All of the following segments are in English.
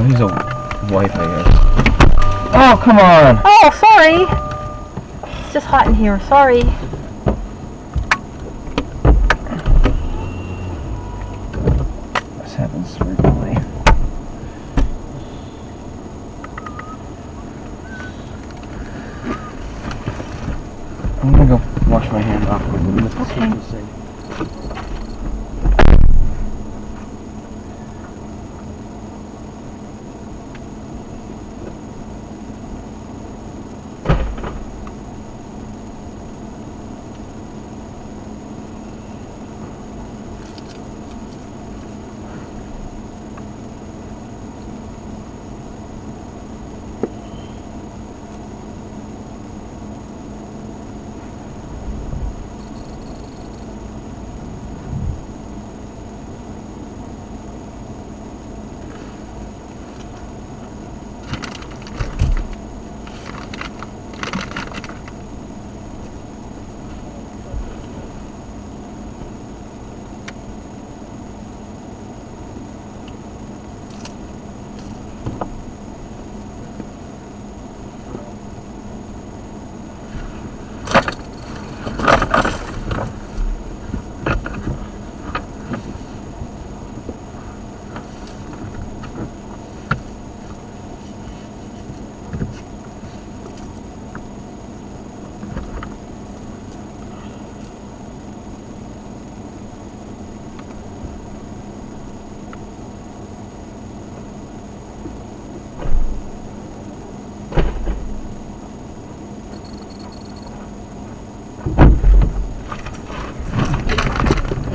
he's a wife, I guess. Oh, come on! Oh, sorry! It's just hot in here, sorry. This happens frequently. I'm gonna go wash my hands off with the Okay.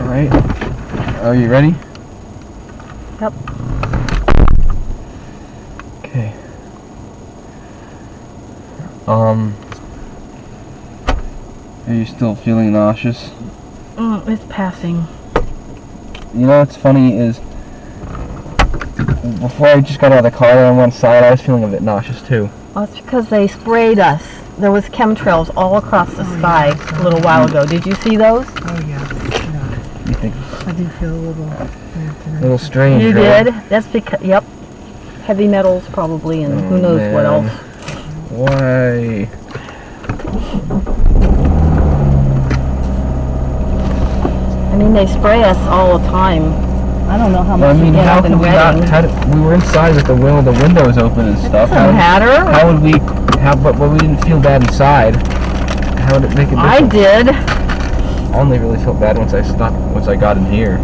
Alright. Are you ready? Yep. Okay. Are you still feeling nauseous? It's passing. You know what's funny is, before I just got out of the car on one side, I was feeling a bit nauseous too. Oh, it's because they sprayed us. There was chemtrails all across the sky a little while ago. Did you see those? Oh yeah. You think? I do feel a Little strange. You right? did? That's because, yep. Heavy metals probably, and who knows what man. else. Why? I mean, they spray us all the time. I don't know how much I mean, you get how up could in we not? Reading. We were inside with the windows open and stuff. Doesn't matter. How would we? But we didn't feel bad inside. How would it make a difference? I did. I only really felt bad once I got in here.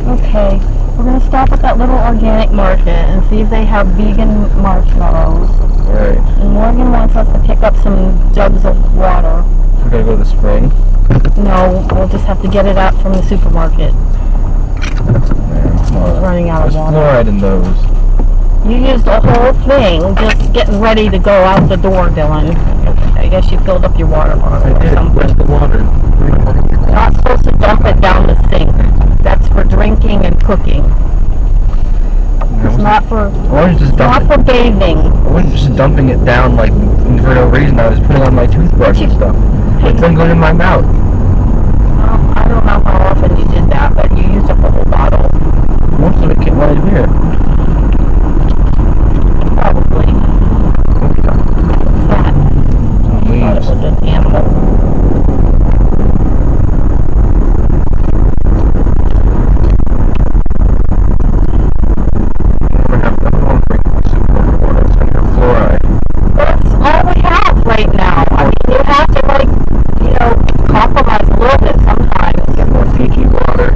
Okay, we're going to stop at that little organic market and see if they have vegan marshmallows. Right. And Morgan wants us to pick up some jugs of water. We gotta go to the spring. No, we'll just have to get it out from the supermarket. Man, come on. We're running out of There's water. fluoride in those. You used the whole thing just getting ready to go out the door, Dylan. I guess you filled up your water bottle or something. Where's the water? Not supposed to dump it down the sink. That's for drinking and cooking. It's not for bathing. I wasn't just dumping it down like for no reason. I was putting on my toothbrush and stuff. It's then going in my mouth. Well, I don't know how often you did that, but you used up the whole bottle. Most of it came right in here. Probably. What's that? I thought it was an animal. That's all we have right now. I mean, you have to, like, you know, compromise a little bit sometimes. Get more Fiji water.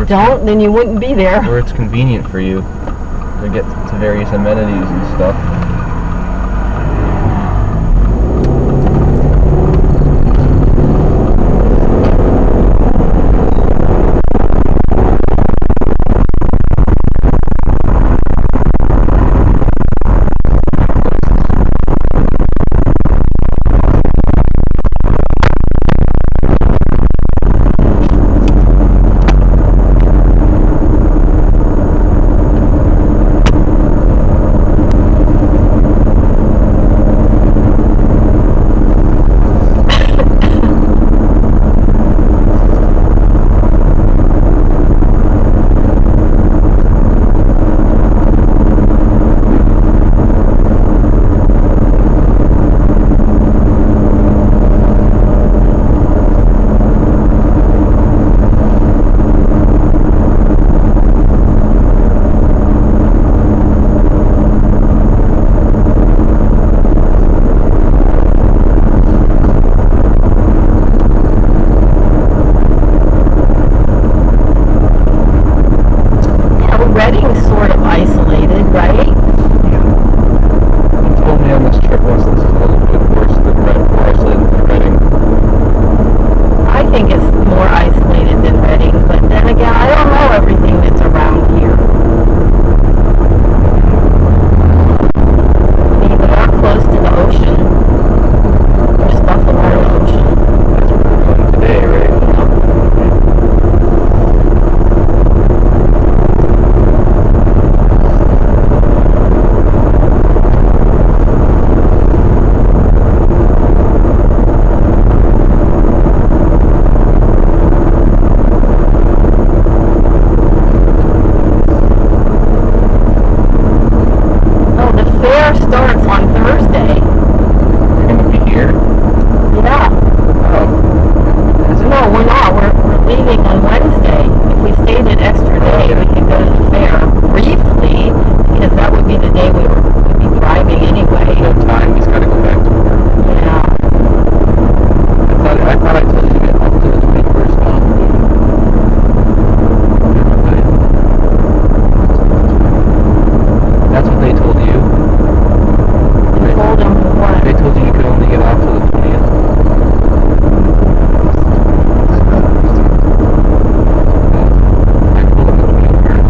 don't, then you wouldn't be there. Where it's convenient for you to get to various amenities and stuff. Reading's sort of isolated, right? You told me on this trip once this is a little bit worse than more isolated than Reading. I think it's more isolated than Reading, but then again, I don't know everything that's around here. I mean, we are close to the ocean. There's stuff along the ocean. That's where we're going today, right? Starts on Thursday. You're going to be here? Yeah. Oh. No, we're not. We're leaving on Wednesday. If we stayed an extra day, we could go to the fair briefly, because that would be the day we would be driving anyway. No time. He's got to go back to work. Yeah. I thought I told you to get up to the 21st off. That's what they told you. Told him what? They told you you could only get off till the 20th. I told him the 21st.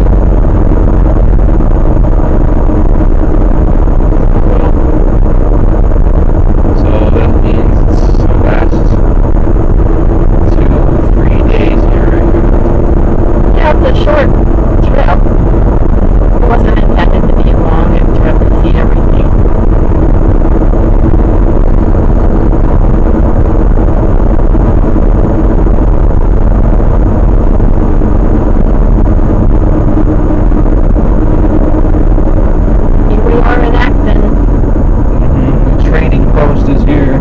So that means it's the last 2-3 days here, right? Yeah, it's a short trip. It wasn't intended to be a long trip and see everything. Is here.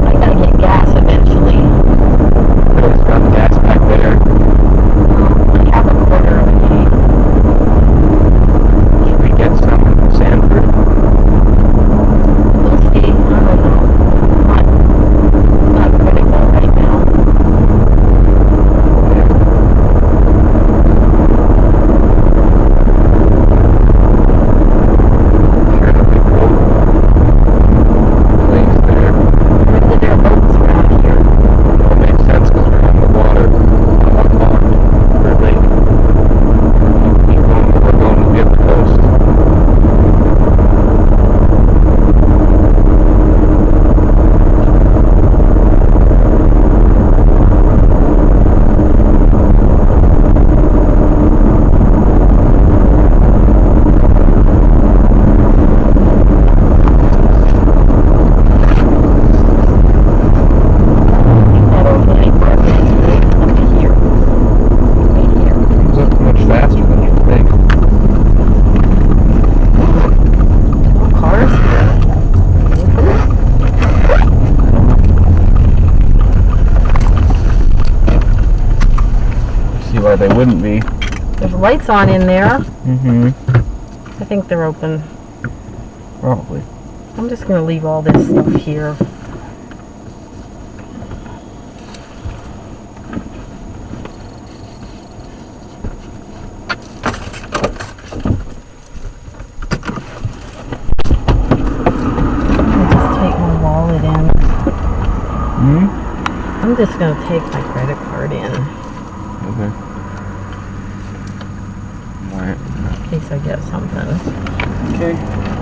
I gotta get gas eventually. It's got gas back there. I have a quarter of a tank. Should we get some in Sanford? We'll see. I don't know. Not critical right now. Sure, that'd be cool. Place there. Maybe there are boats around here. It makes sense because we're on the water. On a pond. Or a lake. We're going to the other coast. That overnight parking is up here. Right here. Comes up much faster than you'd think. No cars here. See why they wouldn't be. There's lights on in there. Mm-hmm. think they're open. Probably. I'm just gonna leave all this stuff here. I'm just going to take my credit card in. Okay. Alright. In case I get something. Okay.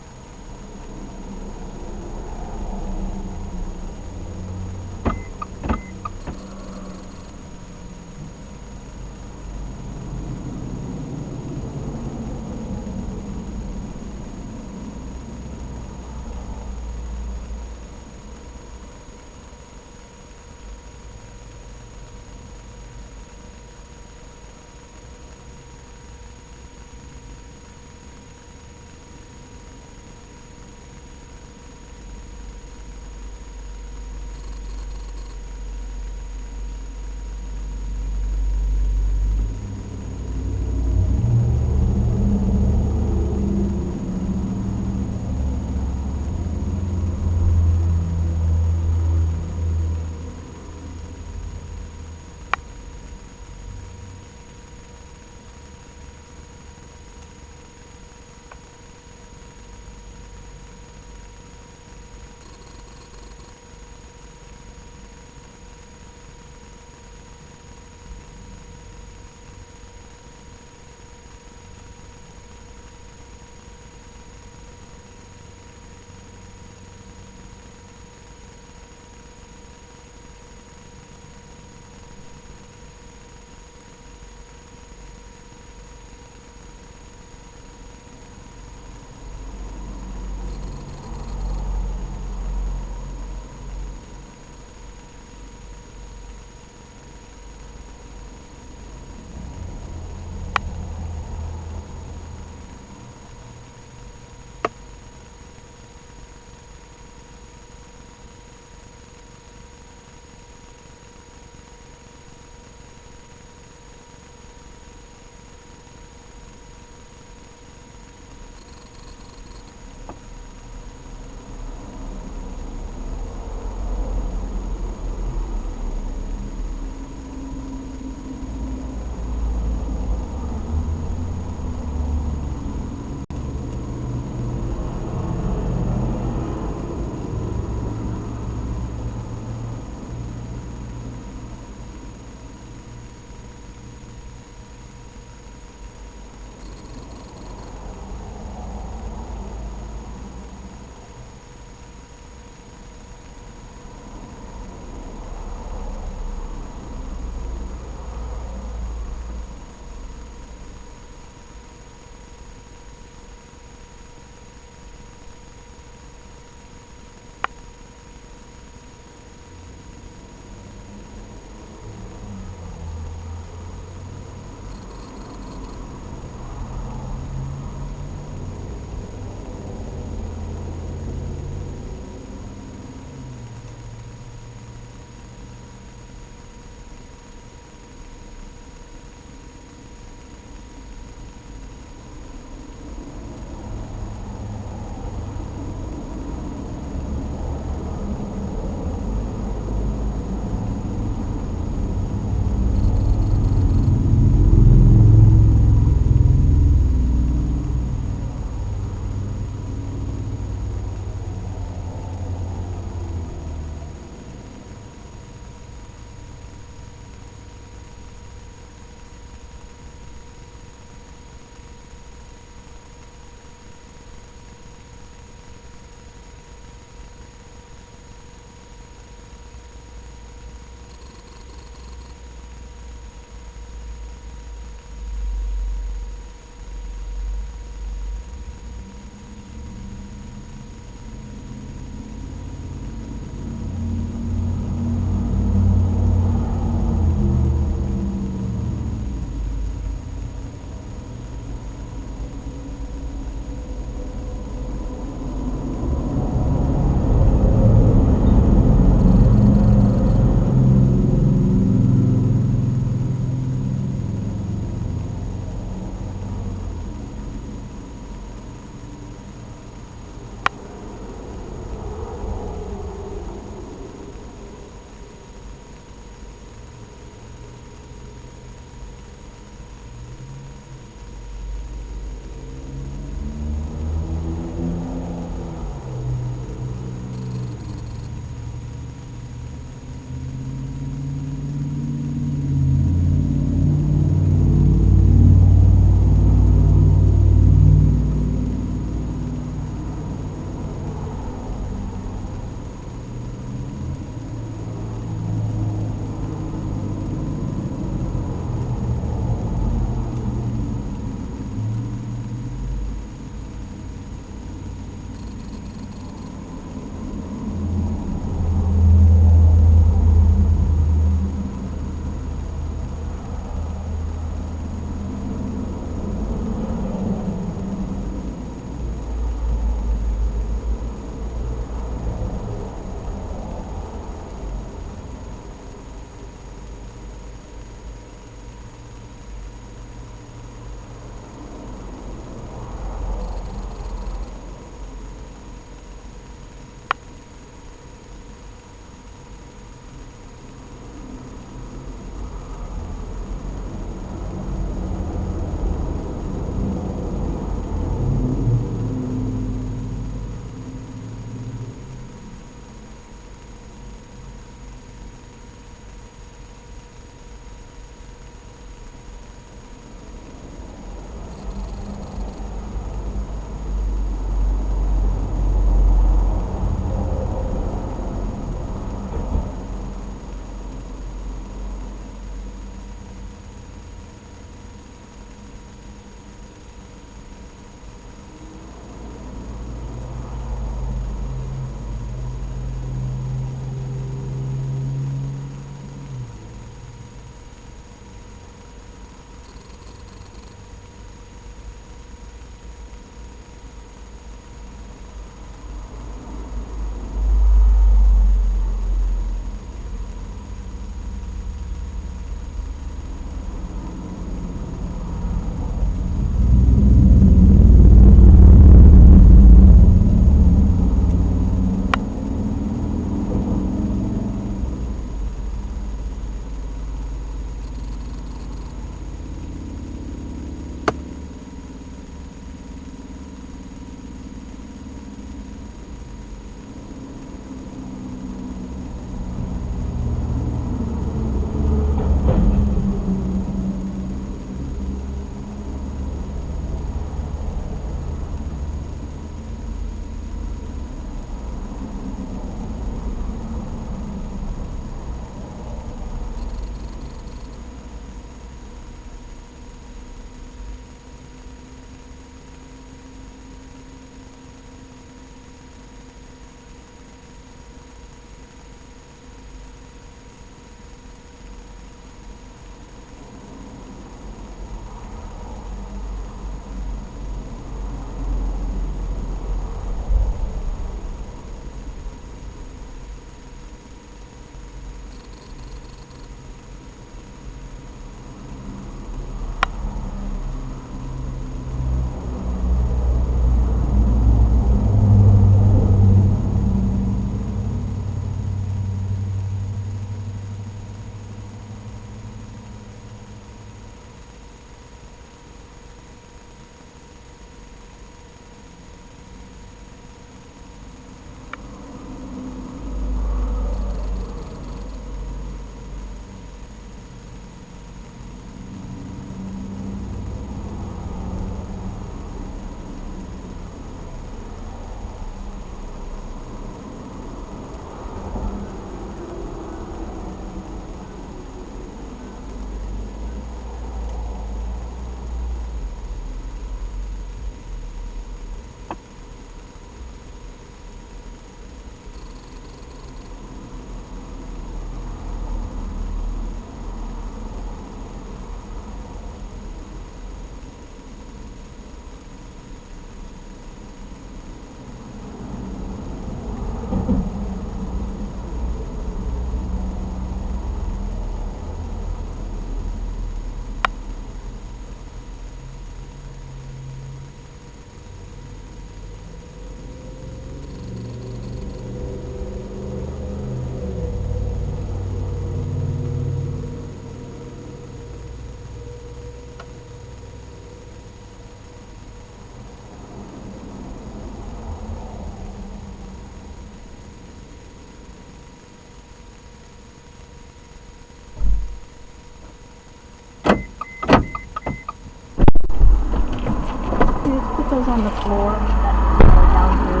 goes on the floor. That's down here.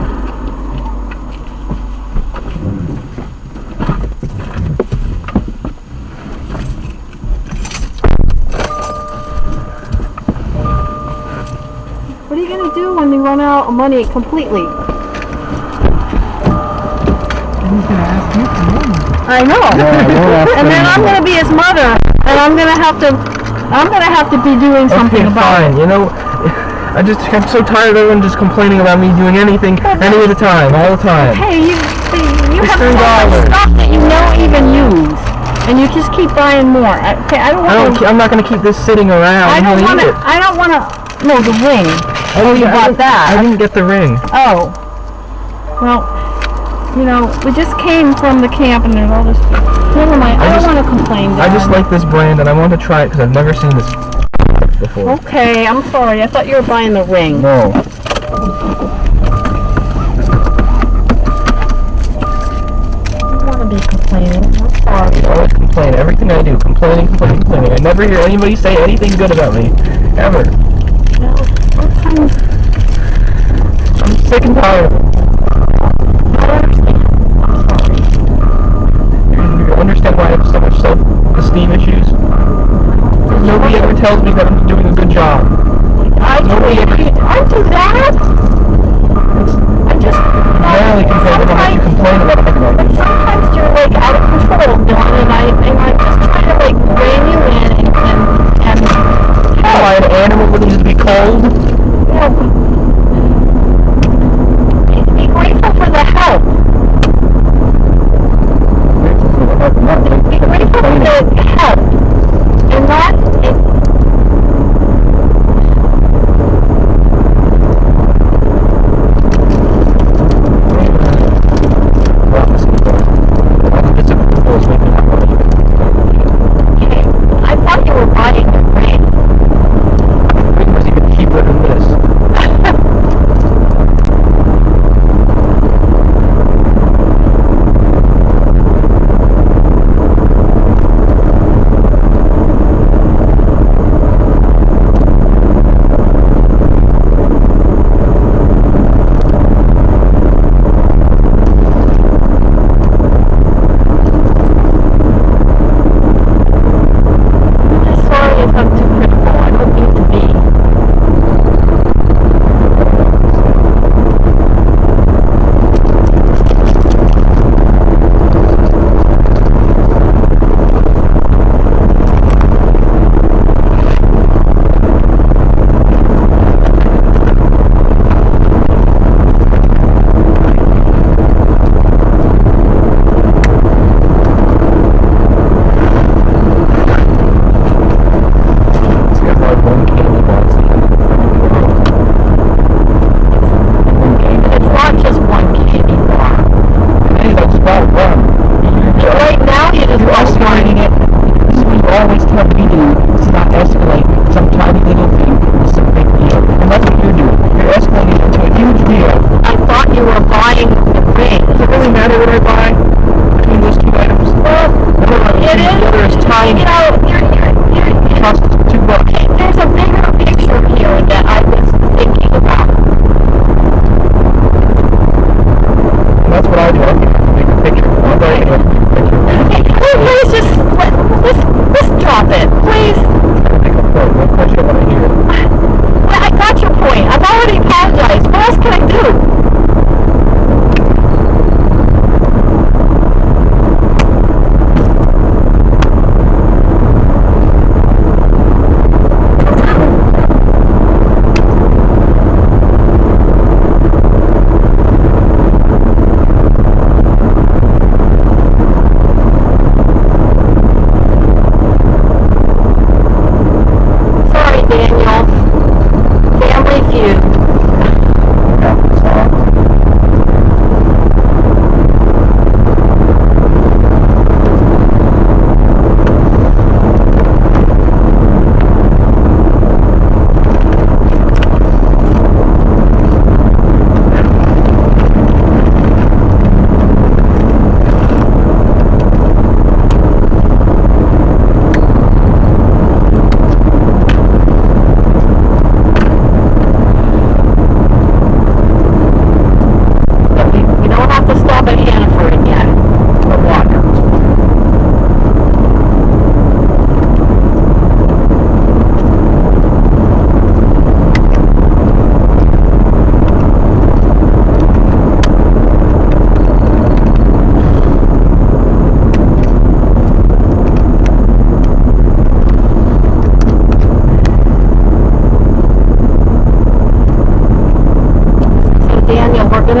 What are you gonna do when you run out of money completely? He's gonna ask you for money. I know. And then I'm gonna be his mother, and I'm gonna have to be doing something about fine. it. You know, I'm so tired of everyone just complaining about me doing anything, any of the time, all the time. Hey, you It's have so much stuff that you don't even use, and you just keep buying more. Okay, I don't want to. I'm not gonna keep this sitting around. I don't want to. I don't want to. No, the ring. Oh, you bought that. I didn't get the ring. Oh. Well, you know, we just came from the camp and there's all this. Never mind. I don't want to complain. I just like this brand and I want to try it because I've never seen this before. Okay, I'm sorry. I thought you were buying the ring. No. I don't want to be complaining. I'm sorry. I always complain. Everything I do, complaining. I never hear anybody say anything good about me. Ever. Well, sometimes I'm sick and tired of it. I understand. I'm sorry. You understand why I have so much self-esteem issues? Nobody ever tells me that I'm doing a good job. I do that. I just Barely compared to how much you complain about everybody. sometimes you're like out of control, Dylan, and I'm just trying to like rein you in and Am I an animal that needs to be cold? be grateful for the help. Be grateful for the help, and not. I thought you were buying the ring. Was even cheaper than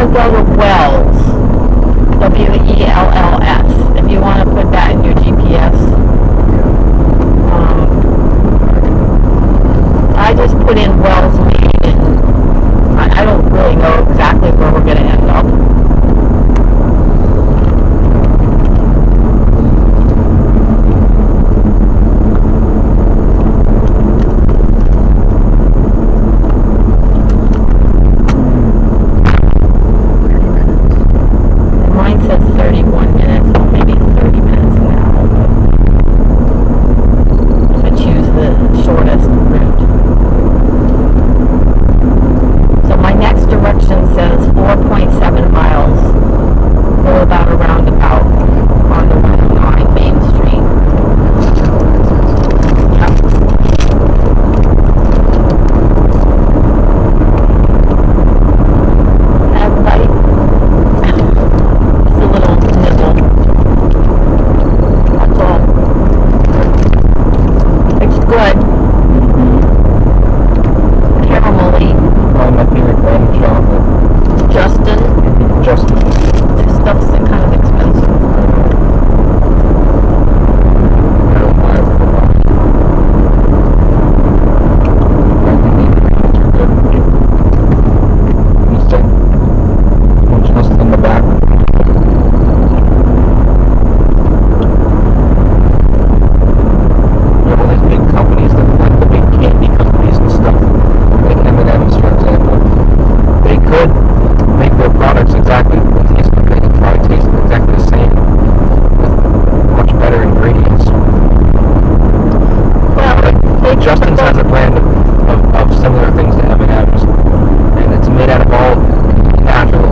to go to Wells. WELLS. If you want to put that in your GPS. I just put in Wells, Maine, and I don't really know exactly where we're going to end up. Mine says 31 minutes, maybe 30 minutes now. But choose the shortest route. So my next direction says 4.7 miles. Go about a roundabout on the 109 Main Street. Yep. Have light. It's a little nibble. That's all. It's good. Caramelly. My favorite brand of chocolate. Justin. Justin. This stuff's kind of expensive. I don't buy it for the box. I think the ingredients are good. Just much less in the back. You have all these big companies that like the big candy companies and stuff, like M&M's for example. They could make their products exactly taste like they could probably taste exactly the same with much better ingredients. Well, Like Justin's has a brand of similar things to M&M's, and it's made out of all natural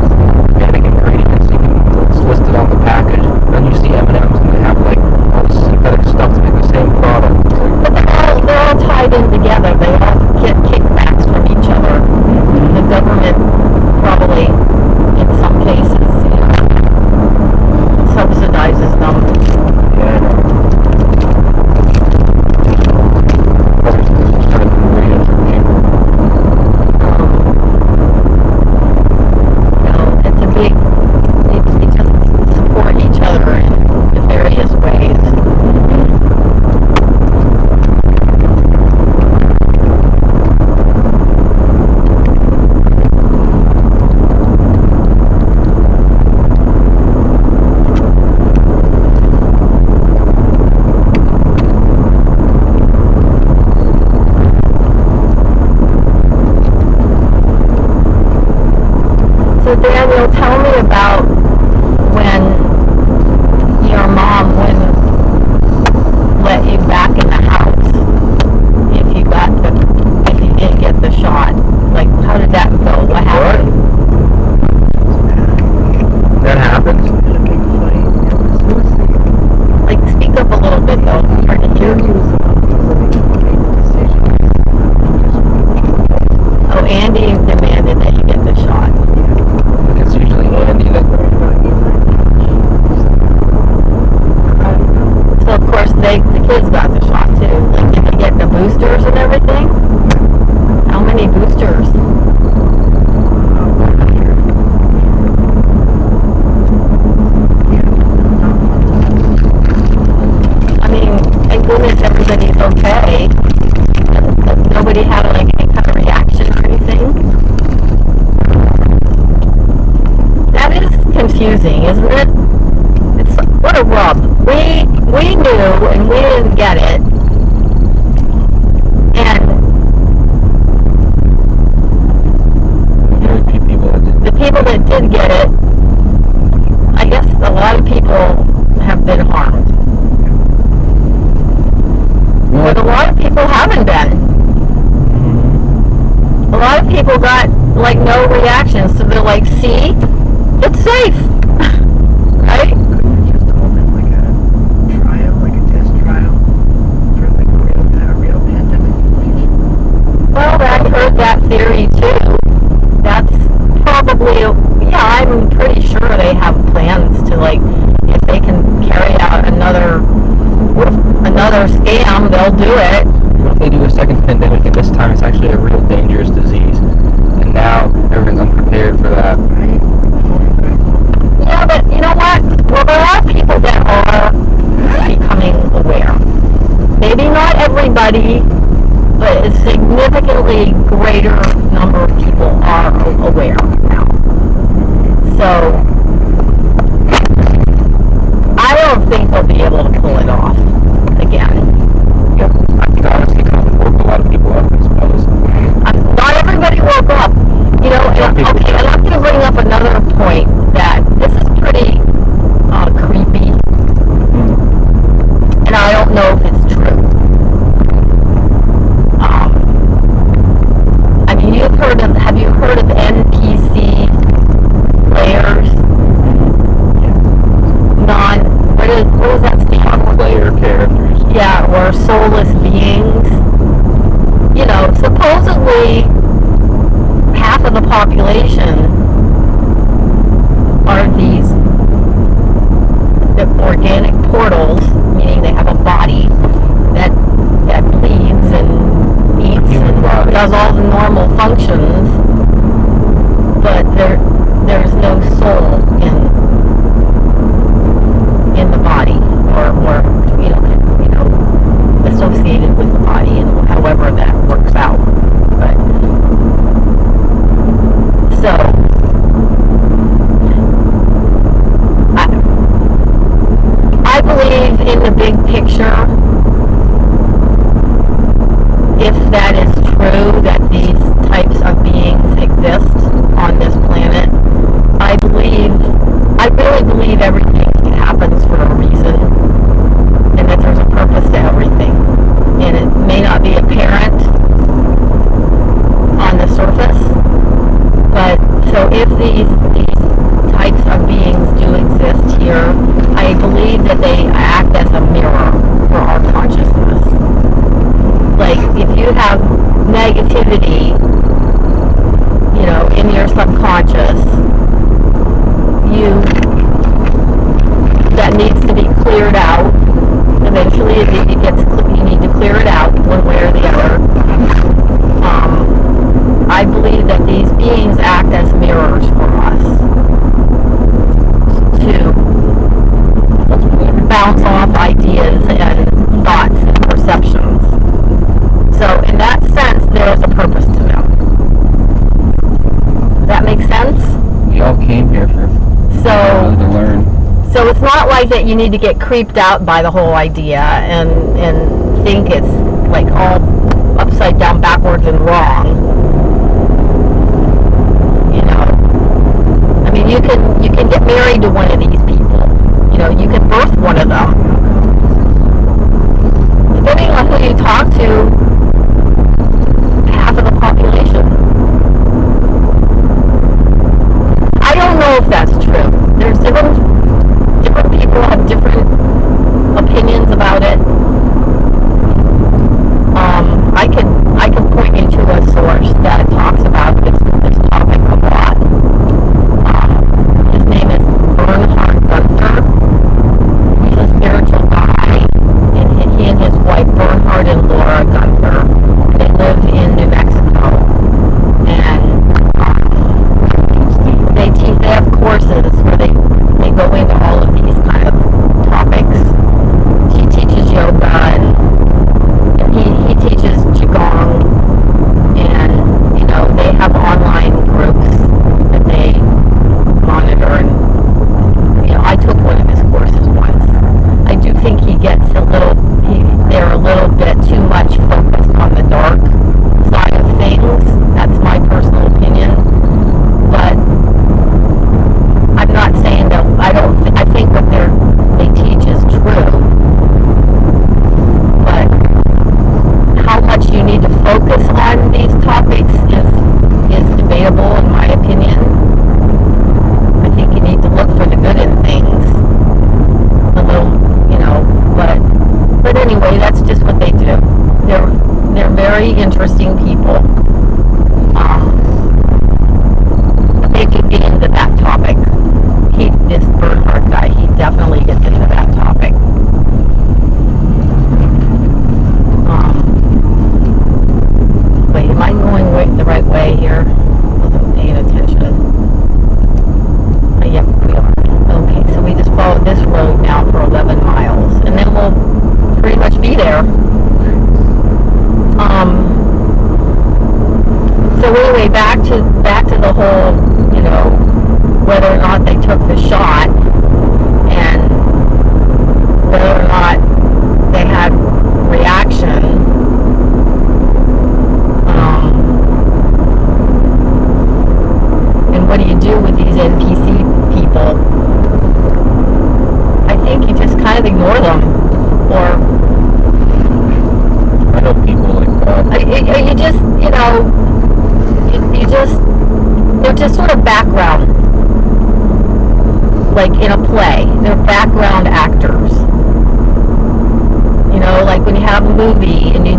organic ingredients. It's listed on the package. Then you see M&M's and they have like all this synthetic stuff to make the same product. It's like, but they're all tied in together. They all get kickbacks from each other. The government probably, in some cases, subsidizes them. yeah, I know. Other ingredients are cheaper. It's a big, they just support each other in various ways. So Daniel, tell me about when your mom wouldn't let you back in the house if you didn't get the shot. Like, how did that go? What happened? That happens. Like, speak up a little bit though. It's hard to hear. Oh, Andy demanded that you get the shot. It's usually Andy that. So of course the kids got the shot too. Like, did they get the boosters and everything? How many boosters? I mean, thank goodness everybody's okay. Nobody had like any kind of reaction or anything. That is confusing, isn't it? It's what a rub. We knew and we didn't get it. And the people that did get it, I guess a lot of people have been harmed. But a lot of people haven't been. A lot of people got like no reactions, so they're like, see, it's safe. Right? Just hold it like a trial, like a test trial for like a real pandemic. Well, I've heard that theory too. That's probably, yeah, I'm pretty sure they have plans to, like, if they can carry out another scam, they'll do it. What if they do a second pandemic and this time it's actually a real dangerous disease? And now everyone's unprepared for that. Right? tell people. Okay, I'd like to bring up another point that this is pretty creepy, and I don't know if it's true. I mean, have you heard of NPC players? What does that stand for? Player characters. Yeah, or soulless beings. You know, supposedly half of the population are these organic portals, meaning they have a body that bleeds and eats and does all the normal functions, but there's no soul in the body, or you know associated with the body, and however that works out. But so I believe in the big picture, if that is true, that these types of beings exist on this planet, I really believe everything happens for a reason, and that there's a purpose to everything. And it may not be apparent on the surface, but so if these types of beings do exist here, I believe that they act as a mirror for our consciousness. Like, if you have negativity, in your subconscious, that needs to be cleared out. Eventually, you need to clear it out one way or the other. I believe that these beings act as mirrors for us to bounce off ideas and thoughts and perceptions. So, in that sense, there is a purpose to them. Does that make sense? We all came here to learn. So it's not like that you need to get creeped out by the whole idea and think it's like all upside down, backwards, and wrong. I mean, you can get married to one of these people. You can birth one of them. Depending on who you talk to, half of the population. I don't know if that's true. There's different people have different opinions about it. I can point you to a source that talks about this topic a lot. His name is Bernhard Gunther. He's a spiritual guy, and he and his wife Bernhard and Laura Gunther, they live in New Mexico, and they have courses where they go into all of these kind of topics. She teaches yoga, and he teaches qigong, and they have online groups that they monitor, and I took one of his courses once. I do think they're a little bit too much focused on the dark side of things. That's my personal opinion, but I'm not saying that I think what they teach is true, but how much you need to focus on these topics is debatable, in my opinion. I think you need to look for the good in things a little, but anyway, that's just what they do. They're very interesting people. They could get into that topic. This Bernhard guy, he definitely gets into that topic. Wait, am I going the right way here? Wasn't paying attention. Yep, we are. Okay, so we just followed this road now for 11 miles, and then we'll pretty much be there. So anyway, back to the whole, whether or not they took the shot, and whether or not they had reaction. do you do with these NPC people? I think you just kind of ignore them, or I know people like that. you just, you just, they're just sort of background, like in a play. They're background actors. Like when you have a movie and you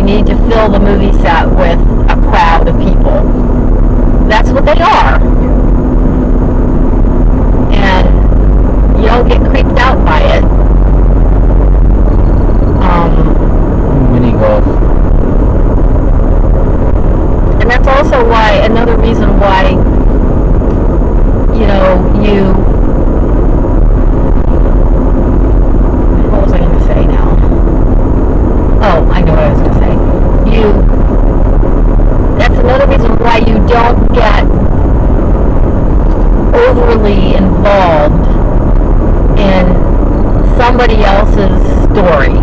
need to fill the movie set with a crowd of people. That's what they are. And you don't get creeped out by it. Mini golf. And that's also why, another reason why, what was I going to say now? Oh, I know what I was going to say. That's another reason why you don't get overly involved in somebody else's story.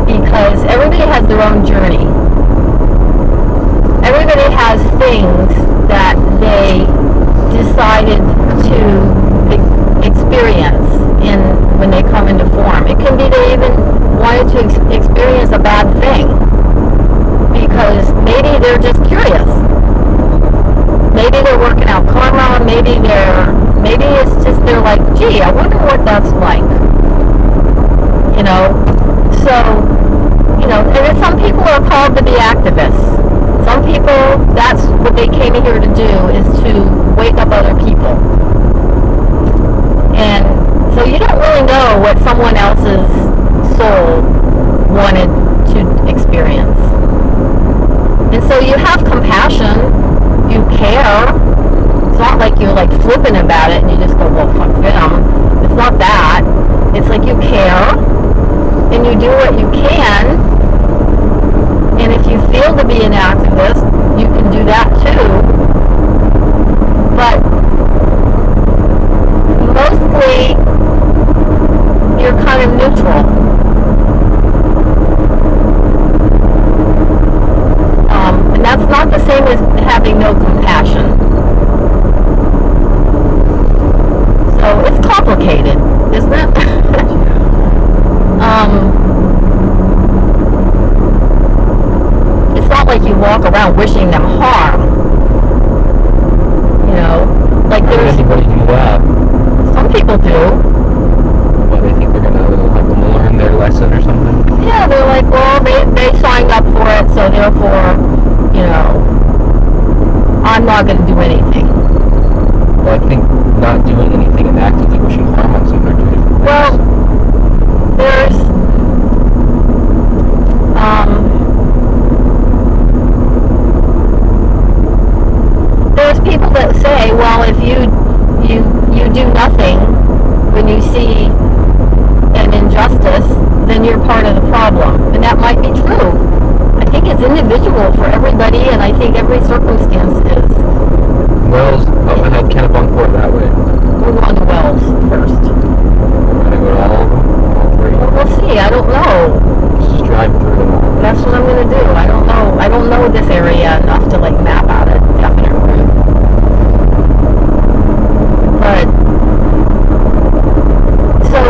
Because everybody has their own journey. Everybody has things that they decided to experience when they come into form. It can be they even wanted to experience a bad thing because maybe they're just curious. Maybe they're working out karma. Maybe it's just they're like, gee, I wonder what that's like. So. And then some people are called to be activists. Some people, that's what they came here to do, is to wake up other people. And so you don't really know what someone else's soul wanted to experience. And so you have compassion, you care. It's not like you're like flippant about it and you just go, well, fuck them. It's not that. It's like you care and you do what you can. And if you feel to be an activist, you can do that too. But mostly, you're kind of neutral. And that's not the same as having no compassion. So it's complicated, isn't it? It's not like you walk around wishing them harm. Like Why would there's anybody do that? some people do. Well, they think they're gonna help them learn their lesson or something. Yeah, they're like, well, they signed up for it, so therefore, I'm not going to do anything. Well, I think not doing anything and actively wishing harm on someone are two different things. Well, there's people that say, well, if you do nothing when you see an injustice, then you're part of the problem. And that might be true. I think it's individual for everybody, and I think every circumstance is. Wells, up ahead, Kennebunkport that way. We're going to Wells first. We're gonna go to all of them, all three. Well, we'll see. I don't know. Just drive through them all. That's what I'm going to do. I don't know. I don't know this area enough to like map out a definite route. But so,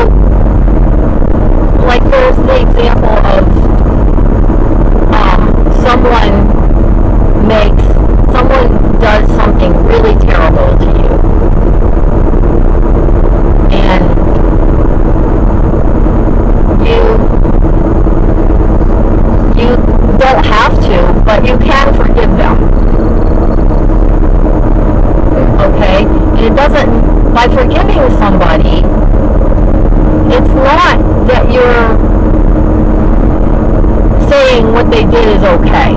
like, there's the example of someone does something really terrible to you, and you don't have to, but you can forgive them. Okay? And it doesn't, by forgiving somebody, it's not that you're saying what they did is okay.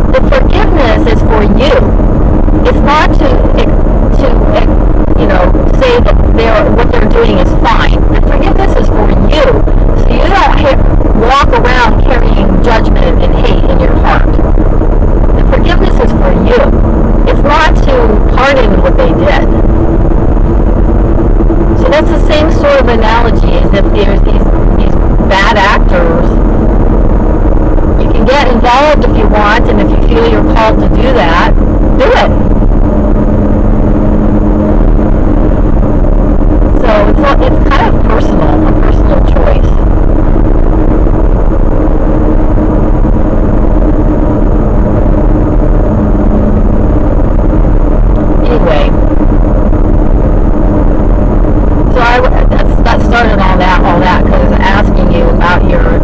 The forgiveness is for you. It's not to say that what they're doing is fine. The forgiveness is for you. So you don't walk around carrying judgment and hate in your heart. The forgiveness is for you. It's not to pardon what they did. So that's the same sort of analogy as if there's these bad actors. You can get involved involved if you want, and if you feel you're called to do that, do it. So it's kind of personal, a personal choice. Anyway, so that started all that because I was asking you about your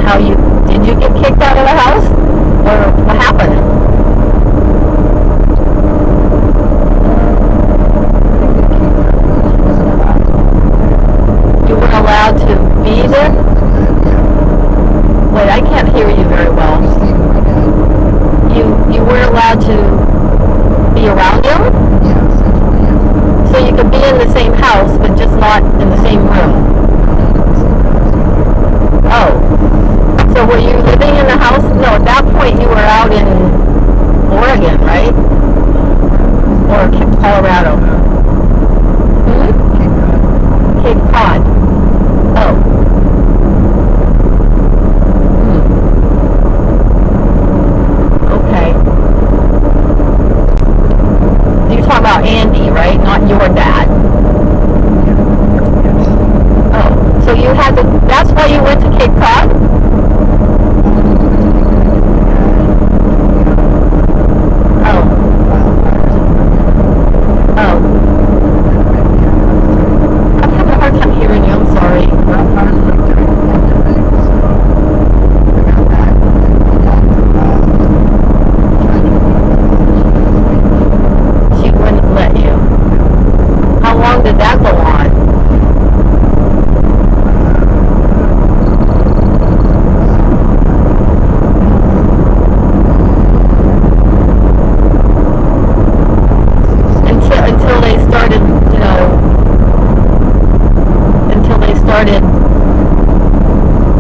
how you did you get kicked out of the house, or what happened? You weren't allowed to be there? Wait, I can't hear you very well. You weren't allowed to be around him? So you could be in the same house, but just not in the same room. Oh. So were you living in the house? No, at that point you were out in Oregon, right? Or Colorado? Hmm? Cape Cod. Oh. Okay. You're talking about Andy, right? Not your dad. Oh. So you had to, that's why you went to Cape Cod?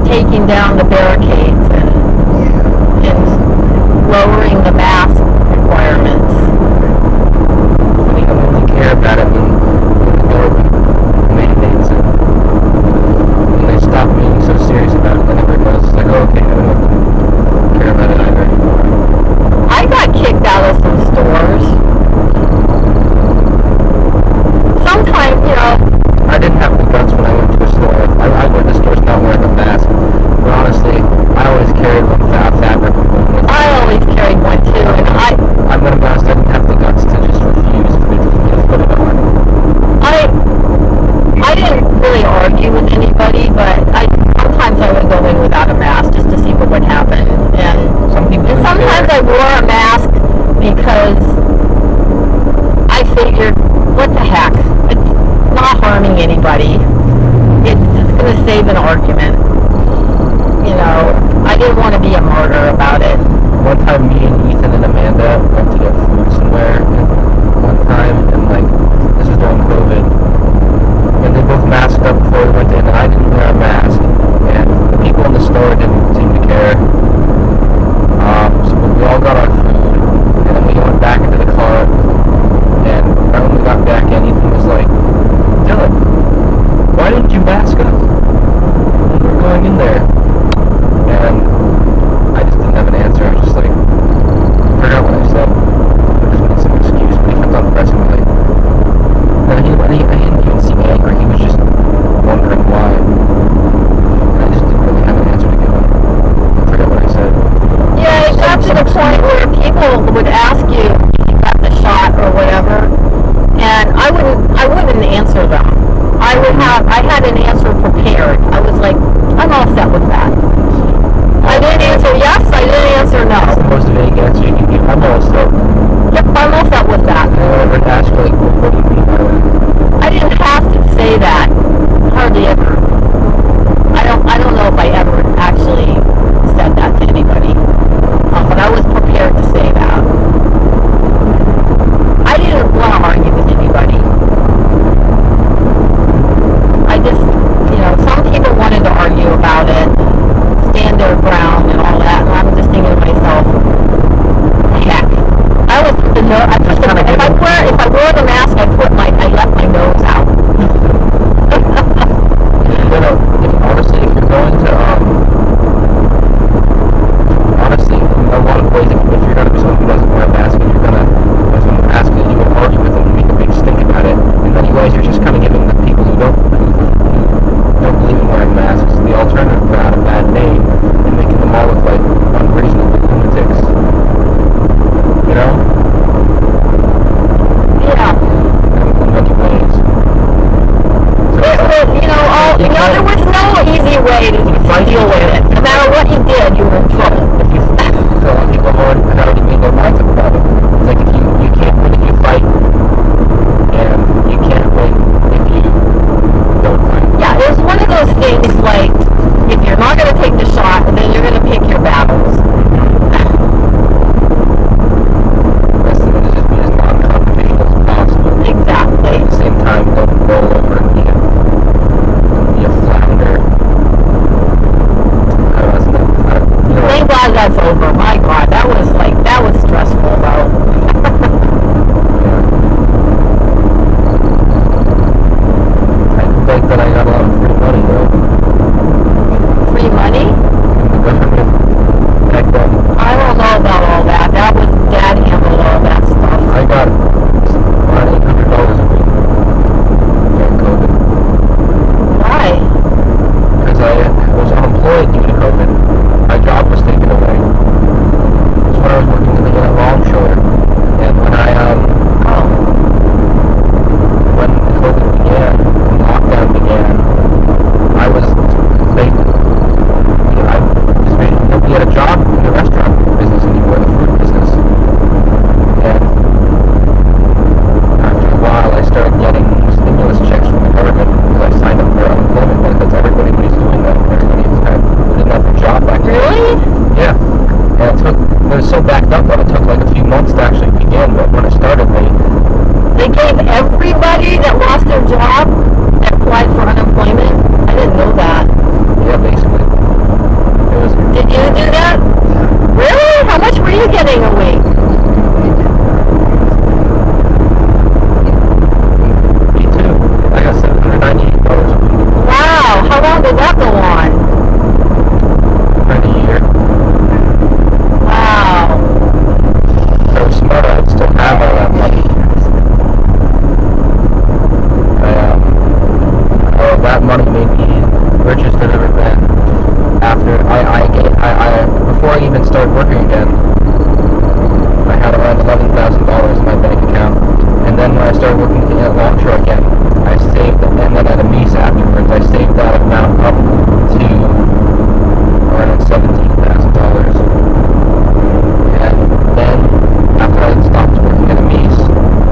Taking down the barricades and lowering the mask requirements. We don't really care about it when the government mandates it. When they stop being so serious about it, then everyone else is like, oh, okay, I don't care about it either. I got kicked out of some stores. Sometimes, you know, I didn't have the guts when I went to a store. I went to stores not wearing a mask. But honestly, I always carried one fabric. I always carried one too, and I'm gonna be honest, I didn't have the guts to just refuse to put it on. I didn't really argue with anybody, but sometimes I would go in without a mask just to see what would happen. And sometimes I wore a mask because I figured, what the heck? It's not harming anybody. It's going to save an argument. You know, I didn't want to be a martyr about it. One time, me and Ethan and Amanda went to get food somewhere. One time, and like, this was during COVID. And they both masked up before we went in, and I didn't wear a mask. And the people in the store didn't seem to care. So we all got our food, and then we went back into the car. And right when we got back in, Ethan was like, Dylan, why didn't you mask up when we were going in there? And I just didn't have an answer. I was just like, I forgot what I said. I just made some excuse, but he kept on pressing me like, no, he didn't even seem angry. He was just wondering why. And I just didn't really have an answer to give him. I forgot what I said. Yeah, it got to the point where people would ask you if you got the shot or whatever, and I wouldn't answer them. I had an answer prepared. I was like, I'm all set with that. I didn't answer yes, I didn't answer no. That's the most vague answer you can give. I'm all set. Yep, I'm all set with that. And I would ask you, like, what do you mean by that? I didn't have to say that. Hardly ever. I don't know if I ever actually said that to anybody. But I was prepared to say that. I didn't want to argue with anybody. I just, you know, some people wanted to argue about it, stand their ground and all that, and that's over. My God, that was stressful though. I think that I got a lot of free money though. Free money? From the government back then. I don't know about all that. That was Dad handled all that stuff. I got around $800 a week during COVID. Why? Because I was unemployed due to COVID. My job was taken away. That's when I was working in the longshore. And when when COVID began, when lockdown began, I was nobody had a job in the restaurant business anymore, the food business. And after a while, I started getting stimulus checks from the government because I signed up for unemployment benefits. Everybody was doing that. Everybody who didn't have a job back then. Really? Yeah. And it was so backed up that it took like a few months to actually begin. But when it started, They gave everybody that lost their job that applied for unemployment. I didn't know that. yeah, basically, it was Did you do that? Really? How much were you getting a week? me too. I got $798 a week Wow. How long did that go on? for the year. Wow. I was smart. I'd still have all that money. That money made me richest I've ever been. After before I even started working again, I had around $11,000 in my bank account. And then when I started working at Longshore again, I saved, and then at a Mies afterwards, I saved that amount up to around $17,000. And then after I stopped working at a Mies,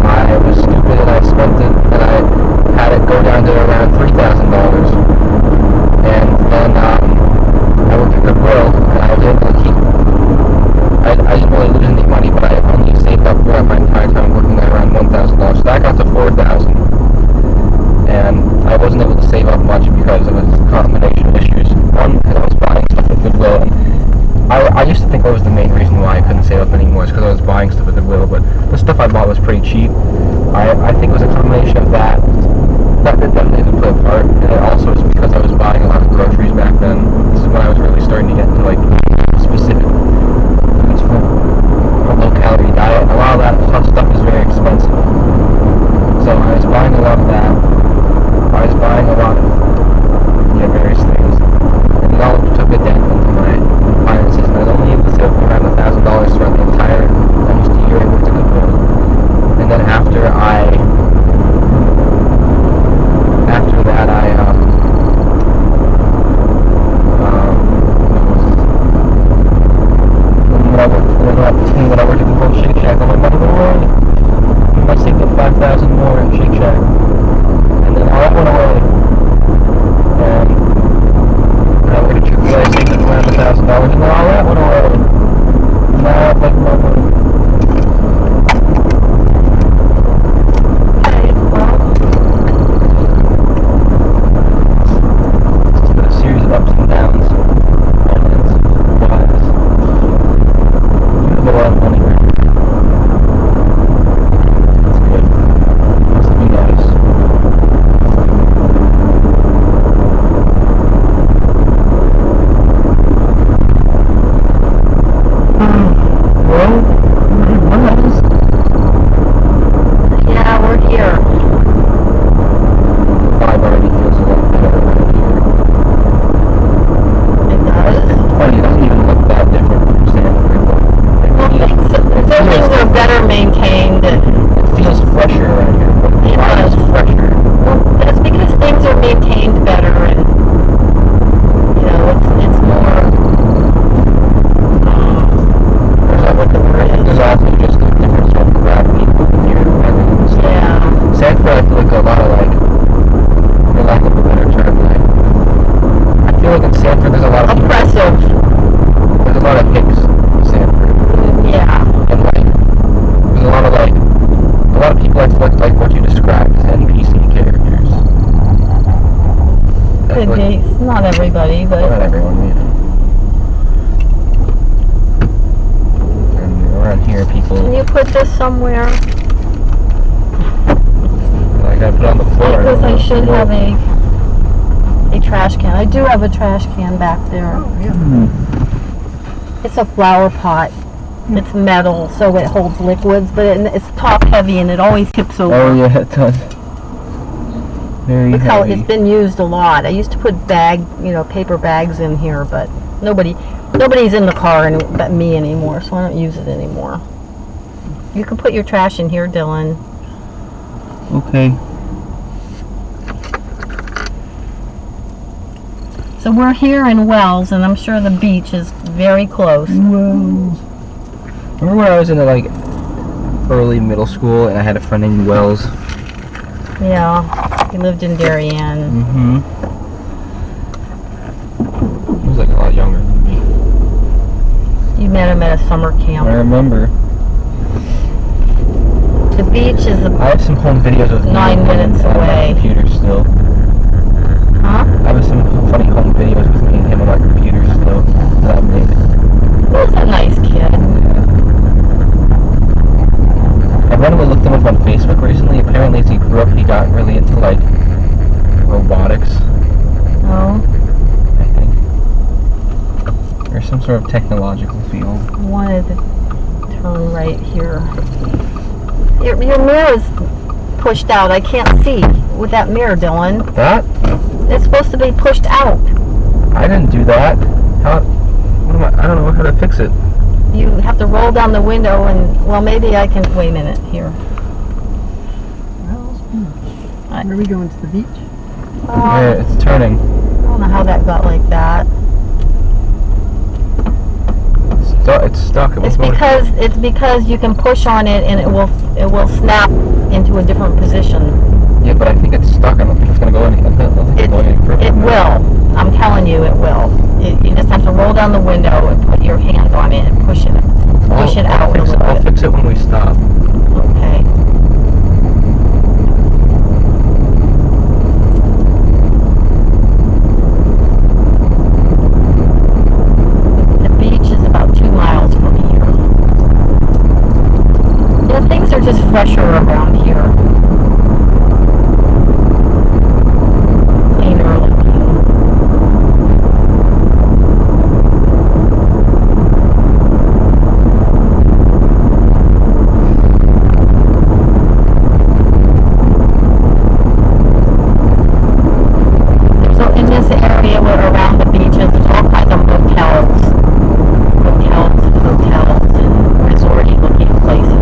I was stupid and I spent it, and I had it go down to around $3,000. And then I worked at Goodwill, and I was able to keep. I didn't really lose any money, but I only saved up throughout my entire time working there around $1,000. So that got to $4,000. And I wasn't able to save up much because of a combination of issues. One, because I was buying stuff at Goodwill, and I used to think that was the main reason why I couldn't save up anymore, is because I was buying stuff at Goodwill, but the stuff I bought was pretty cheap. I think it was a combination of that. That definitely did play a part, and it also was because I was buying a lot of groceries back then. This is when I was really starting to get into like specific foods for a low-calorie diet. A lot of that stuff is very expensive, so I was buying a lot of that. I was buying a lot of various things, and it all took a dent into my finances. And I was only able to save around $1,000 throughout the entire almost a year I worked at Goodwill. And then after that, when I worked at Goodwill Shake Shack, all my money went away. I saved up $5,000 more at Shake Shack, and then all that went away. And I worked at Chick-fil-A, I saved up around $1,000, and then all that went away. And now I have like no money. Not everybody, but not everyone, yeah. Can you put this somewhere? I gotta put it on the floor. Because I should have a trash can. I do have a trash can back there. Oh, yeah. It's a flower pot. It's metal, so it holds liquids, but it's top heavy and it always tips over. Oh yeah, it does. Very Look how heavy. it's been used a lot. I used to put paper bags in here, but nobody's in the car but me anymore, so I don't use it anymore. You can put your trash in here, Dylan. Okay. So we're here in Wells, and I'm sure the beach is very close. Wells. Remember when I was in like early middle school and I had a friend named Wells? Yeah, he lived in Darien. Mm-hmm. He was like a lot younger than me. You met him at a summer camp. I remember. The beach is I have some home videos of 9 minutes on my away. computer still. Huh? I have some funny home videos with me and him on my computer still that I made. He's a nice kid. I randomly looked him up on Facebook recently. Apparently, as he grew up, he got really into like robotics, Oh, I think, or some sort of technological field. I wanted to turn right here. Your mirror is pushed out. I can't see with that mirror, Dylan. That? It's supposed to be pushed out. I didn't do that. How? What am I don't know how to fix it. You have to roll down the window and, well, maybe I can, wait a minute, here. Wells Beach. Where are we going, to the beach? Yeah, it's turning. I don't know how that got like that. It's stuck. It won't go It's because you can push on it and it will snap into a different position. Yeah, but I think it's stuck. I don't think it's going to go any. I don't think it's going any further. It will. I'm telling you, it will. You just have to roll down the window and put your hand on it and push it out a little I'll bit. fix it when we stop. Okay. The beach is about 2 miles from here. Yeah, things are just fresher around here. Cleaner looking. So in this area around the beaches, there's all kinds of hotels, and resorty looking places.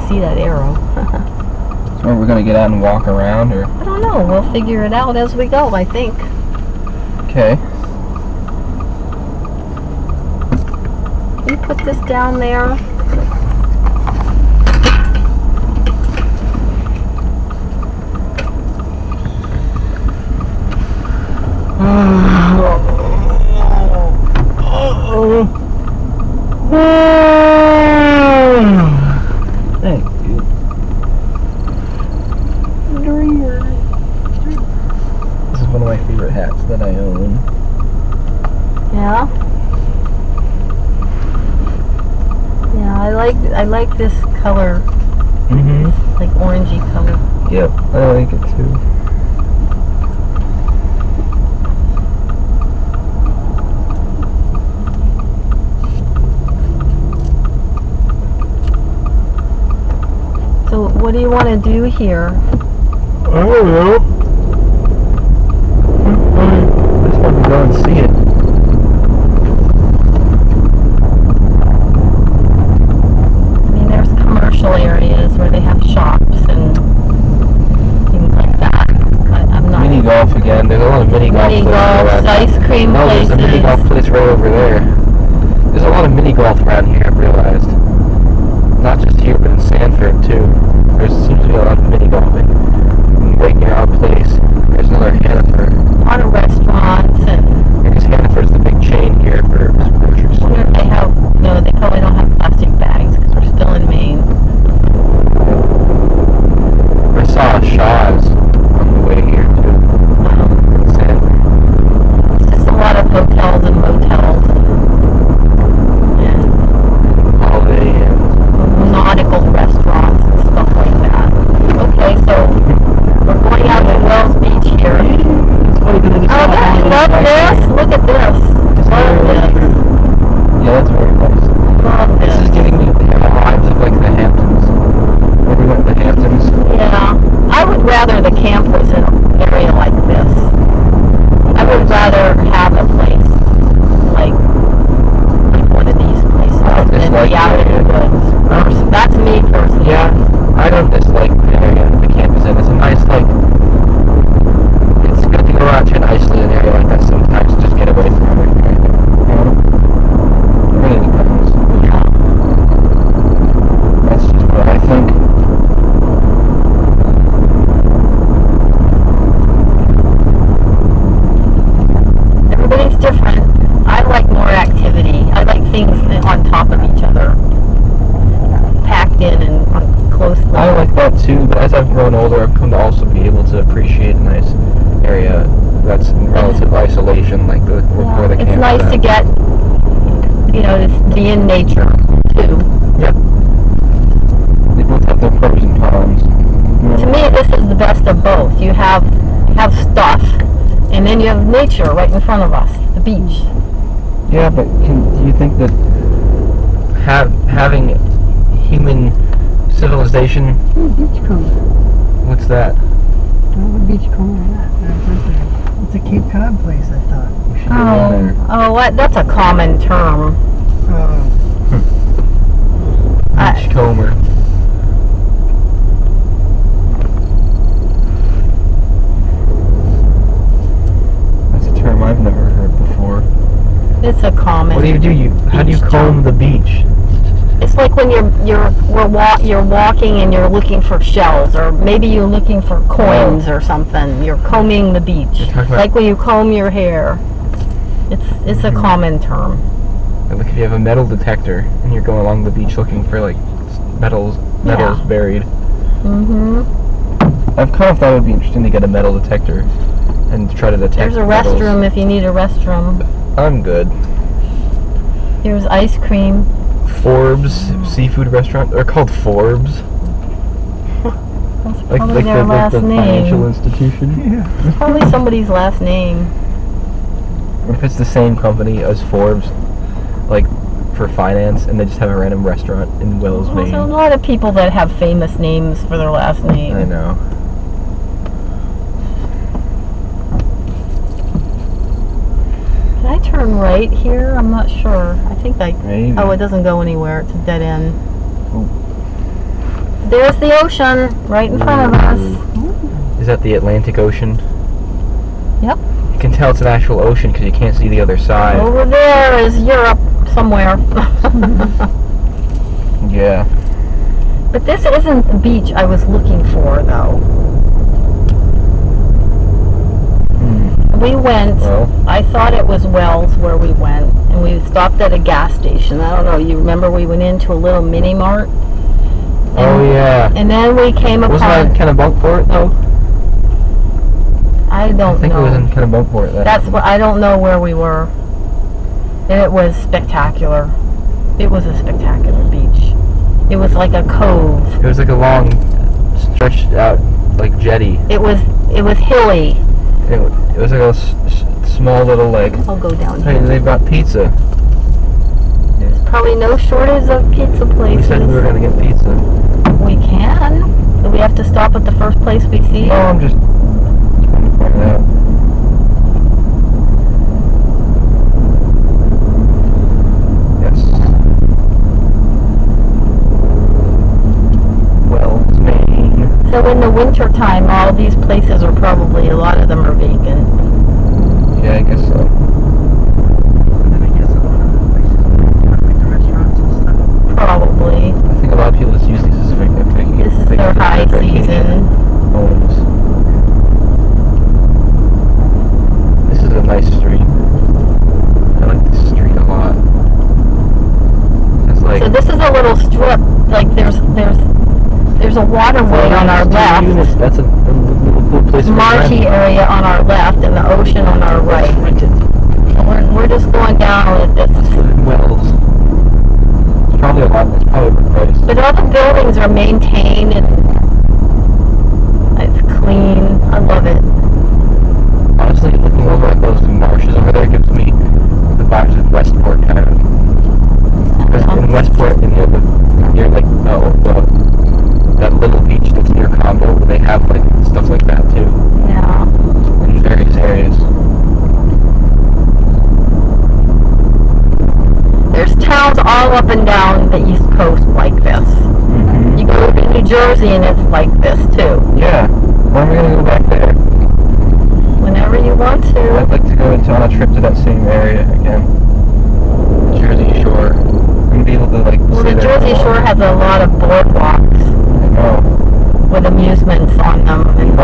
See that arrow. So we're going to get out and walk around, or? I don't know. We'll figure it out as we go, I think. Okay. Can you put this down there? like this color, Mm-hmm. like orangey color. Yep, I like it too. So what do you want to do here? I don't know. I just want to go and see it. I mean, there's commercial areas where they have shops and things like that. But I'm not. Mini golf again. There's a lot of mini golf Mini places golf, around. ice cream No, there's a mini golf places. place right over there. There's a lot of mini golf around here, I've realized. Not just here, but in Sanford too. There seems to be a lot of mini golfing. Right near our place, there's another Hannaford. A lot of restaurants and. I guess Hannaford's the big chain here for grocery I wonder if stores. they have. No, they probably don't have plastic bags because we're still in Maine. I saw a Shaw's on the way here too. In Sanford. It's just a lot of hotels and motels and Holiday Inn. nautical restaurants and stuff like that. Okay, so we're going out to Wells Beach here. Oh, I love this. Look at this. Love this. Yeah, that's very nice. Love This is this. giving me the vibes of like the Hamptons. Where we went to the Hamptons. Yeah, I would rather the camp was in an area like this. I would rather have a place like one of these places than dislike be out the in the area. woods. That's me personally. Yeah, I don't dislike the area the camp is in. It's a nice, like, it's good to go out to an isolated area like that sometimes, just get away from everything. You know? It really depends. Yeah. That's just what I think. Everybody's different. I like more activity. I like things on top of each other, packed in and closely. I like that too, but as I've grown older, I've come to also be able to appreciate a nice area that's in relative isolation, like where the camp It's nice is to at. get, to be in nature too. Yep. They both have their pros and cons. To me, this is the best of both. You have stuff, and then you have nature right in front of us, the beach. Yeah, but do you think that having human civilization, Beachcomber. what's that? Beachcomber, yeah. It's a Cape Cod place, I thought. We should go down there. What? That's a common term. Beachcomber. That's a term I've never heard before. It's a common. What do you do? How do you Beach comb the beach? It's like when you're walking and you're looking for shells, or maybe you're looking for coins or something. You're combing the beach. You're talking about- Like when you comb your hair. It's a Mhm. common term. Like if you have a metal detector and you're going along the beach looking for like metals Yeah. buried. Mm-hmm. I've kind of thought it would be interesting to get a metal detector and try to detect There's a metals. restroom if you need a restroom. I'm good. Here's ice cream. Forbes seafood restaurant. They're called Forbes. That's Like probably like their the last financial name. institution. Yeah. It's probably somebody's last name. Or if it's the same company as Forbes, like for finance, and they just have a random restaurant in Wells, There's a Maine. lot of people that have famous names for their last name. I know. Can I turn right here? I'm not sure. I think Maybe. Oh, it doesn't go anywhere. It's a dead end. Oh. There's the ocean right in front of us. Is that the Atlantic Ocean? Yep. You can tell it's an actual ocean because you can't see the other side. Over there is Europe somewhere. Yeah. But this isn't the beach I was looking for, though. We went, Well, I thought it was Wells where we went, and we stopped at a gas station. I don't know, you remember we went into a little mini mart? oh yeah. And then we came Wasn't that in upon, Kennebunkport though? I don't I think it was in know. Kennebunkport. That's what, I don't know where we were. And it was spectacular. It was a spectacular beach. It was like a cove. It was like a long, stretched out, like jetty. It was hilly. It was like a small little like. I'll go down Hey, here. they've got pizza. There's probably no shortage of pizza We places. said we were gonna get pizza. We can. Do we have to stop at the first place we see? Oh, I'm just trying to point it out. Yes. Wells, Maine. So in the winter time, all these places are probably, a lot of them are vacant. Yeah, I guess so. And then I guess a lot of the places, like the restaurants and stuff. Probably. I think a lot of people just use these as This is their high season. homes. This is a nice street. I like this street a lot. It's like So this is a little strip, like there's a waterway on our left, That's a little cool place. marshy area on our left, and the ocean on our right. And we're just going down at this. Wells. It's probably a lot. It's probably overpriced. But all the buildings are maintained and it's clean. I love it. Honestly, looking over at those marshes over there gives me the vibes of Westport kind of. Because in Westport, near like that little beach that's near Combo, they have like stuff like that too Yeah. in various areas. There's towns all up and down the East Coast like this. Mm-hmm. You go to New Jersey and it's like this too. Yeah. When are we gonna go back there? Whenever you want to. I'd like to go on a trip to that same area again. Jersey Shore. And be able to like. Well, stay the there for Jersey Shore longer. has a lot of boardwalks I know. with amusements on them and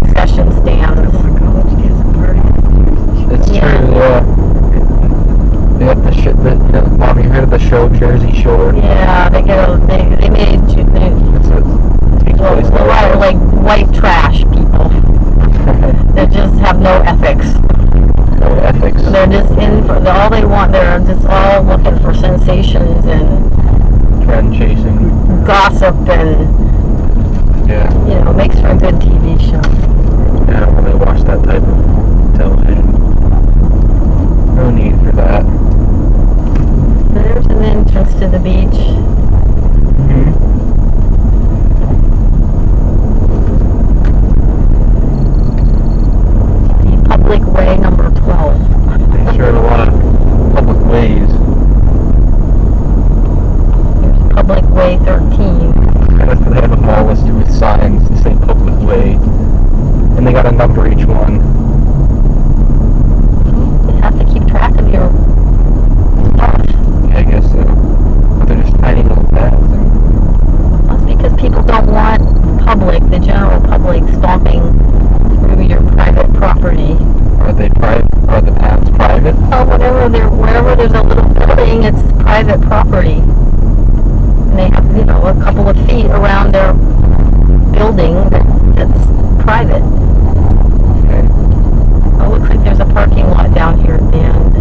concession stands. All the college kids and parties. It's Yeah. true. Yeah. They have the shit. Mom, you heard of the show Jersey Shore? Yeah, they made It's a takes place a lot of like white trash people that just have no ethics. No ethics. They're just in for all they want. They're just all looking for sensations and Trend chasing. gossip, and Yeah. makes for a good TV show. I don't really watch that type of television. No need for that. There's an entrance to the beach. Mm-hmm. The public way number 12. They sure have a lot of public ways. There's public way 13. They have them all listed with signs that say public way. And they got a number each one. You have to keep track of your stuff. Yeah, I guess so. But they're just tiny little paths. That's because people don't want the general public stomping through your private property. Are they private? Are the paths private? Oh, wherever there's a little building, it's private property. And they have, a couple of feet around their building that's private. Okay. Oh, looks like there's a parking lot down here at the end.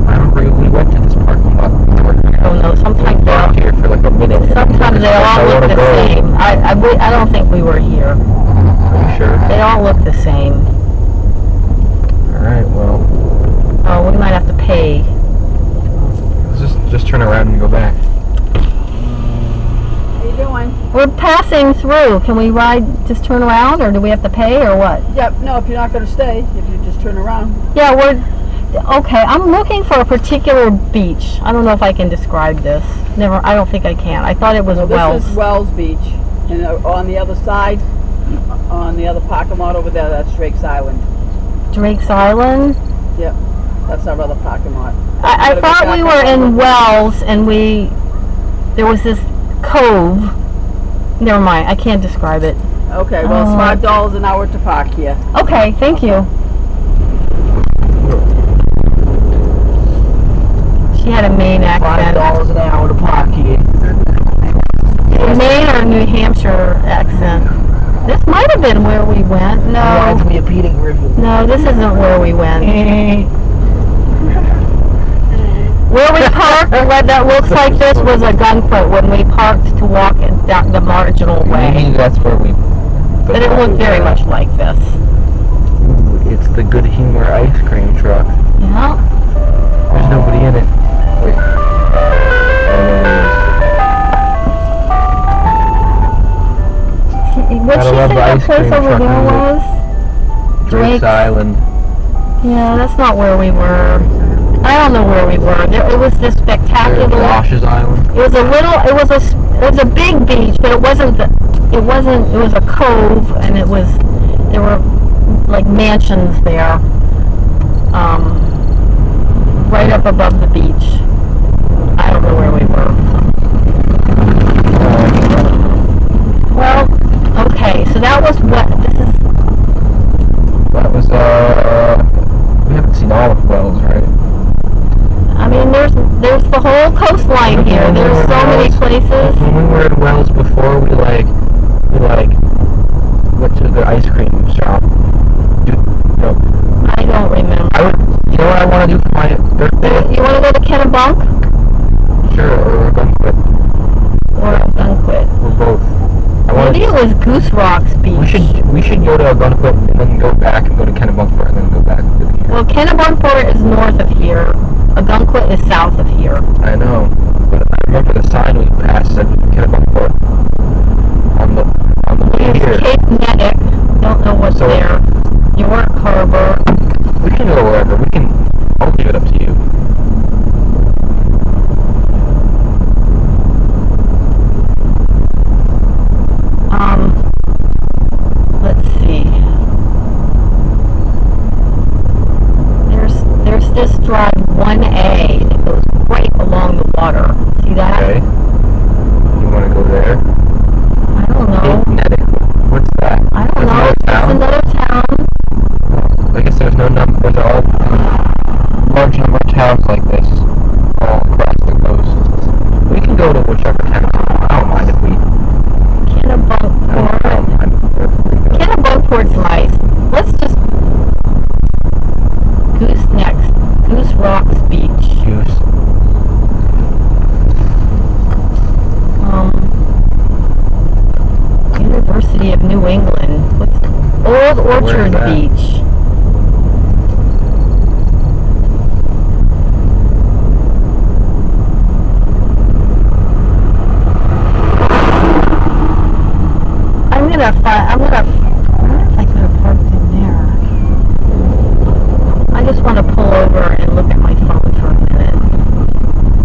I remember we went to this parking lot before. Oh no, sometimes We walked here for like a minute. sometimes they all look the same. I don't think we were here. Are you sure? They all look the same. Alright, well, Oh, we might have to pay. let's just turn around and go back. How you doing? We're passing through. Can we just turn around, or do we have to pay, or what? Yep, no, if you're not going to stay, if you just turn around. Yeah, okay, I'm looking for a particular beach. I don't know if I can describe this. I don't think I can. I thought it was Wells. This is Wells Beach. And on the other side, on the other parking lot over there, that's Drake's Island. Drake's Island? Yep, that's our other parking lot. I thought we were in Wells, and there was this cove. Never mind, I can't describe it. Okay, well, it's $5 an hour to park here. Okay, thank you. She had a Maine accent. $5 an hour to park here. Maine or New Hampshire accent. This might have been where we went. Reminds No. me of Peter Griffin. No, this isn't where we went. Where we parked led that looks like this was a Gunfoot when we parked to walk down the marginal Maybe way. that's where we. But it looked very much like this. It's the Good Humor ice cream truck. Yeah. There's nobody in it. Wait. What'd she Gotta love say the that ice place cream over truck there music. was? Drake's Island. Yeah, that's not where we were. I don't know where we were. It was this spectacular. Josh's Island. It was a little. It was a big beach, but it wasn't. It was a cove, and there were like mansions there, right up above the beach. I don't know where we were. Well, okay, so that was what this is. That was we haven't seen all of Wells, right? I mean, there's the whole coastline here. There's so many places. When we were in Wells before, we went to the ice cream shop. No, I don't remember. you know what I want to do for my birthday? You want to go to Kennebunk Sure, or a Gunfoot. or Gunquit? Or both. Maybe it was Goose Rocks Beach. We should go to a Gunfoot and then go back and go to Kennebunkport and then go back to here. Well, Kennebunkport is north of here. Gunquit is south of here. I know, but I remember the sign we passed said Kennebunkport on the way There's here. Cape Nettic. Don't know what's So- there. York Harbor. We can go wherever. I'll leave it up to you. Let's see. There's this drive 1A that goes right along the water. See that? Okay. You want to go there? I don't know. Nettic. What's that? I don't know. That's It's another another town. town? I guess there's no number. There's all large number of towns like this all across the coast. We can go to whichever town. I don't mind if we. I Kennebunkport. don't mind if we go. Kennebunkport's nice. Let's just Goose Rocks Beach. Goose. University of New England. Old Orchard that? Beach. I wonder if I could have parked in there. I just want to pull over and look at my phone for a minute.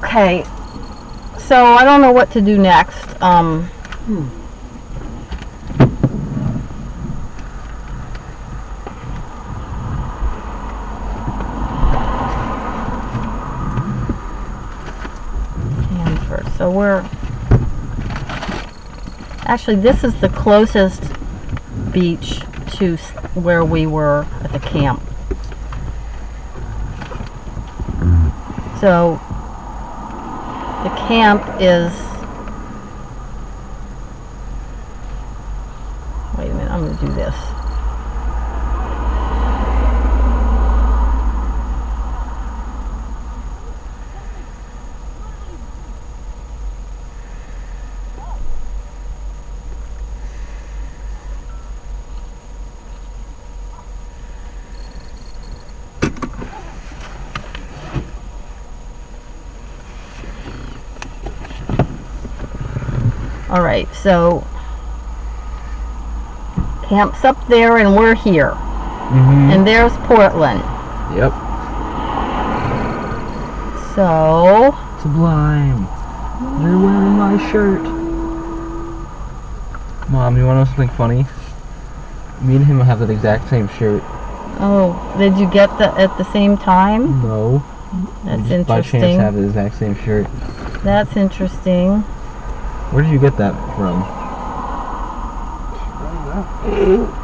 Okay. So I don't know what to do next. Hanford. So we're actually, this is the closest beach to where we were at the camp. So the camp is, wait a minute, I'm going to do this. All right, so camp's up there and we're here. And there's Portland. Yep. So Sublime. They're wearing my shirt. Mom, you want to know something funny? Me and him have the exact same shirt. oh, did you get that at the same time? No. That's We just by chance have interesting. the exact same shirt. That's interesting. Where did you get that from?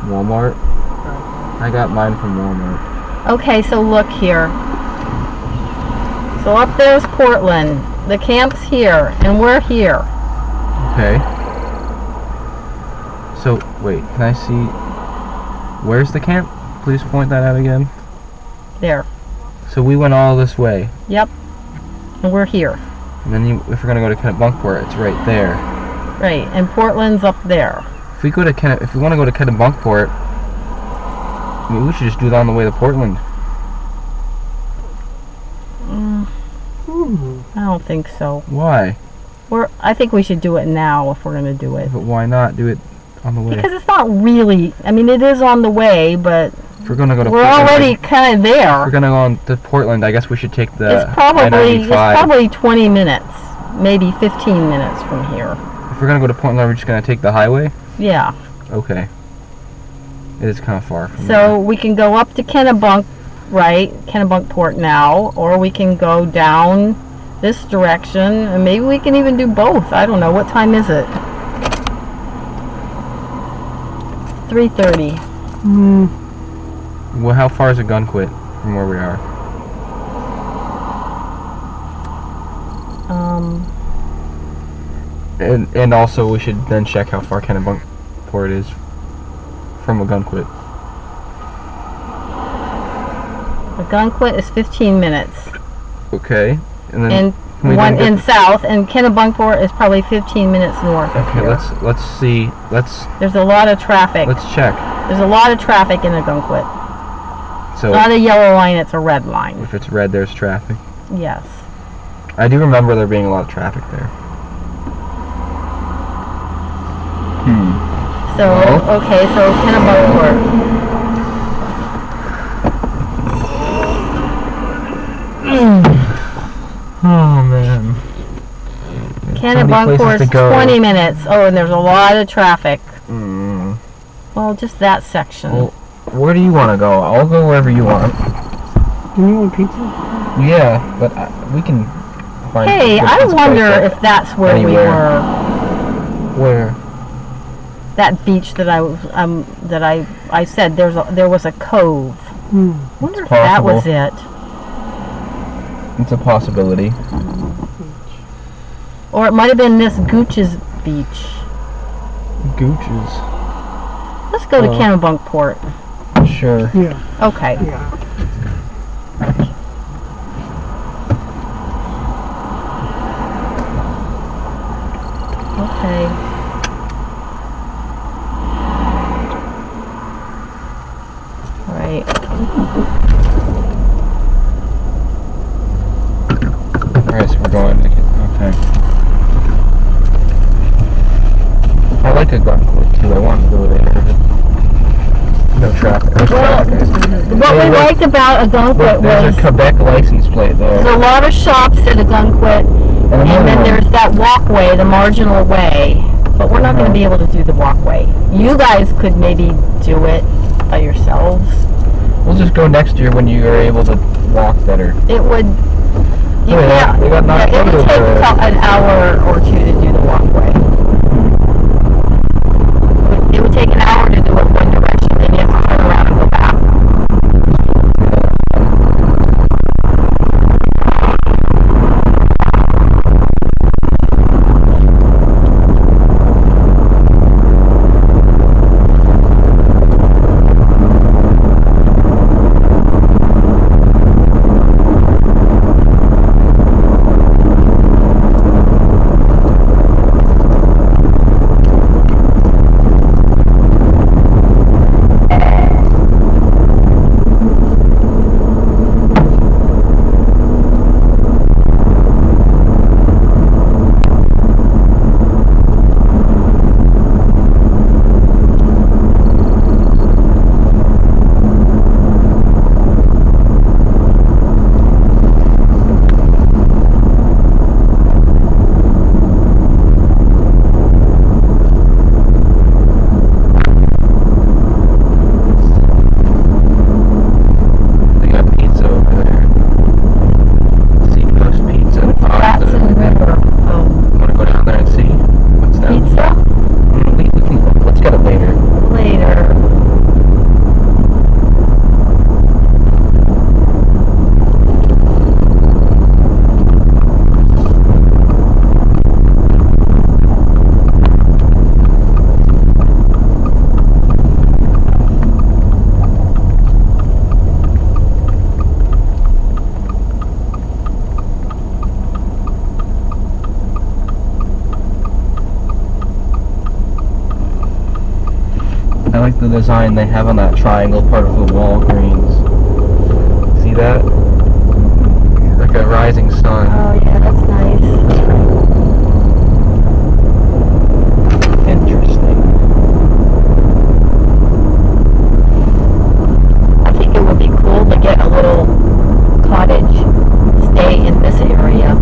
Walmart? I got mine from Walmart. Okay, so look here. So up there's Portland. The camp's here, and we're here. Okay. So, wait, can I see... Where's the camp? Please point that out again. There. So we went all this way. Yep. And we're here. And then if we're gonna go to Kennebunkport, it's right there. Right, and Portland's up there. If we want to go to Kennebunkport, I mean, we should just do that on the way to Portland. I don't think so. Why? I think we should do it now if we're going to do it. But why not do it on the way? Because it's not really, I mean, it is on the way, but If we're gonna go to we're Portland, already kind of if we're there. gonna go on to Portland, I guess we should take the It's probably I-95. 20 minutes, maybe 15 minutes from here. If we're gonna go to Portland, are we just gonna take the highway? Yeah. Okay. It is kind of far from So we can go up to Kennebunkport now, or we can go down this direction, and maybe we can even do both. I don't know. What time is it? 3:30. Well, how far is Gunquit from where we are? And also we should then check how far Kennebunkport is from Gunquit. Gunquit is 15 minutes. Okay. And then And can we one then in get south, and Kennebunkport is probably 15 minutes north of Okay, here. let's see. There's a lot of traffic. Let's check. There's a lot of traffic in Gunquit. So Not a yellow line, it's a red line. if it's red, there's traffic. Yes. I do remember there being a lot of traffic there. So, Well. okay, so Kennebunkport. Oh man. Kennebunkport's 20 minutes. Oh, and there's a lot of traffic. Well, just that section. Well, where do you want to go? I'll go wherever you want. Do you want pizza? Yeah, but we can find. Hey, a good I pizza wonder place if that's where anywhere. we were. Where? That beach that I said there was a cove. Wonder if that possible. was it. It's a possibility. Or it might have been this Gooch's beach. Gooches. Let's go to Kennebunkport. Sure. Yeah. Okay. Yeah. Okay. Right. Alright, so we're going to okay. I like a Gunquit too. I want to go there. No traffic. There's traffic. what we liked about Agunquit There's was a Quebec license plate there. there's a lot of shops at Agunquit, and then there's that walkway, the marginal way. But we're not going to be able to do the walkway. You guys could maybe do it by yourselves. We'll just go next year when you are able to walk better. It would. You Oh, yeah, can't. they got knocked It would out take over there. an hour or two to do the walkway. It would take an hour to do it one direction, then you have to turn around and go back. They got pizza over there. Seacoast Pizza. Jackson River. Want to go down there and see? What's that? Pizza? Let's get it later. Later. I like the design they have on that triangle part of the Walgreens. See that? Like a rising sun. Oh yeah, that's nice. Interesting. I think it would be cool to get a little cottage stay in this area.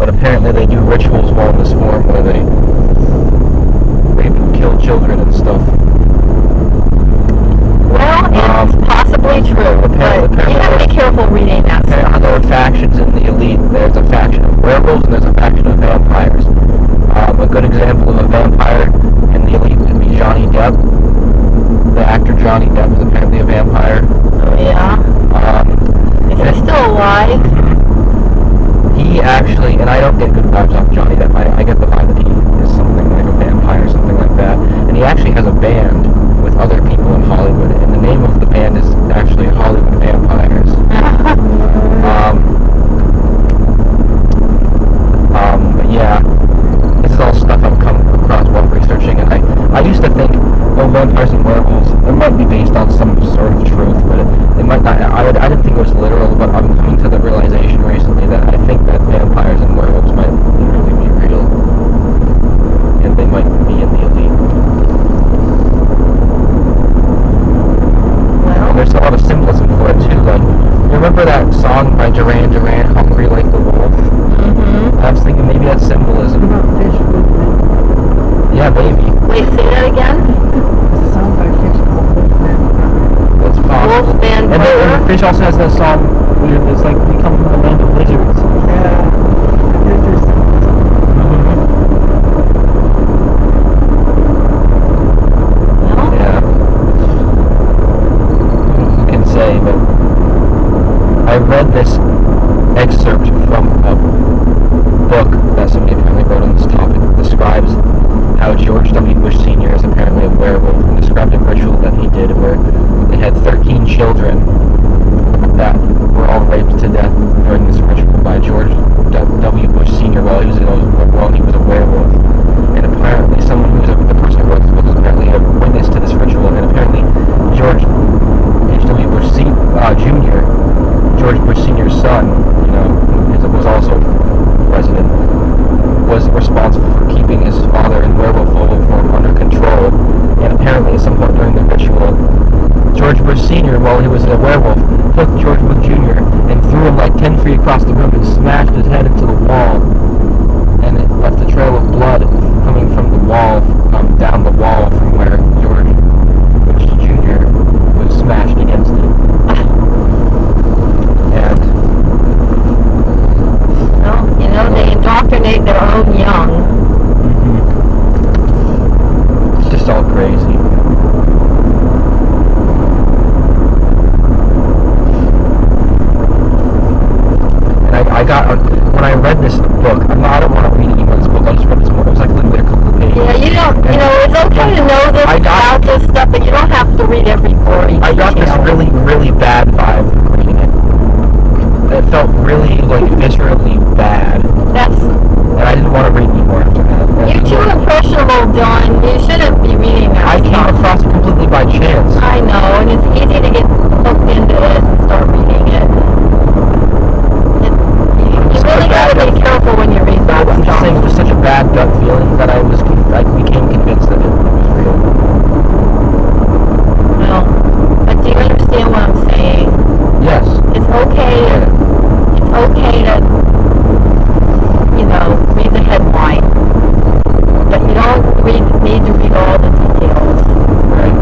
But apparently they do rituals while in this form where they rape and kill children and stuff. Well, it's possibly true, but you have to be careful reading that Apparently stuff. there are factions in the elite. There's a faction of werewolves and there's a faction of vampires. A good example of a vampire in the elite would be Johnny Depp. The actor Johnny Depp is apparently a vampire. Oh, yeah? Is he still alive? He actually, and I don't get good vibes off Johnny Depp. I get the vibe that he is something like a vampire, something like that. And he actually has a band with other people in Hollywood, and the name of the band is actually Hollywood Vampires. But yeah, this is all stuff I've come across while researching, and I used to think, oh, vampires and werewolves, it might be based on some sort of truth, but it might not. I didn't think it was literal, but I'm coming to the realization recently that I think that vampires and werewolves might literally be real, and they might be in the elite. And there's a lot of symbolism for it too. Like, you remember that song by Duran Duran, "Hungry Like the Wolf"? Mm-hmm. I was thinking maybe that's symbolism. What about Fish Wolfman? Yeah, maybe. Wait, say that again? There's a song by Fish called Wolfman. That's possible. Wolfman And Brother? Fish also has that song where it's like, we come from the land of lizards. Yeah. There's symbolism. No? Yeah. Who can say, but I read this excerpt from a book that somebody apparently wrote on this topic that describes how George W. Bush Sr. is apparently a werewolf, and described a ritual that he did where they had 13 children that were all raped to death during this ritual by George W. Bush Sr. while he was a werewolf. And apparently someone who was the person who wrote this book was apparently a witness to this ritual, and apparently George H.W. Bush Jr., George Bush Sr.'s son, who was also president, was responsible for keeping his father in werewolf form under control. And apparently at some point during the ritual, George Bush Sr., while he was a werewolf, took George Bush Jr. and threw him like 10 feet across the room and smashed his head into the wall. And it left a trail of blood coming from the wall, down the wall from where George Bush Jr. was smashed against it. And Well, they indoctrinate their own young. it's just all crazy. When I read this book, I don't want to read any more of this book, I just read this book, it was like literally a couple of pages. Yeah, it's okay to know this about this stuff, but you don't have to read every gory detail. I got this really, really bad vibe from reading it. It felt really, viscerally bad, and I didn't want to read anymore after that. You're too impressionable, John. You shouldn't be reading that I came stuff. across it completely by chance. I know, and it's easy to get hooked into it and start reading it. You really gotta be careful when you read that I'm just stuff. saying, it was such a bad gut feeling that I became convinced that it was real. Well, but do you understand what I'm saying? Yes. It's okay to, read the headline, but you don't need to read all the details. Right.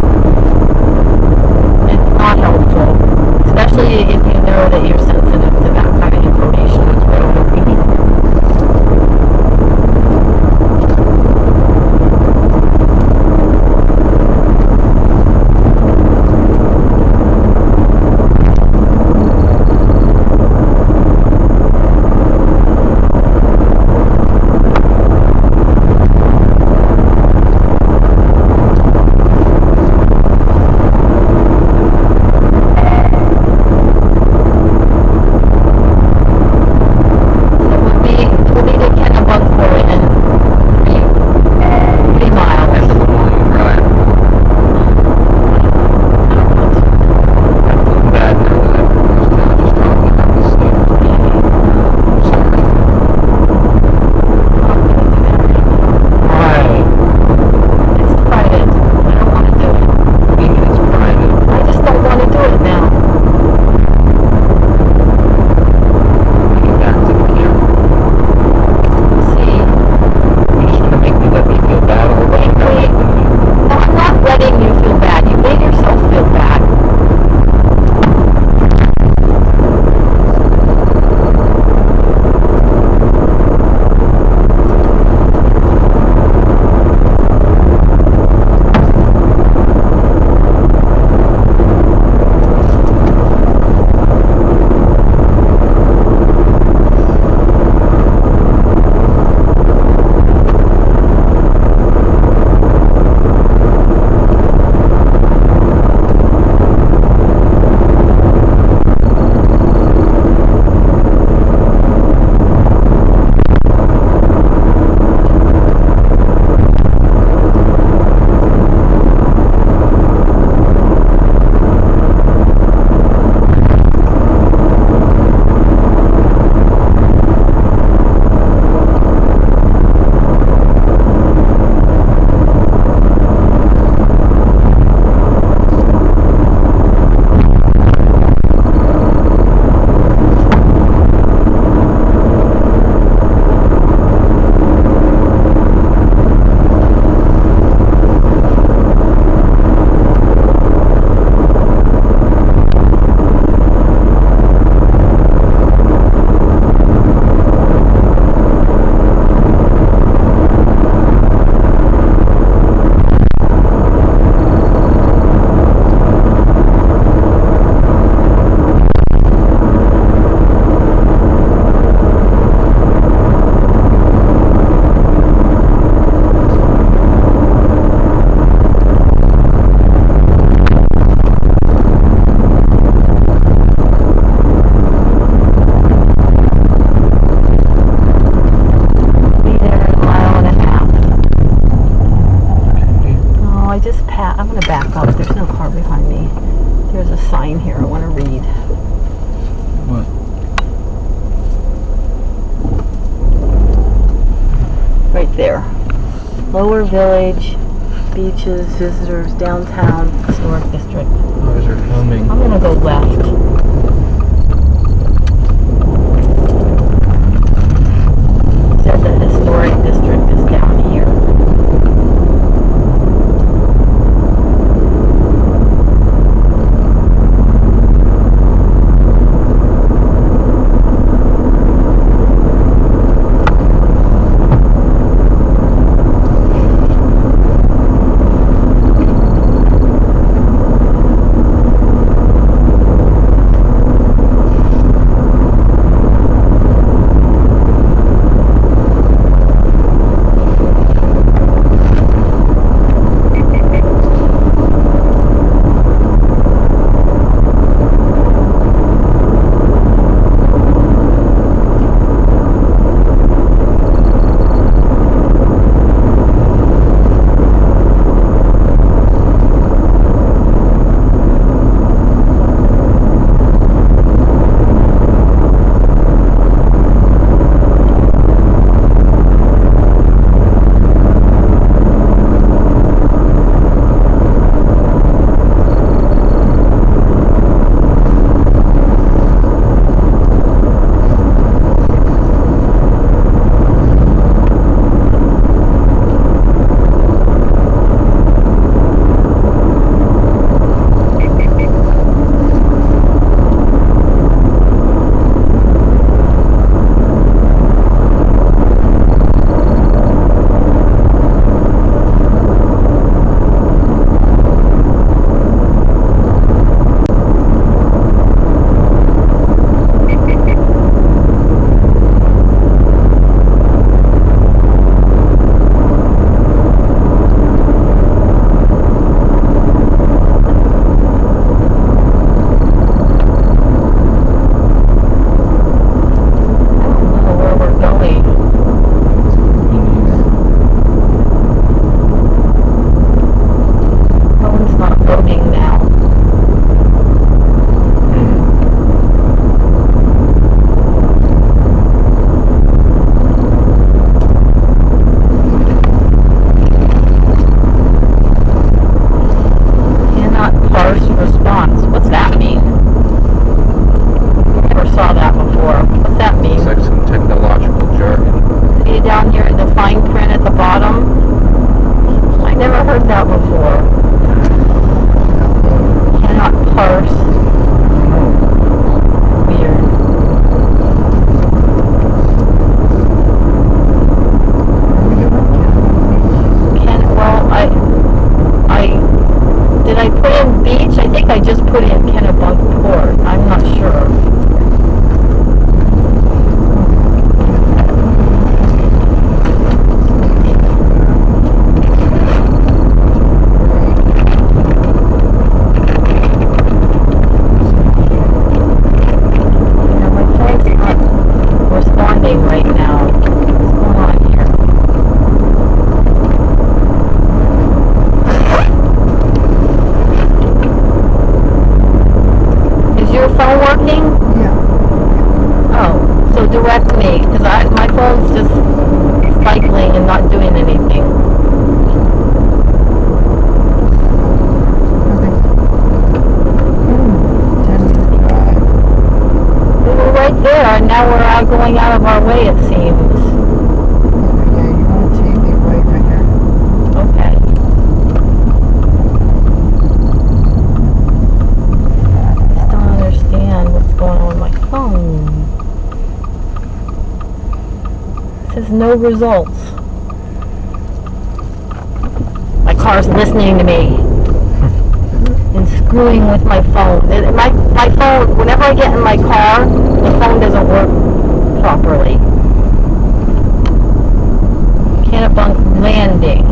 gonna back up. There's no car behind me. There's a sign here I want to read. What? Right there. Lower Village, beaches, visitors, downtown, historic district. Others are filming. I'm gonna go left. Said the historic district is down here. I just put in Kennebunkport. I'm not sure. My phone's not responding right now. What's going on here? Is your phone working? Yeah. Oh, so direct me, because my phone's just cycling and not doing anything. We were right there, and now we're out going out of our way, it seems. Yeah, you want to take it right here. Okay. I just don't understand what's going on with my phone. It says no results. My car's listening to me and screwing with my phone. My phone, whenever I get in my car, the phone doesn't work properly. Kennebunk Landing.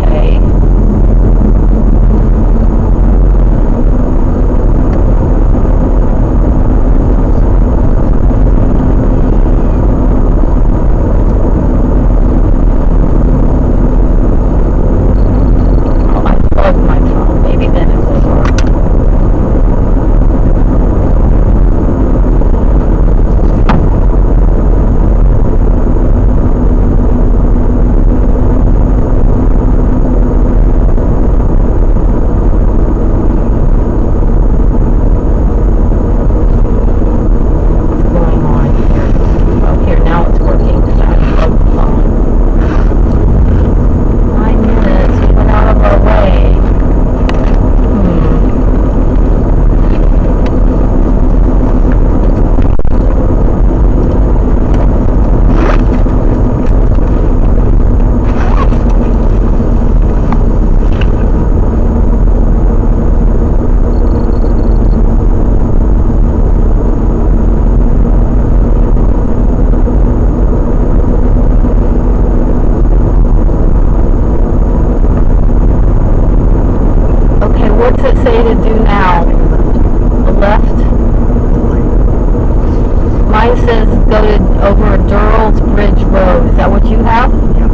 Okay. say to do now? The left? Mine says go to over Durrell's Bridge Road. Is that what you have? Yep.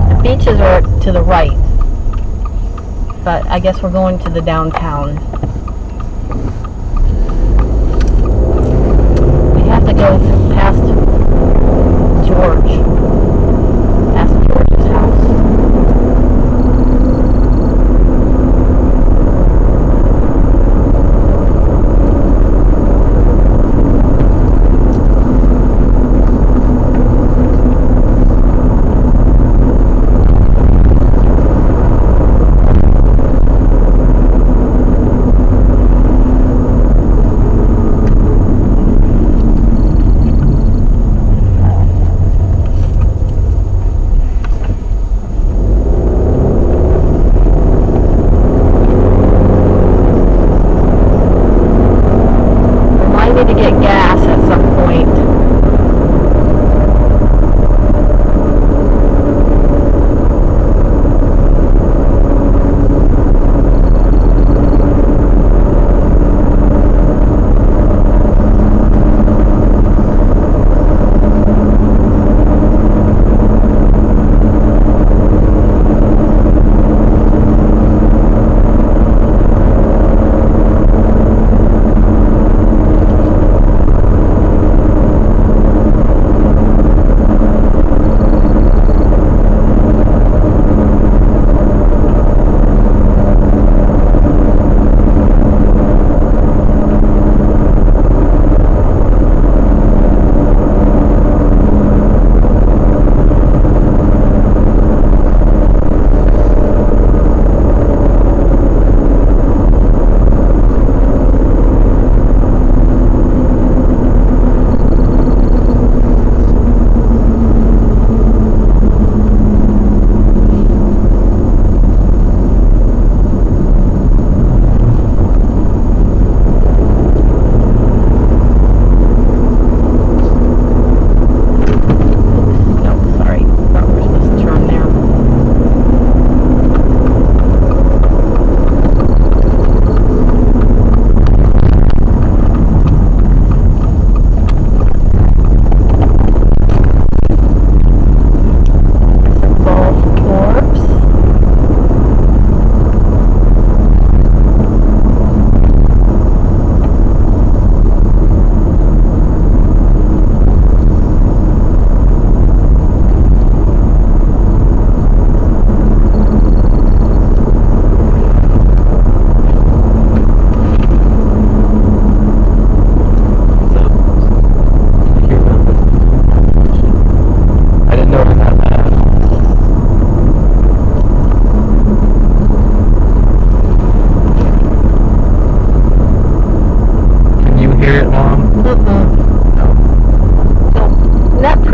The beaches are to the right. But I guess we're going to the downtown. We have to go past George. Past George's house. To get gas at some point.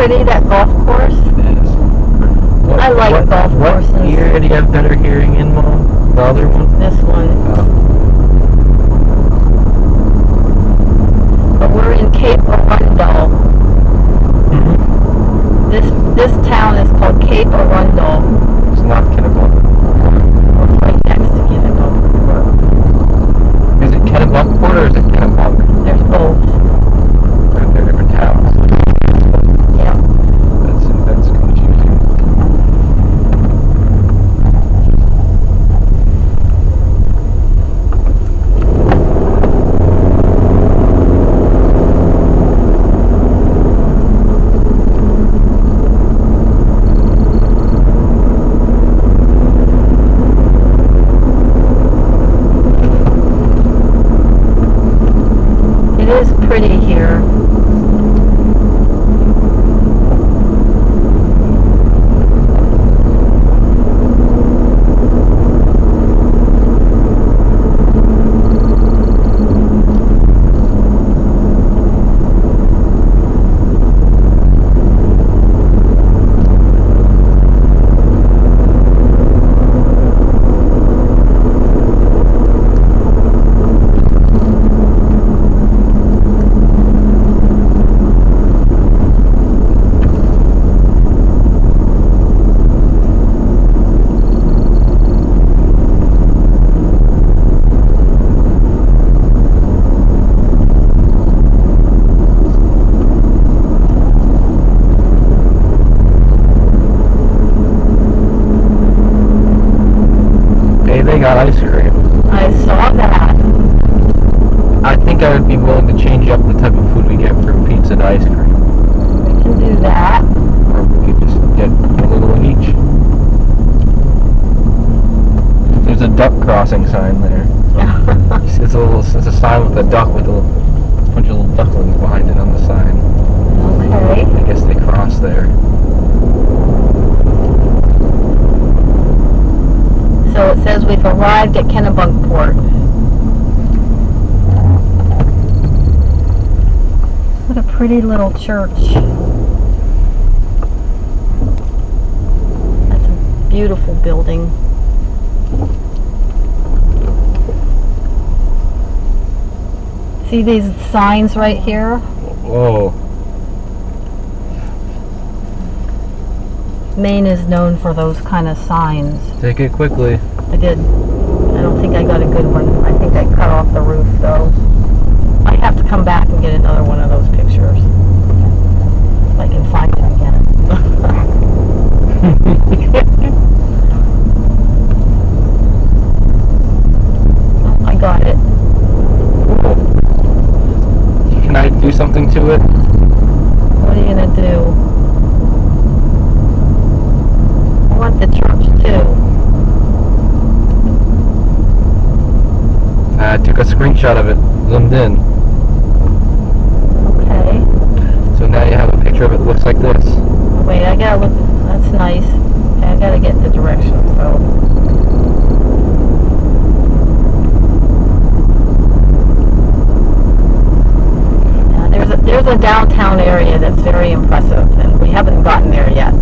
pretty, that golf course? It is. I like golf courses. What year do you have better hearing in, Mom? The other one? This one. Oh. But we're in Cape Arundel. Mm-hmm. This town is called Cape Arundel. It's not Kennebunkport. It's right next to Kennebunkport. Is it Kennebunkport or is it Kennebunk? There's both. They're different towns. Yeah. That's confusing. crossing sign there. You see, it's a sign with a duck with a bunch of little ducklings behind it on the sign. Okay. I guess they cross there. So it says we've arrived at Kennebunkport. What a pretty little church. That's a beautiful building. See these signs right here? Whoa. Maine is known for those kind of signs. Take it quickly. I did. I don't think I got a good one. I think I cut off the roof though. I have to come back and get another one of those pictures. If I can find it again. Oh, I got it. Can I do something to it? What are you gonna do? I want the church too. I took a screenshot of it, zoomed in. Okay. So now you have a picture of it that looks like this. Wait, I gotta look. That's nice. Okay, I gotta get the directions though. There's a downtown area that's very impressive, and we haven't gotten there yet.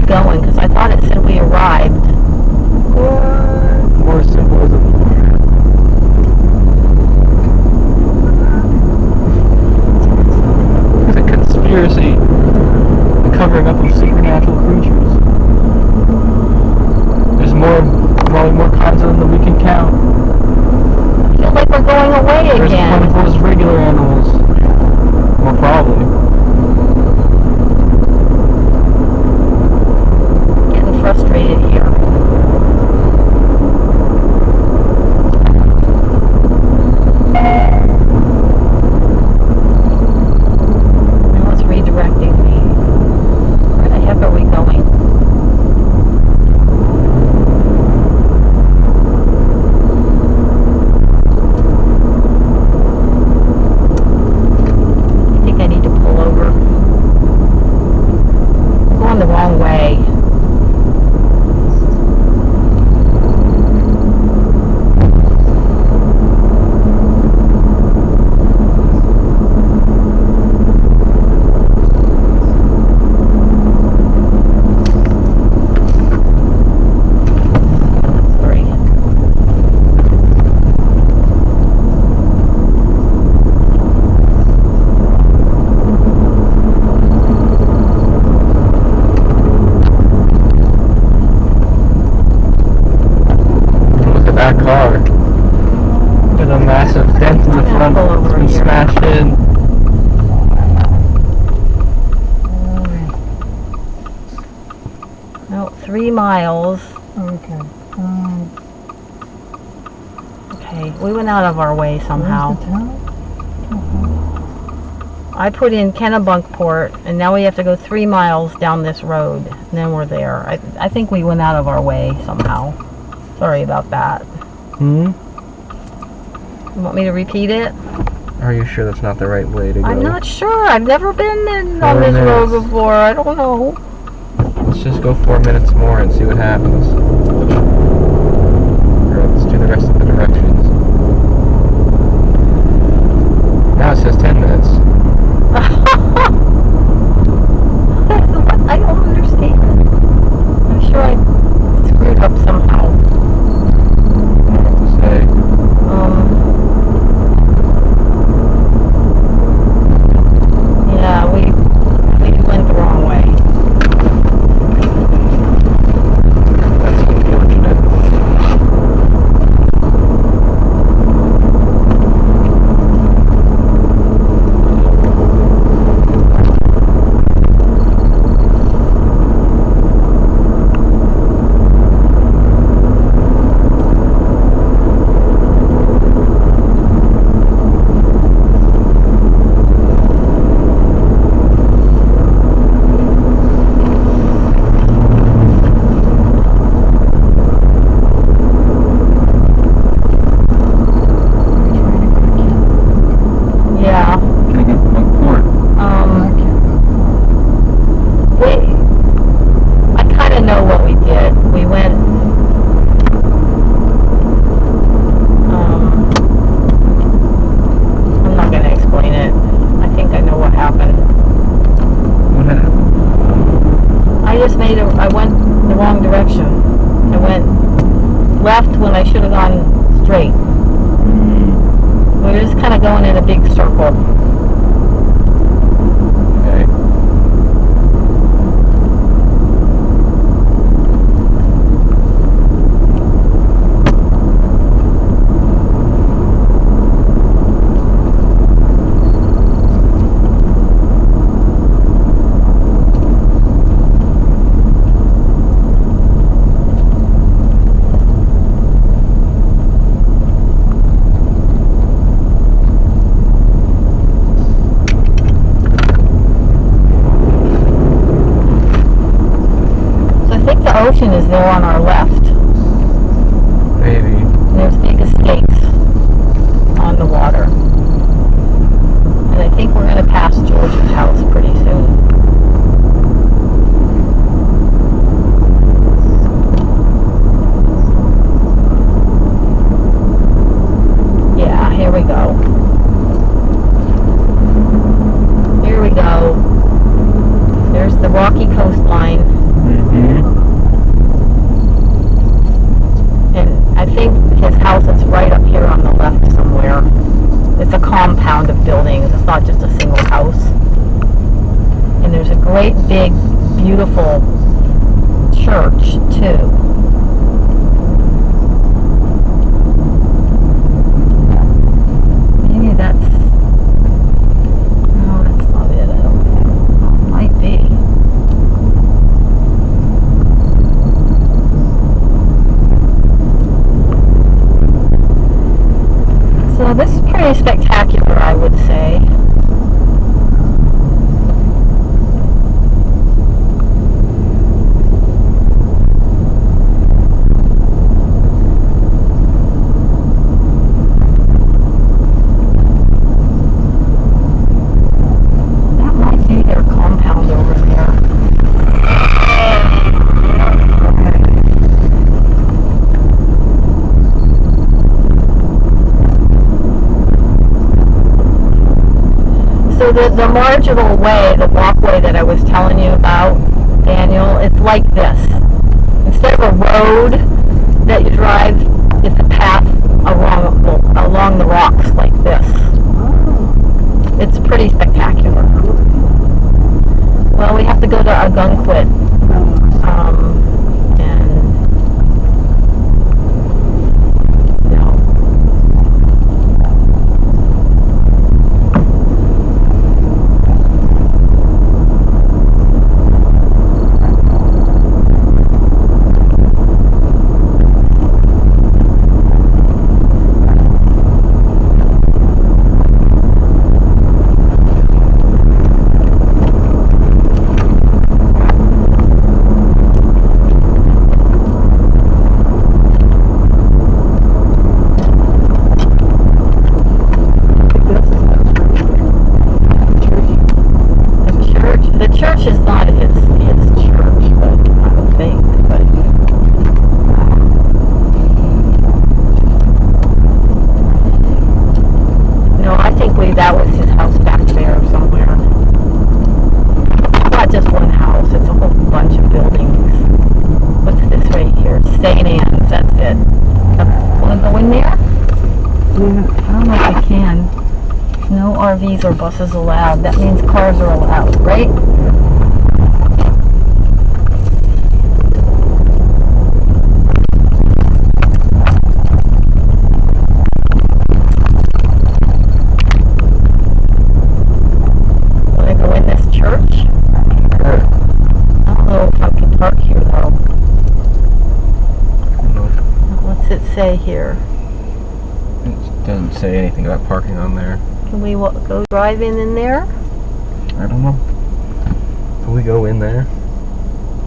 Going because I thought it said we arrived. What? More symbolism. It's a conspiracy. The covering up of supernatural creatures. There's probably more kinds of them than we can count. I feel like we're going away There's again. plentiful regular animals. More probably. Frustrated here. Now it's redirecting me. Where the heck are we going? I think I need to pull over. I'm going the wrong way. That car with a massive dent in the front. It's been smashed in. No, 3 miles. Okay. Okay, we went out of our way somehow. Where's the town? I put in Kennebunkport, and now we have to go 3 miles down this road, and then we're there. I think we went out of our way somehow. Sorry about that. Hmm? You want me to repeat it? Are you sure that's not the right way to go? I'm not sure. I've never been on 4 this road minutes. before. I don't know. Let's just go 4 minutes more and see what happens. Or let's do the rest of the directions. Now it says 10 minutes. I don't understand. I'm sure I screwed up somehow. I don't know what to say. Yeah, we went the wrong way. just I went the wrong direction. I went left when I should have gone straight. We're just kind of going in a big circle. Okay. The ocean is there on our left. Maybe. And there's big estates on the water. And I think we're going to pass George's house pretty soon. Yeah, here we go. Here we go. There's the rocky coastline. I think his house is right up here on the left somewhere. It's a compound of buildings. It's not just a single house. And there's a great big, beautiful church, too. Maybe that's... No, that's not it. I don't think. It might be. So this is pretty spectacular, I would say. That might be their compound over there. So the marginal way, the walkway that I was telling you about, Daniel, it's like this. Instead of a road that you drive, it's a path along the rocks like this. It's pretty spectacular. Well, we have to go to Kennebunkport. That was his house back there somewhere. It's not just one house, it's a whole bunch of buildings. What's this right here? St. Anne's, that's it. Want to go in there? Yeah. I don't know if I can. No RVs or buses allowed. That means cars are allowed, right? Say here. It doesn't say anything about parking on there. Can we go drive in there? I don't know. Can we go in there?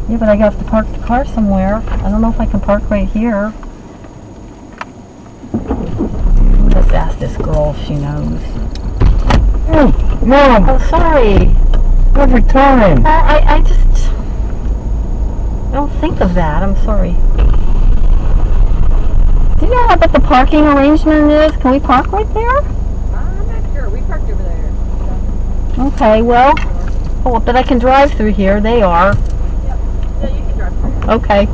Yeah, but I have to park the car somewhere. I don't know if I can park right here. Let's ask this girl if she knows. Oh, Mom! Oh, sorry. Every time! I just... I don't think of that. I'm sorry. Do you know what the parking arrangement is? Can we park right there? I'm not sure. We parked over there. Okay, well, oh, but I can drive through here. They are. Yep. Okay.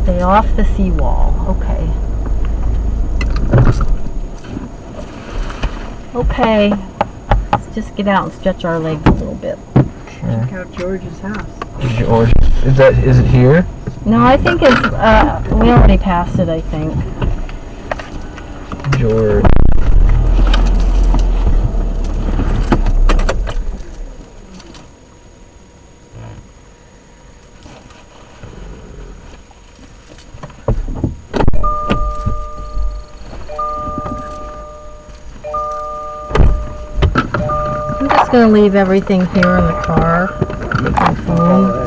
Stay off the seawall. Okay. Okay. Let's just get out and stretch our legs a little bit. Check out George's house. George, is it here? No, I think it's, we already passed it, I think. George. I'm just going to leave everything here in the car. My phone.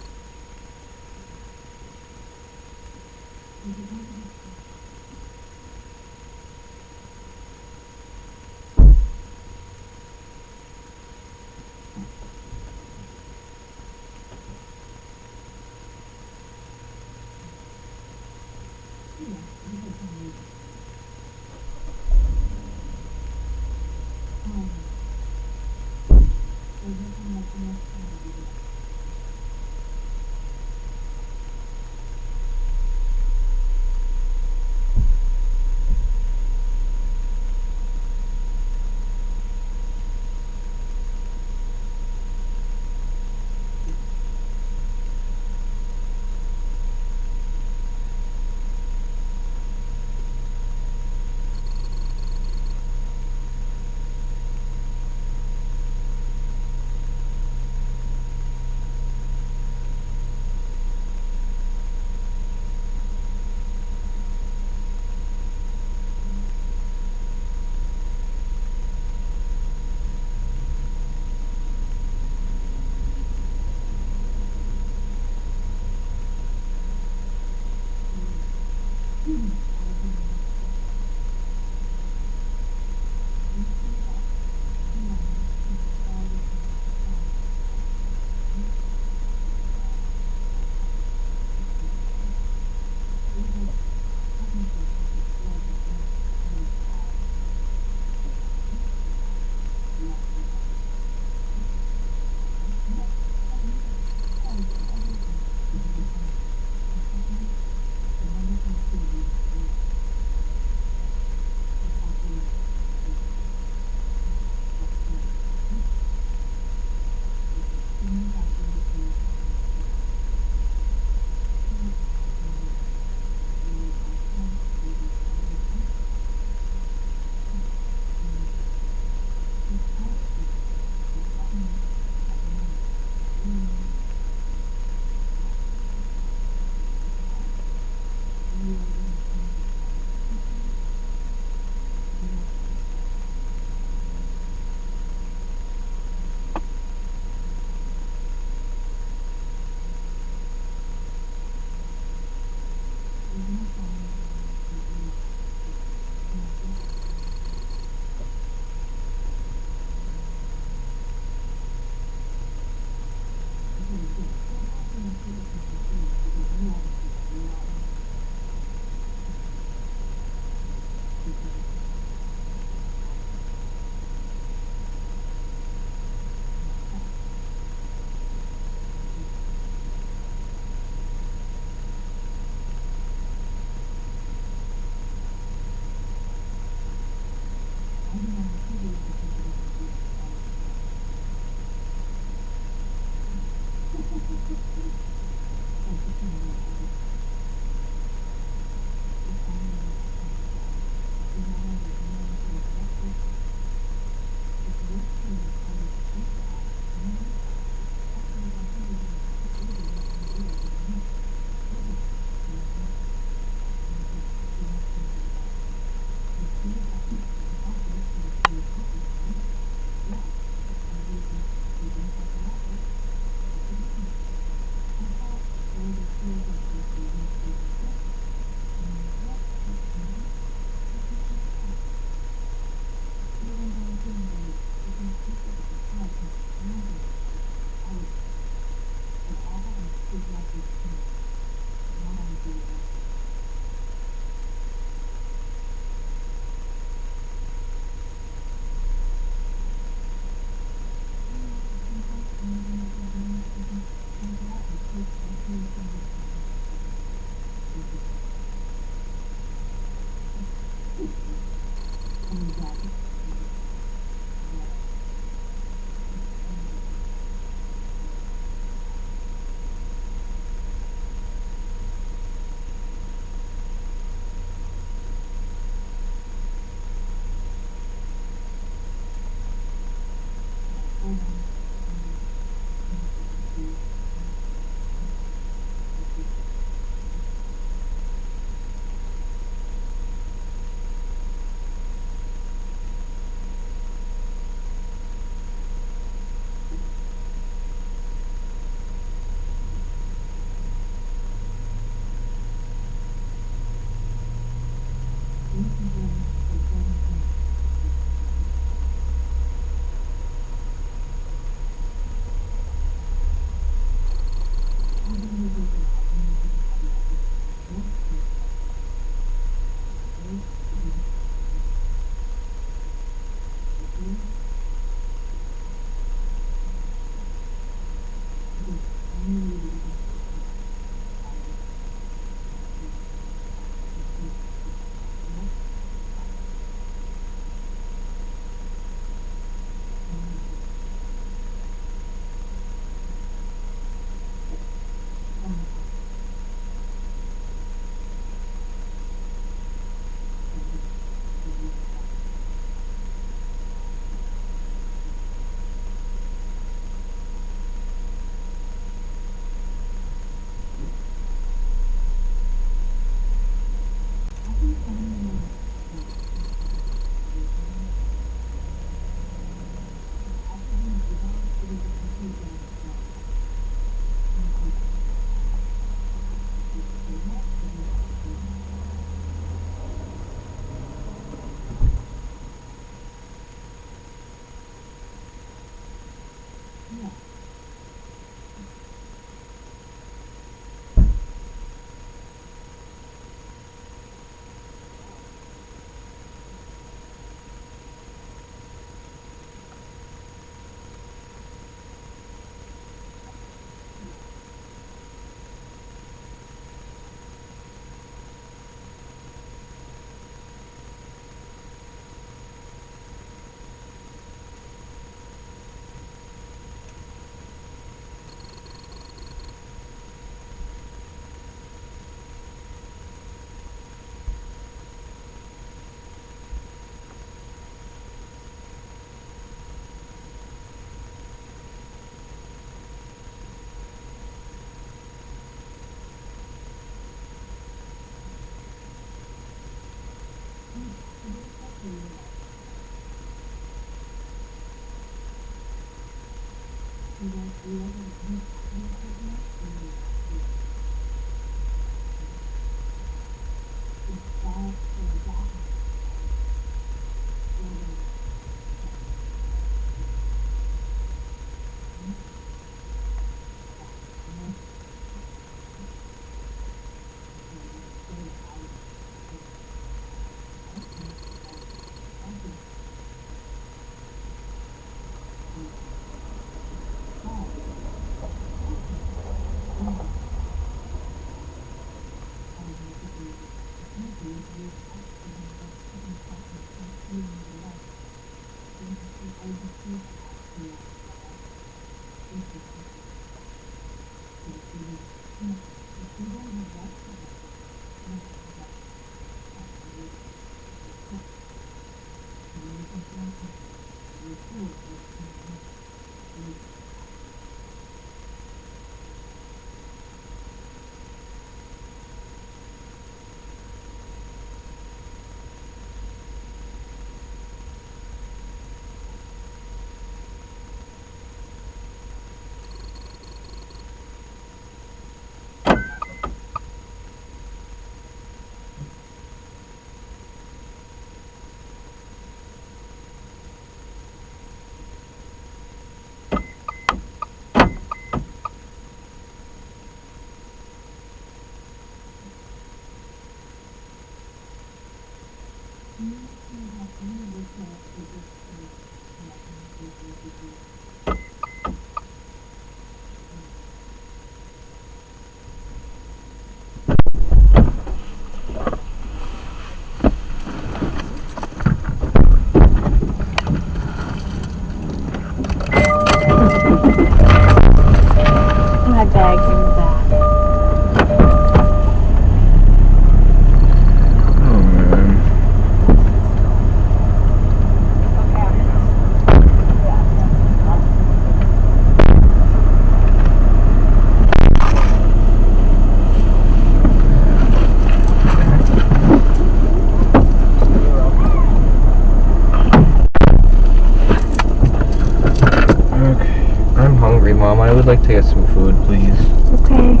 would like to get some food, please. Okay.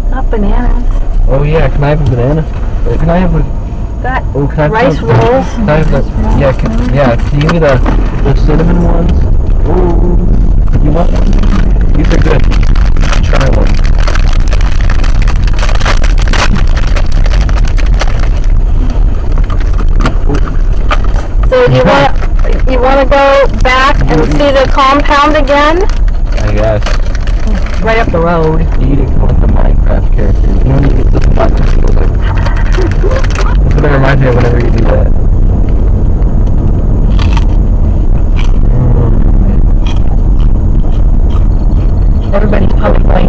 Not bananas. Oh yeah, can I have a banana? Can I have a... Got Oh, can I have rice some- rolls. Can I have the... Yeah, can you give me the cinnamon ones? Ooh. You want one? These are good. Try one. So you wanna go back and see the compound again? I guess. Right up the road. You need to come with the Minecraft character. You know when you get the buttons, it goes like... That's what it reminds me of whenever you do that. Everybody's probably going,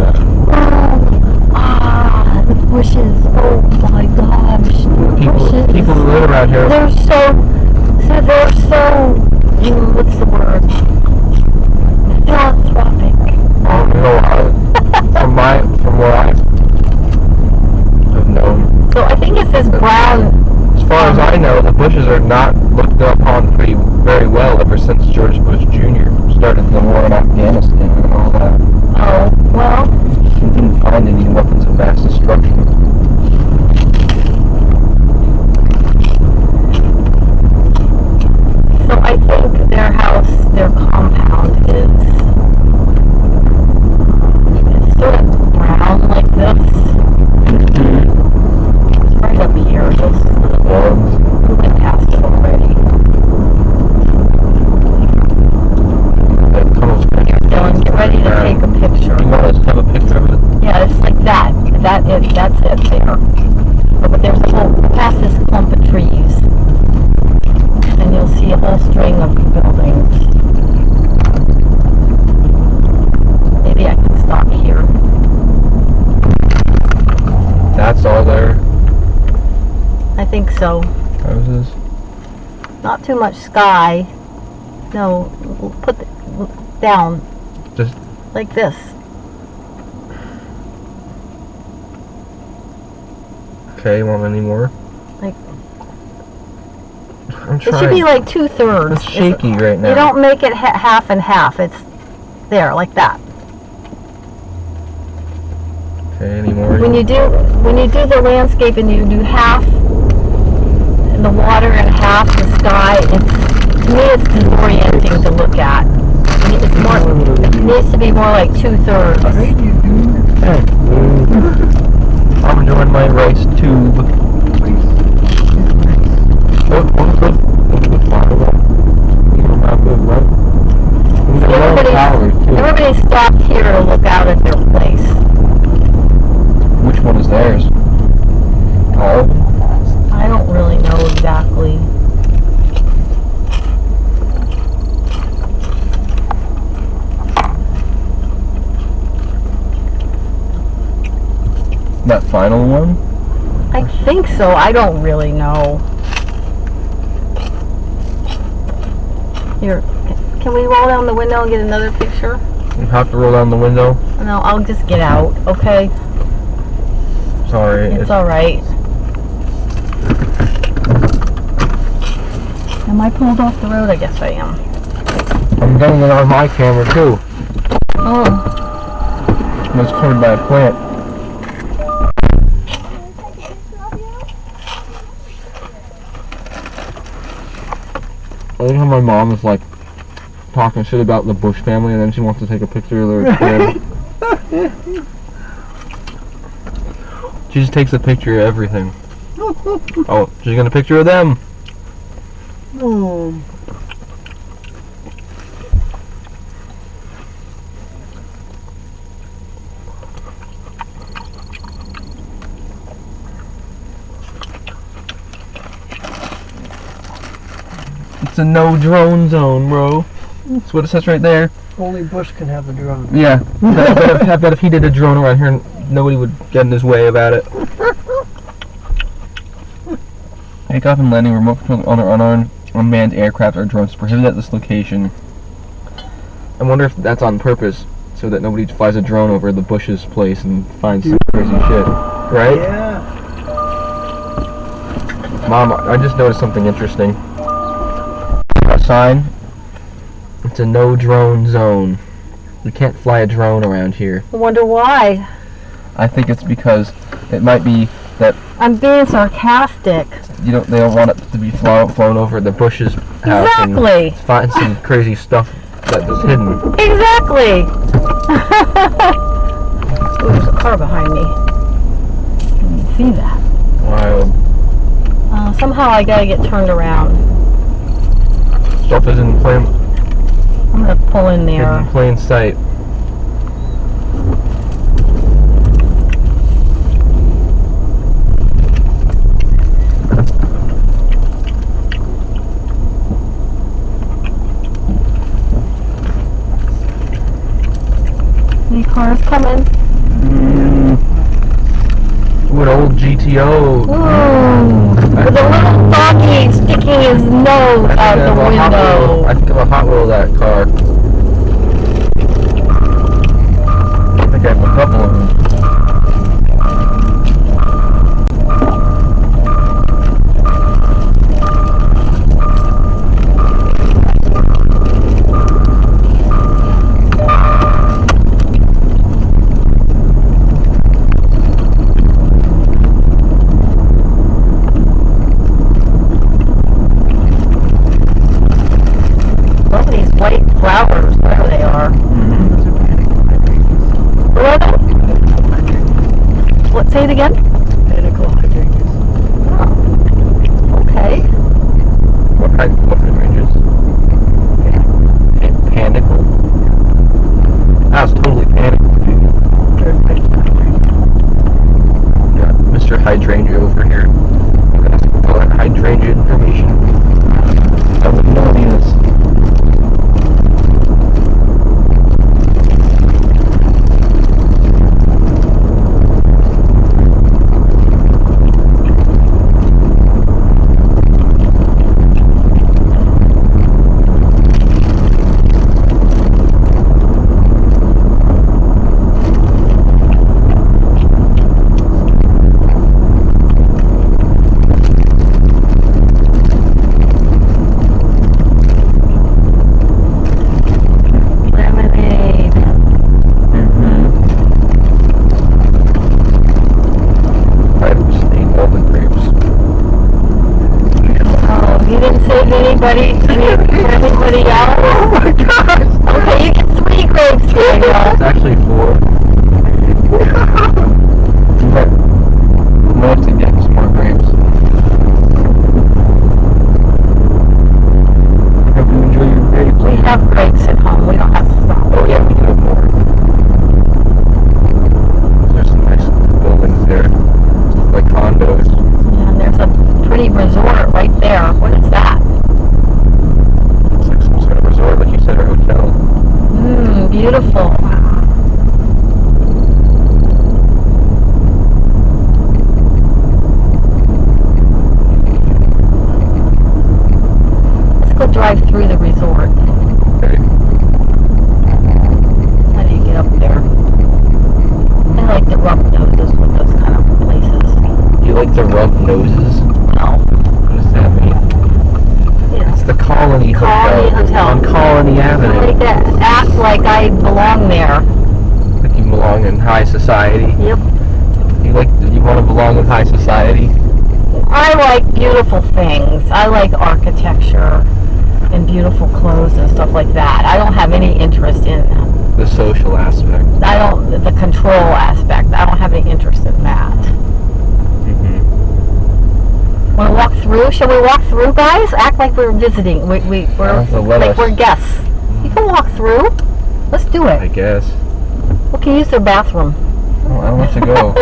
the bushes. Oh my gosh, the bushes. People who live around here... They're so, what's the word? Philanthropic. From where I have known. So I think it says brown. As far as I know, the Bushes are not looked upon very well ever since George Bush Jr. started the war in Afghanistan and all that. Oh, well, He didn't find any weapons of mass destruction. so I think their house, their compound is it's sort of brown like this. It's right up here. We went past it already. Dylan, get ready to take a picture. You want us to have a picture of it? Yeah, it's like that. That's it there. But there's a whole, past this clump of trees. And you'll see a whole string of buildings. Maybe I can stop here. That's all their I think so. houses. Not too much sky. No, put down. Just Like this. okay. You want any more? Like- I'm It should trying. be like 2/3. It's shaky right now. You don't make it half and half. It's there, like that. Okay. Any more? When you do the landscape and you do half the water and half the sky, to me it's disorienting to look at. It needs to be more like 2/3. Hey. I'm doing my rice tube. Everybody stopped here to look out at their place. Which one is theirs? All of them? I don't really know exactly. That final one? I think so. I don't really know. Here, can we roll down the window and get another picture? You have to roll down the window. No, I'll just get out, okay? Sorry. It's alright. Am I pulled off the road? I guess I am. I'm getting it on my camera too. Oh, It's covered by a plant. I think how my mom is like talking shit about the Bush family and then she wants to take a picture of their kid. She just takes a picture of everything. Oh, she's gonna picture of them. Oh. It's a no drone zone, bro. That's what it says right there. Only Bush can have a drone. Yeah. I bet if he did a drone around here, nobody would get in his way about it. Takeoff and landing remote control on unmanned aircraft or drones prohibited at this location. I wonder if that's on purpose, so that nobody flies a drone over the Bush's place and finds some crazy shit. Right? Yeah. Mom, I just noticed something interesting. A sign. It It's a no drone zone. We can't fly a drone around here. I wonder why. I think it's because it might be that I'm being sarcastic. they don't want it to be flown over the Bush's house Exactly. and find some crazy stuff that was hidden. Exactly. Ooh, there's a car behind me. Can you see that? Wild. Somehow I gotta get turned around. Stuff is in plain I'm gonna pull in there. sight. Any cars coming? Ooh, an old GTO. Ooh, with a little doggy sticking his nose out the window. I think of a Hot Wheel that car. I think I have a couple of them. Look at these white flowers, whatever they are. Those are panic What are they? hydrangeas. What, say it again? Medical hydrangeas. Okay. What ranges? Panicle? That was totally panicle. They're medical hydrangeas. Got Mr. Hydrangea over here. I'm gonna ask him for that hydrangea information. I wouldn't know what he is. Lemonade. Grapes, the golden grapes. Oh, you didn't save anybody else? Oh my gosh! Okay, you get 3 grapes, It's Daniel. actually 4. But we'll have to get some more grapes. I hope you enjoy your grapes. We have grapes at home. We don't have some. Oh yeah, we can have more. There's some nice buildings there. Like condos. Yeah, and there's a pretty resort right there. What is that? It's like some sort of resort, like you said, or hotel. Beautiful. Let's go drive through the resort. Okay. How do you get up there? I like the rough noses with those kind of places. Do you like the rub noses? No. What does that mean? Yeah. It's the Colony Colony Hotel. On Colony I Avenue. like to act like I belong there. Like you belong in high society. Yep. You want to belong in high society? I like beautiful things. I like architecture and beautiful clothes and stuff like that. I don't have any interest in The social aspect. the control aspect. I don't have any interest in that. Mm-hmm. Want to walk through? Shall we walk through, guys? Act like we're visiting. We're So let like us- we're guests. You can walk through. Let's do I it. guess. We can use their bathroom. Oh, I don't want to go.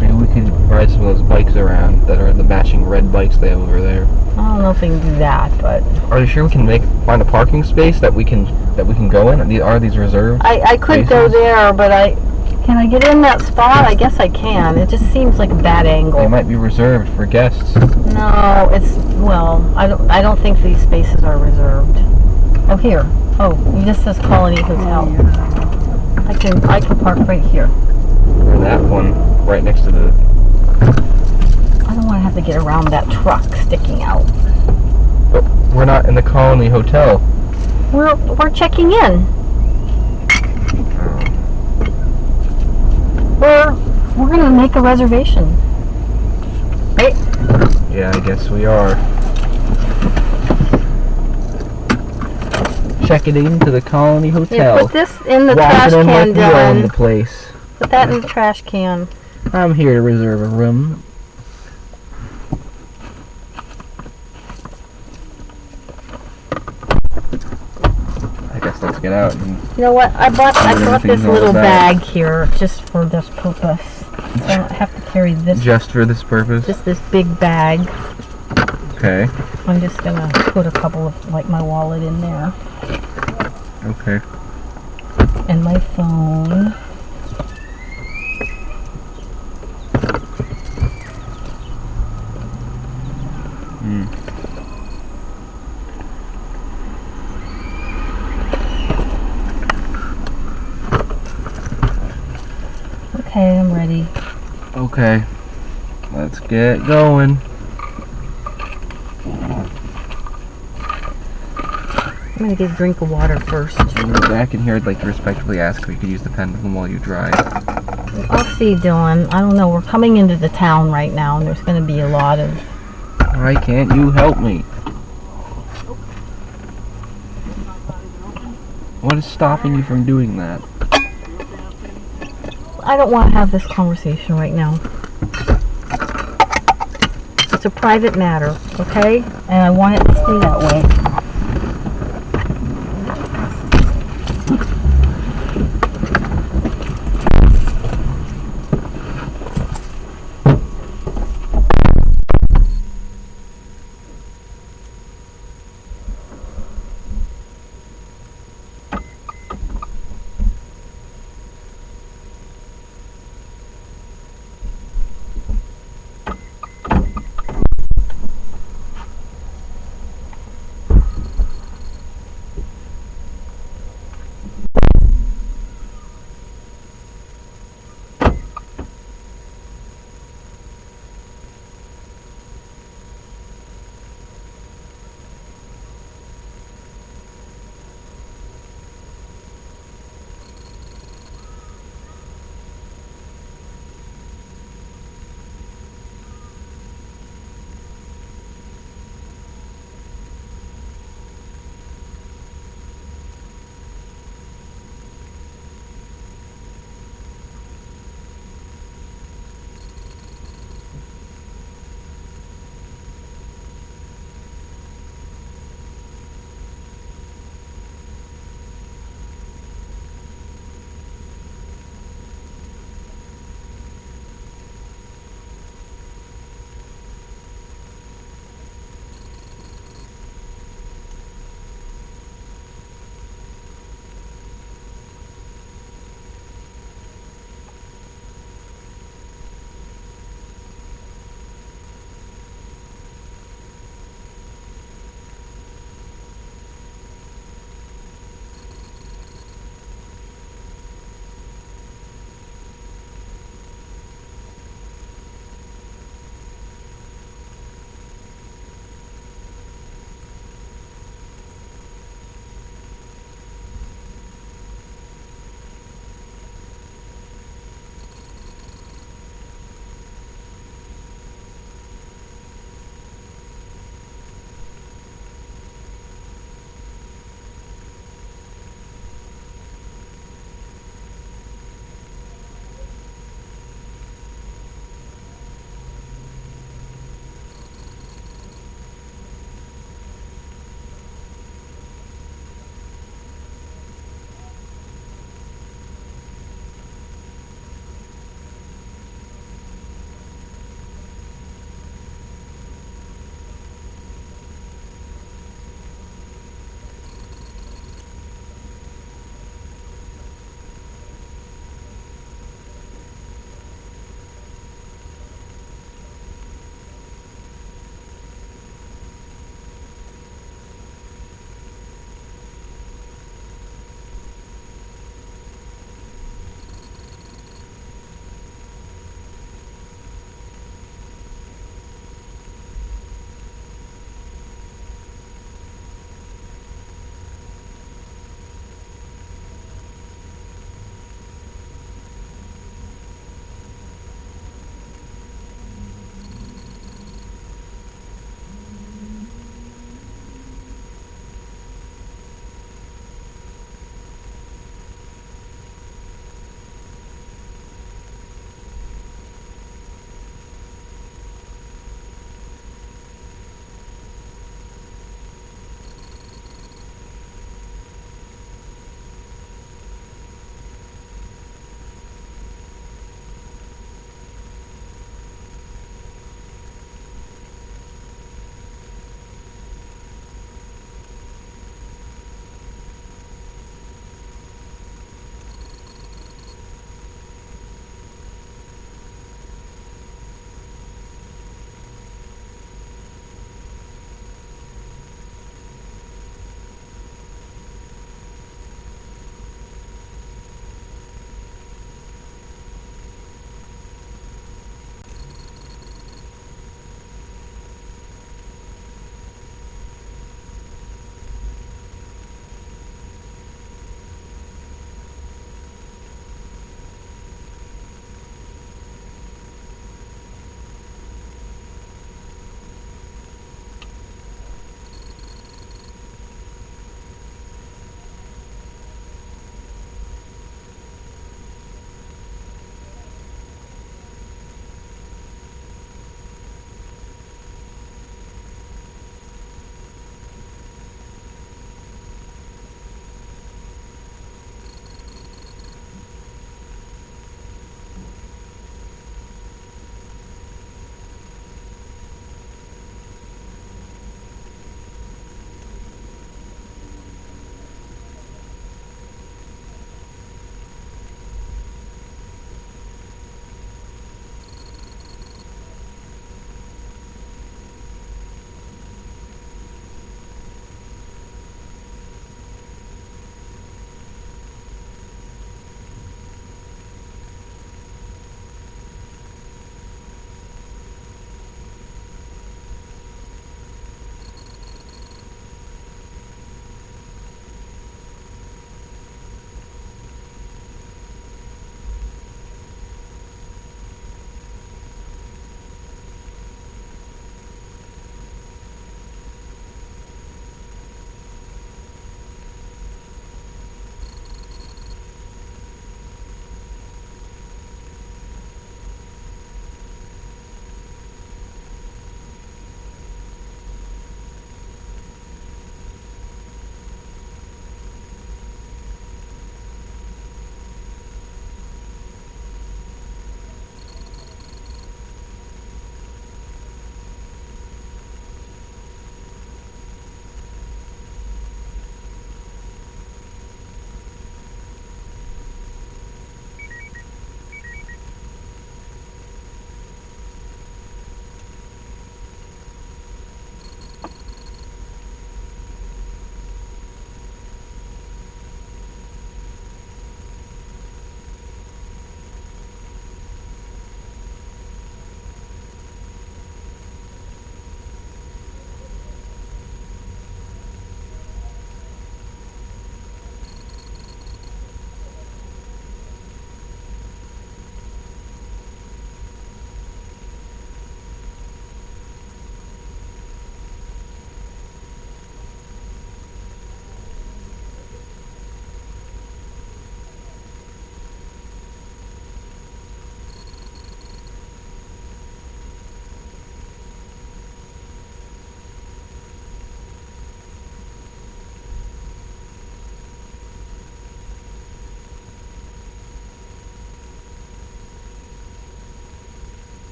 Maybe we could ride some of those bikes around that are the matching red bikes they have over there. I don't know if we can do that, but Are you sure we can find a parking space that we can go in? Are these reserved? I could go Spaces? there, but can I get in that spot? I guess I can. It just seems like a bad They angle. might be reserved for guests. No, I don't think these spaces are reserved. Oh, here. Oh, it just says Colony Hotel. I can park right here. Or that one right next to the. I don't want to have to get around that truck sticking out. Oh, We're not in the Colony Hotel. We're checking in. We're gonna make a reservation. Right? Yeah, I guess we are. Checking into the Colony Yeah, Hotel. put this in the Walking trash in can, like we own the Dylan. place. Put that in the trash can. I'm here to reserve a room. I guess let's get out and You know what? I brought everything's this all little about. bag here just for this purpose. So I don't have to carry this. just for this purpose. Just this big bag. Okay. I'm just gonna put a couple of, like, my wallet in there Okay. and my phone. Okay, I'm ready. Okay. Let's get going. I'm gonna get a drink of water first. When we're back in here, I'd like to respectfully ask if we could use the pendulum while you drive. I'll see, Dylan. I don't know. We're coming into the town right now, and there's gonna be a lot of... Why can't you help me? What is stopping you from doing that? I don't want to have this conversation right now. It's a private matter, okay? And I want it to stay that way.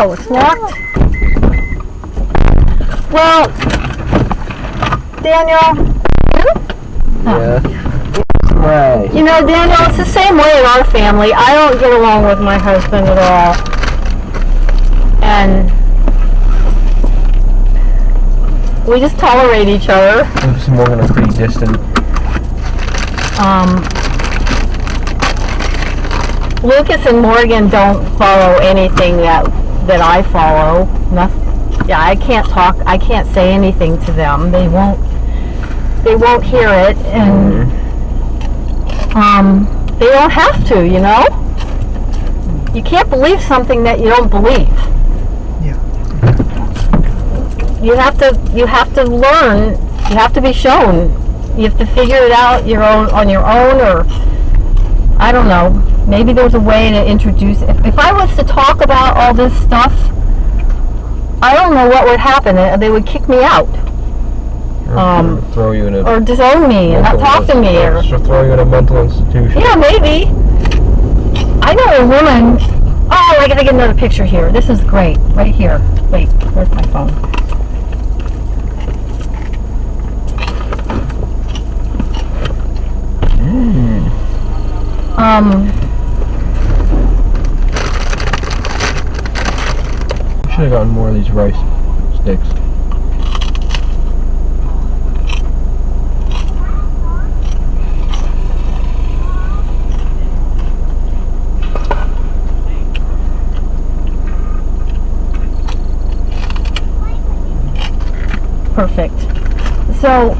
Oh, it's locked? Well, Daniel, Yeah. Right. you know, Daniel, it's the same way in our family. I don't get along with my husband at all. And we just tolerate each other. Lucas and Morgan are pretty distant. Lucas and Morgan don't follow anything that I follow. Yeah, I can't talk. I can't say anything to them. They won't hear it, and they don't have to. You know, you can't believe something that you don't believe. Yeah. You have to learn. You have to be shown. You have to figure it out on your own, or I don't know. Maybe there's a way to introduce. If I was to talk about all this stuff, I don't know what would happen. They would kick me out. Or throw you in a Or disown me and not talk to me. Or throw you in a mental institution. yeah, maybe. I know a woman. Oh, I gotta get another picture here. This is great. Right here. Wait, where's my phone? Should have gotten more of these rice sticks. Perfect. So,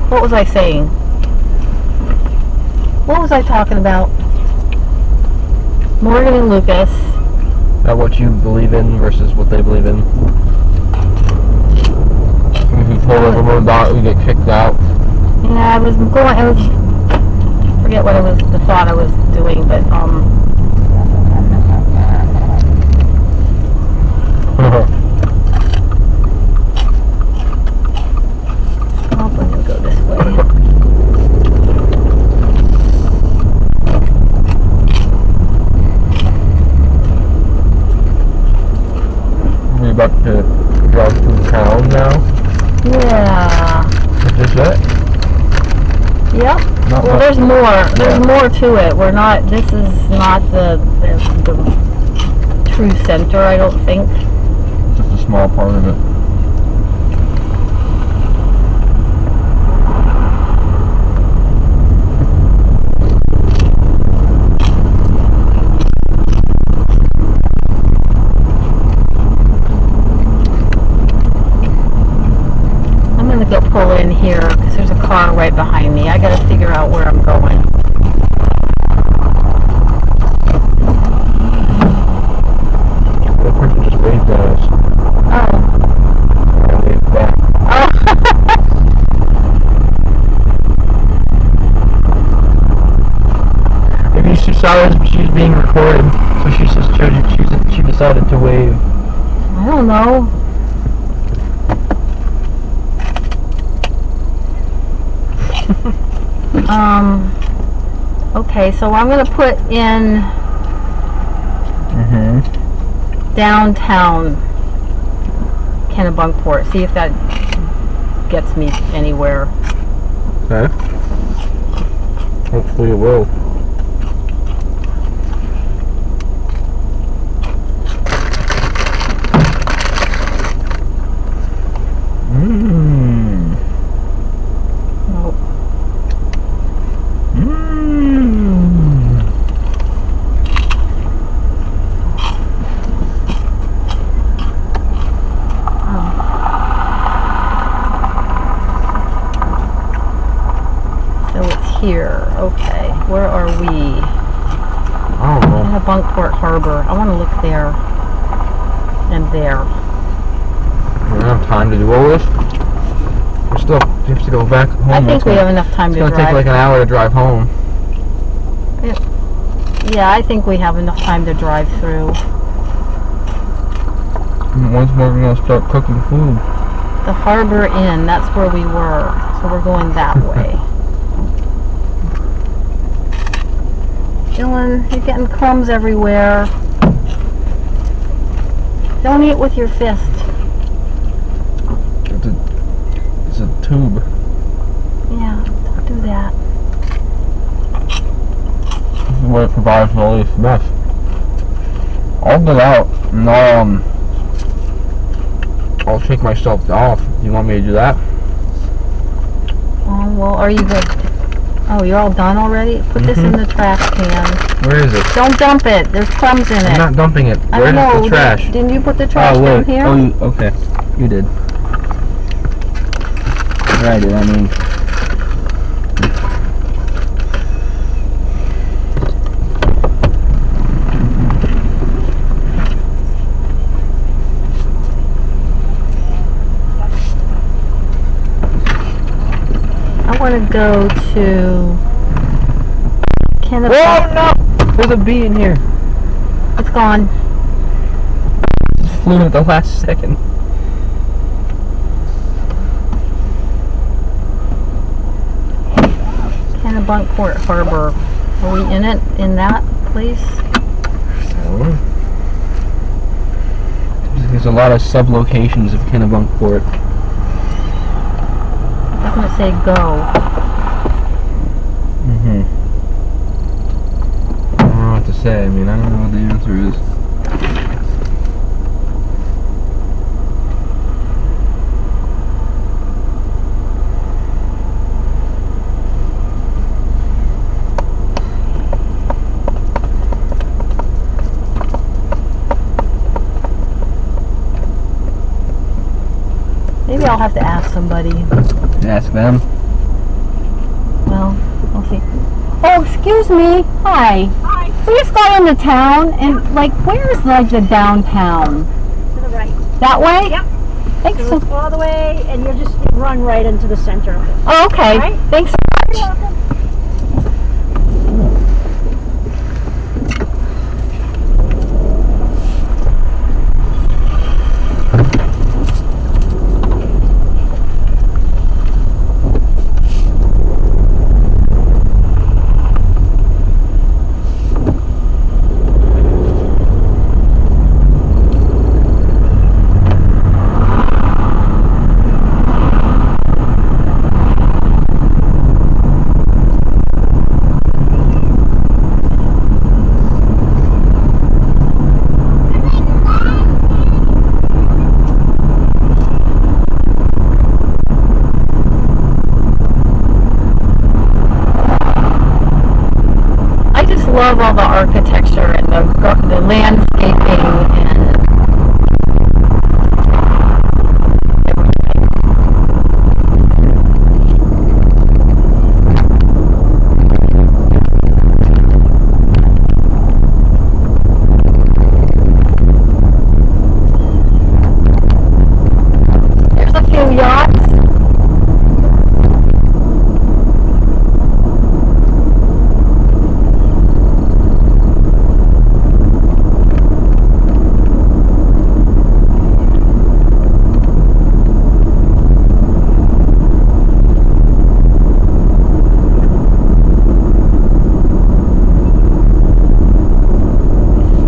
what was I saying? What was I talking about? Morgan and Lucas. About what you believe in versus what they believe in. If you pull over a dot, you get kicked out. Yeah, I forget what the thought I was doing, but I'm gonna go this way. We're about to drive through town now. Yeah. Is this it? Yep. Not Well, much. there's more. There's Yeah. more to it. This is not the true center, I don't think. Just a small part of it. I'm gonna go pull in here because there's a car right behind me. I gotta figure out where I'm going. The person just waved at us. Oh. I waved back. Oh. Maybe she saw us, she was being recorded, so she decided to wave. I don't know. Okay, so I'm gonna put in downtown Kennebunkport. See if that gets me anywhere. Okay. Hopefully it will. Nope. So it's here. Okay. Where are we? I don't know. Kennebunkport Harbor. I want to look there and there. We don't have time to do all this. We have to go back home. I think we have enough time It's to gonna take drive. like an hour to drive home. Yeah, I think we have enough time to drive through. And once more, we're gonna start cooking food. The Harbor Inn, that's where we were. So we're going that way. Dylan, you're getting crumbs everywhere. Don't eat with your fist. It's a tube. Yeah, don't do that. This is what it provides for all this mess. I'll get out and I'll take myself off. You want me to do that? Oh, well, are you good? Oh, you're all done already? Put this in the trash can. Where is it? Don't dump it. There's crumbs in it. I'm not dumping it. I Where's don't know. the trash? Didn't you put the trash Oh, down wait. here? Oh, okay. You did. I did, I mean. I want to go to Kennebunkport. Oh, no! There's a bee in here. It's gone. It flew in at the last second. Kennebunkport Harbor. Are we in it? In that place? There's a lot of sub-locations of Kennebunkport. Doesn't it say go? I don't know what to say. I mean, I don't know what the answer is. Maybe I'll have to ask somebody. Ask them. Well, we'll see. Oh, excuse me. Hi. Hi. We just got into town, and like, where's like the downtown? To the right. That way? Yep. Thanks. So it's all the way, and you just run right into the center of it. Oh, okay. Right. Thanks so You're much. welcome. Love all the architecture and the landscaping and there's a few yachts.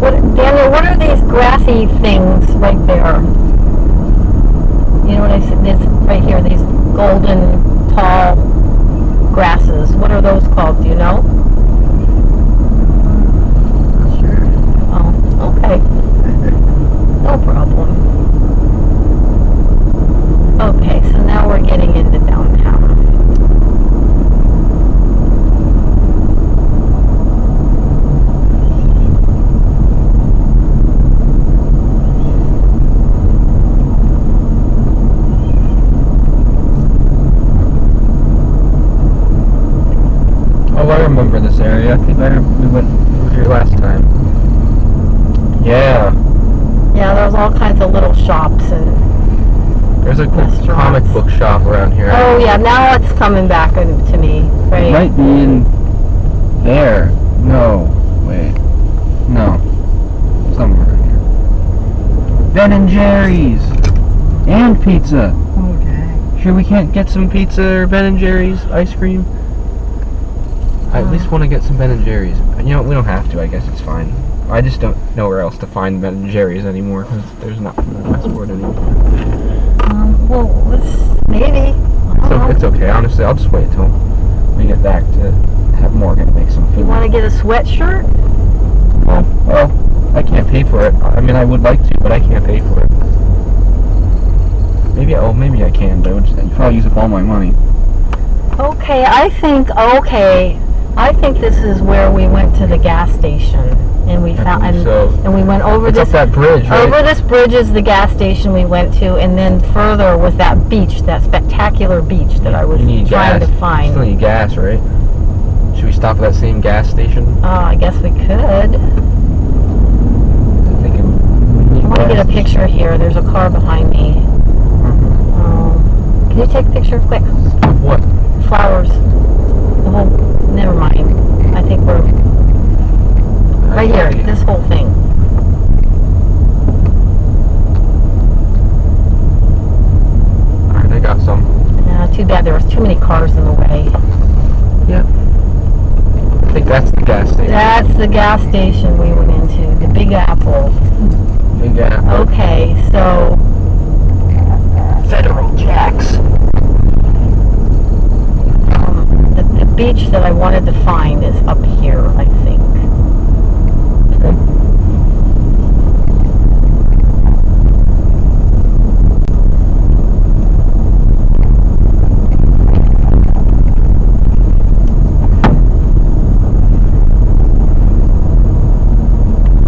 What are these grassy things right there? You know what I said? This right here, these golden tall grasses. What are those called? Do you know? Sure. Oh, okay. No problem. Okay, so now we're getting into downtown. I remember this area. I think we went over here last time. Yeah. Yeah, there's all kinds of little shops and There's a cool Restaurants. comic book shop around here. oh yeah, now it's coming back to me, It right? might be in there. No. Wait. No. Somewhere in here. Ben and Jerry's. And pizza. Okay. Sure we can't get some pizza or Ben and Jerry's ice cream? I at least want to get some Ben and Jerry's. You know, we don't have to. I guess it's fine. I just don't know where else to find Ben and Jerry's anymore because there's nothing in Westport anymore. Well, maybe. So it's okay. Honestly, I'll just wait till we get back to have Morgan make some You food. want to get a sweatshirt? Well, I can't pay for it. I mean, I would like to, but I can't pay for it. Maybe I can, but I'd probably use up all my money. Okay, I think this is where we went to the gas station, and we found, believe so. and we went over It's this. up that bridge, right? Over this bridge is the gas station we went to, and then further was that beach, that spectacular beach that I was You need trying gas. to find. Still need gas, right? Should we stop at that same gas station? I guess we could. I'm thinking we need I want to get a gas. picture here. There's a car behind me. Can you take a picture quick? Of what? Flowers. The whole. Never mind. I think we're right here. This whole thing. Alright, I got some. Too bad there was too many cars in the way. Yep. I think that's the gas station. That's the gas station we went into. The Big Apple. Big Apple. Okay, so Federal Jacks. the beach that I wanted to find is up here, I think. Okay.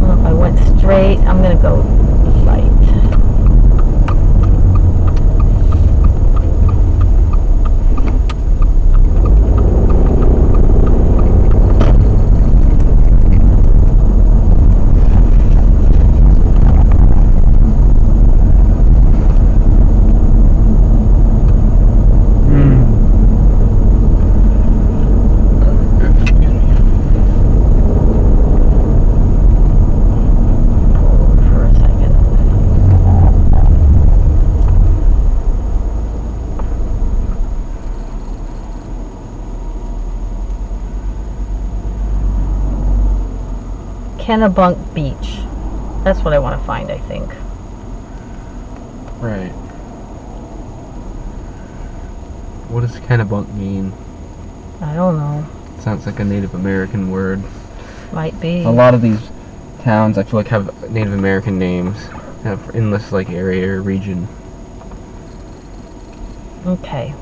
Well, if I went straight, I'm going to go right. For a second. Kennebunk Beach. That's what I want to find, I think. Right. What does Kennebunk mean? I don't know. Sounds like a Native American word. Might be. A lot of these towns, I feel like, have Native American names. Have in this like area or region. Okay.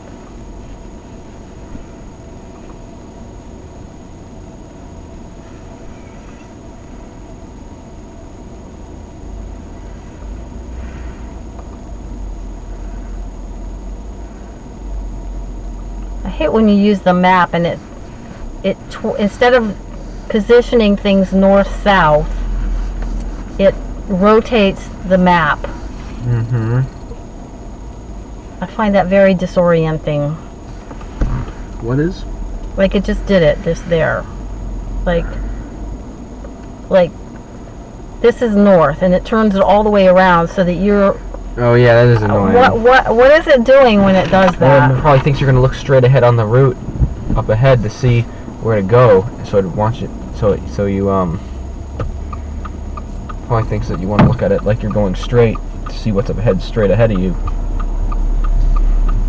I hate when you use the map and instead of positioning things north-south, it rotates the map. Mm-hmm. I find that very disorienting. What is? Like it just did it, just there. Like this is north, and it turns it all the way around so that you're. Oh yeah, that is annoying. What is it doing when it does Well, it that? probably thinks you're gonna look straight ahead on the route up ahead to see where to go, so it wants you. So you probably thinks that you want to look at it like you're going straight to see what's up ahead, straight ahead of you.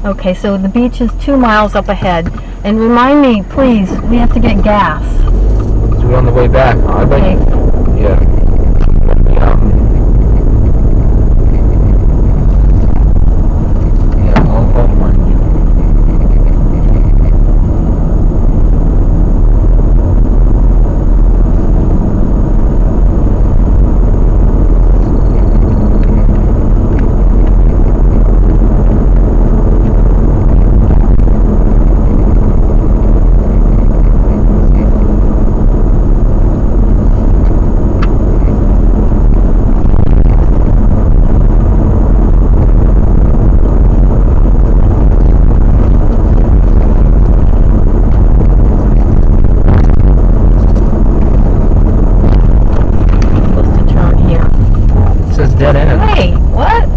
Okay, so the beach is 2 miles up ahead, and remind me, please, we have to get gas. So we're on the way back. I'd like, Okay. yeah. Yeah, I'll remind you. Supposed to turn here. It says dead end. Hey, what?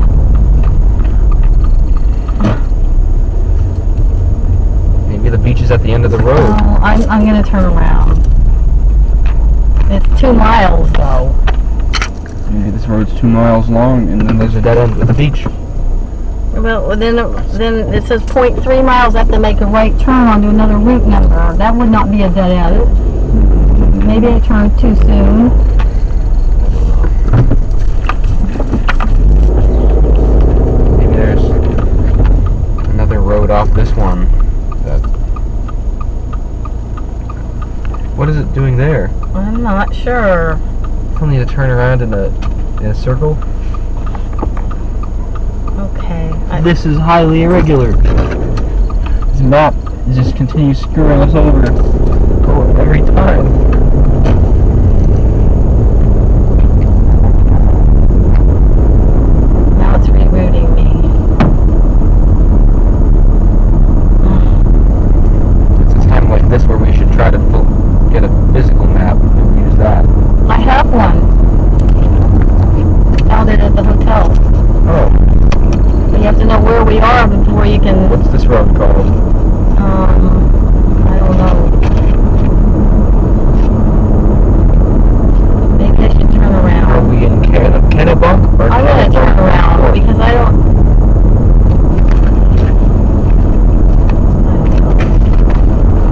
Maybe the beach is at the end of the road. Oh, I'm gonna turn around. It's 2 miles though. Yeah, this road's 2 miles long, and then there's a dead end with the beach. Well, then it says 0.3 miles. I have to make a right turn onto another route number. That would not be a dead end. Maybe I turned too soon. Maybe there's another road off this one. What is it doing there? I'm not sure. Still need to turn around in a circle. Okay. This is highly irregular. This map just continues screwing us over every time. Now it's rerouting me. It's a time like this where we should try to get a physical map and use that. I have one. Found it at the hotel. Oh, But you have to know where we are before you can. what's this road called? I don't know. Maybe I should turn Are around. we in Kennebunk? Or I'm gonna turn around because I don't.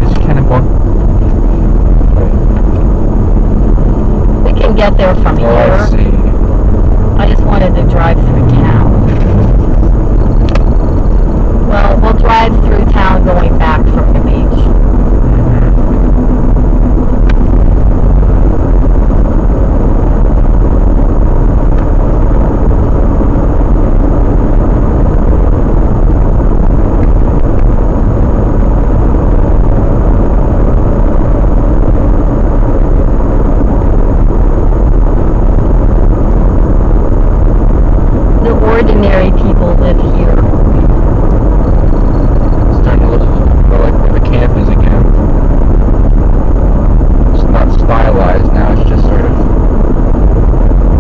Is Kennebunk? We can get there from Oh, I here. see. I just wanted to drive through town. Well, we'll drive through town going back from the beach. The ordinary people live here. Starting to look more like where the camp is again. It's not stylized now, it's just sort of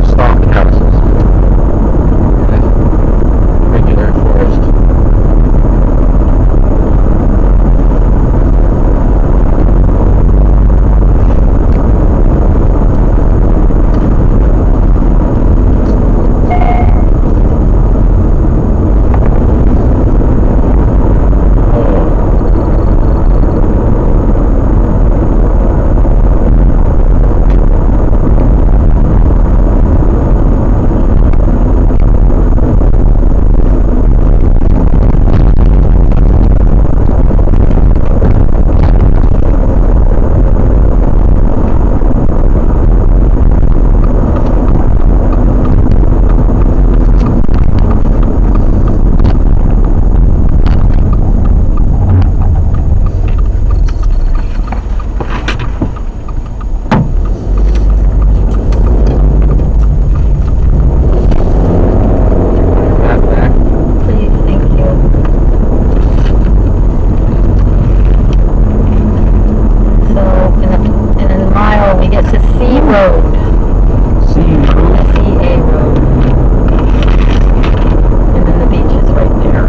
stock houses. With regular forest. Please, thank you. So, in a mile, we get to C Road. C-A Road. And then the beach is right there.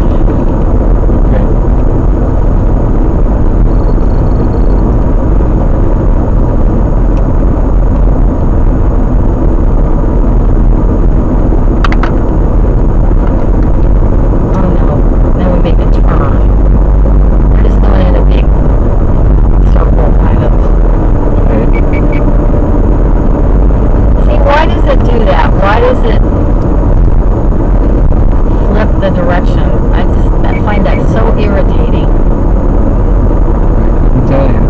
Oh no, then we make a turn. We're just going in a big circle, kind of. See, why does it do that? Why does it flip the direction? I find that so irritating. I can tell you.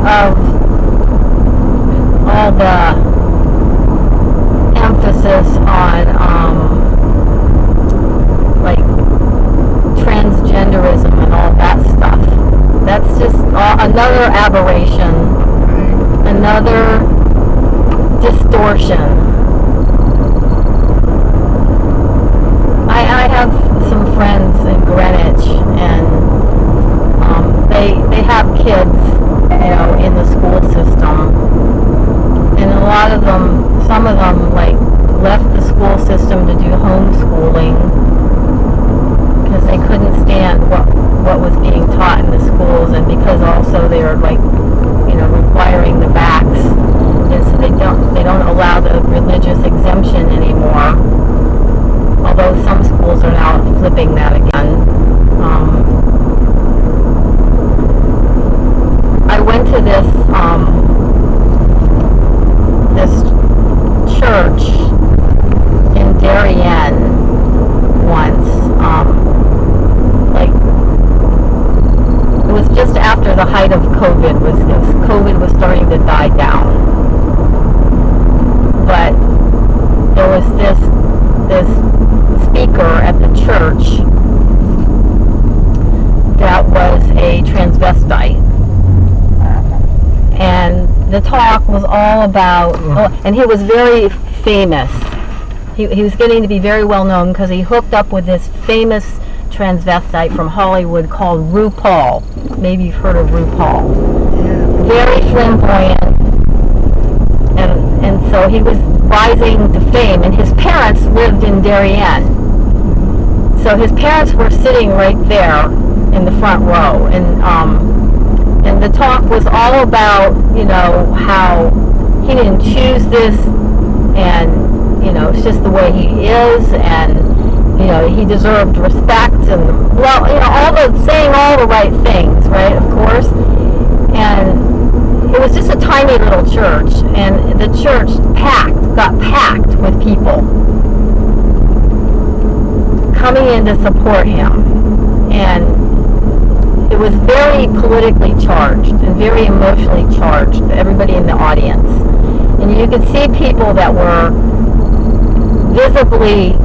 of all the emphasis on like transgenderism and all that stuff. That's just another aberration, another distortion. I have some friends in Greenwich, and they have kids, you know, in the school system, and a lot of them, some of them, like, left the school system to do homeschooling because they couldn't stand what was being taught in the schools, and because also they were, like, you know, requiring the vax, and so they don't allow the religious exemption anymore. Although some schools are now flipping that again. I went to this church in Darien once. Like, it was just after the height of COVID. COVID was starting to die down. But there was this speaker at the church that was a transvestite, and the talk was all about, and he was very famous. He was getting to be very well known because he hooked up with this famous transvestite from Hollywood called RuPaul. Maybe you've heard of RuPaul. Yeah. Very flamboyant, and so he was rising to fame, and his parents lived in Darien. So his parents were sitting right there in the front row, and the talk was all about, you know, how he didn't choose this, and, you know, it's just the way he is, and, you know, he deserved respect, and, well, you know, saying all the right things, right, of course. And it was just a tiny little church, and the church got packed with people coming in to support him. And it was very politically charged and very emotionally charged, everybody in the audience. And you could see people that were visibly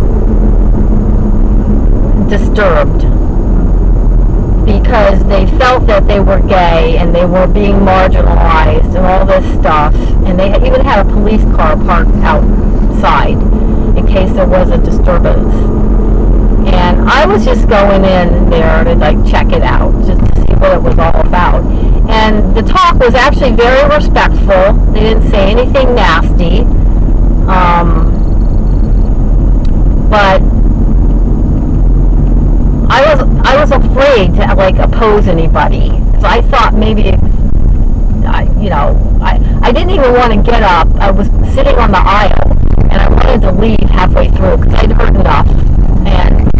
disturbed because they felt that they were gay and they were being marginalized and all this stuff. And they even had a police car parked outside in case there was a disturbance. And I was just going in there to, like, check it out, just to see what it was all about. And the talk was actually very respectful. They didn't say anything nasty. But I was afraid to, like, oppose anybody. So I thought maybe, I didn't even want to get up. I was sitting on the aisle, and I wanted to leave halfway through because I'd heard enough. And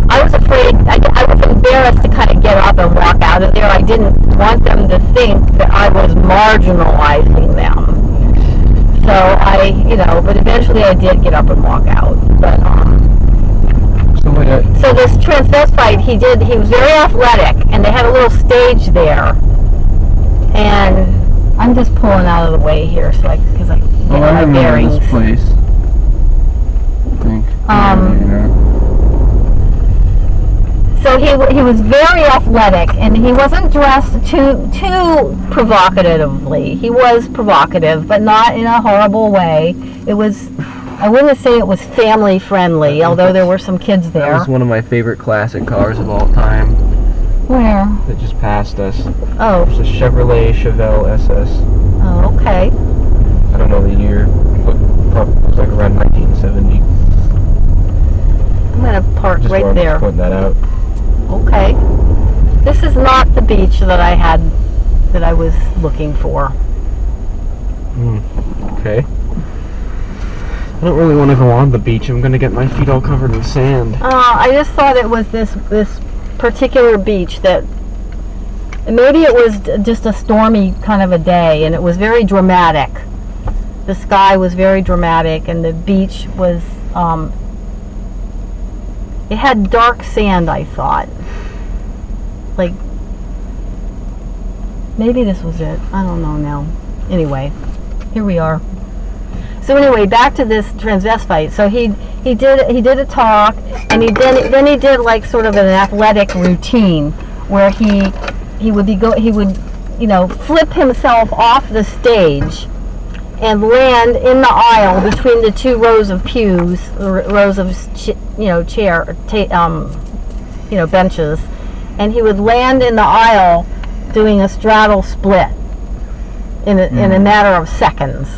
I was afraid, I was embarrassed to kind of get up and walk out of there. I didn't want them to think that I was marginalizing them. So but eventually I did get up and walk out. But, so this transvestite, he was very athletic, and they had a little stage there. And I'm just pulling out of the way here because I get my bearings. This place. I think. So he was very athletic, and he wasn't dressed too provocatively. He was provocative, but not in a horrible way. I wouldn't say it was family friendly, although there were some kids there. That was one of my favorite classic cars of all time. Where? That just passed us. Oh. It's a Chevrolet Chevelle SS. Oh, okay. I don't know the year, but probably it was like around 1970. I'm gonna park Just right there. Pointing that out. Okay. This is not the beach that I was looking for. Okay. I don't really want to go on the beach. I'm going to get my feet all covered in sand. I just thought it was this particular beach that maybe it was just a stormy kind of a day, and it was very dramatic. The sky was very dramatic, and the beach was it had dark sand, I thought. Like Maybe this was it. I don't know now. Anyway, here we are. So anyway, back to this transvestite. So he did a talk, and he did like sort of an athletic routine where he would flip himself off the stage and land in the aisle between the two rows of pews, rows of benches, and he would land in the aisle doing a straddle split in a matter of seconds.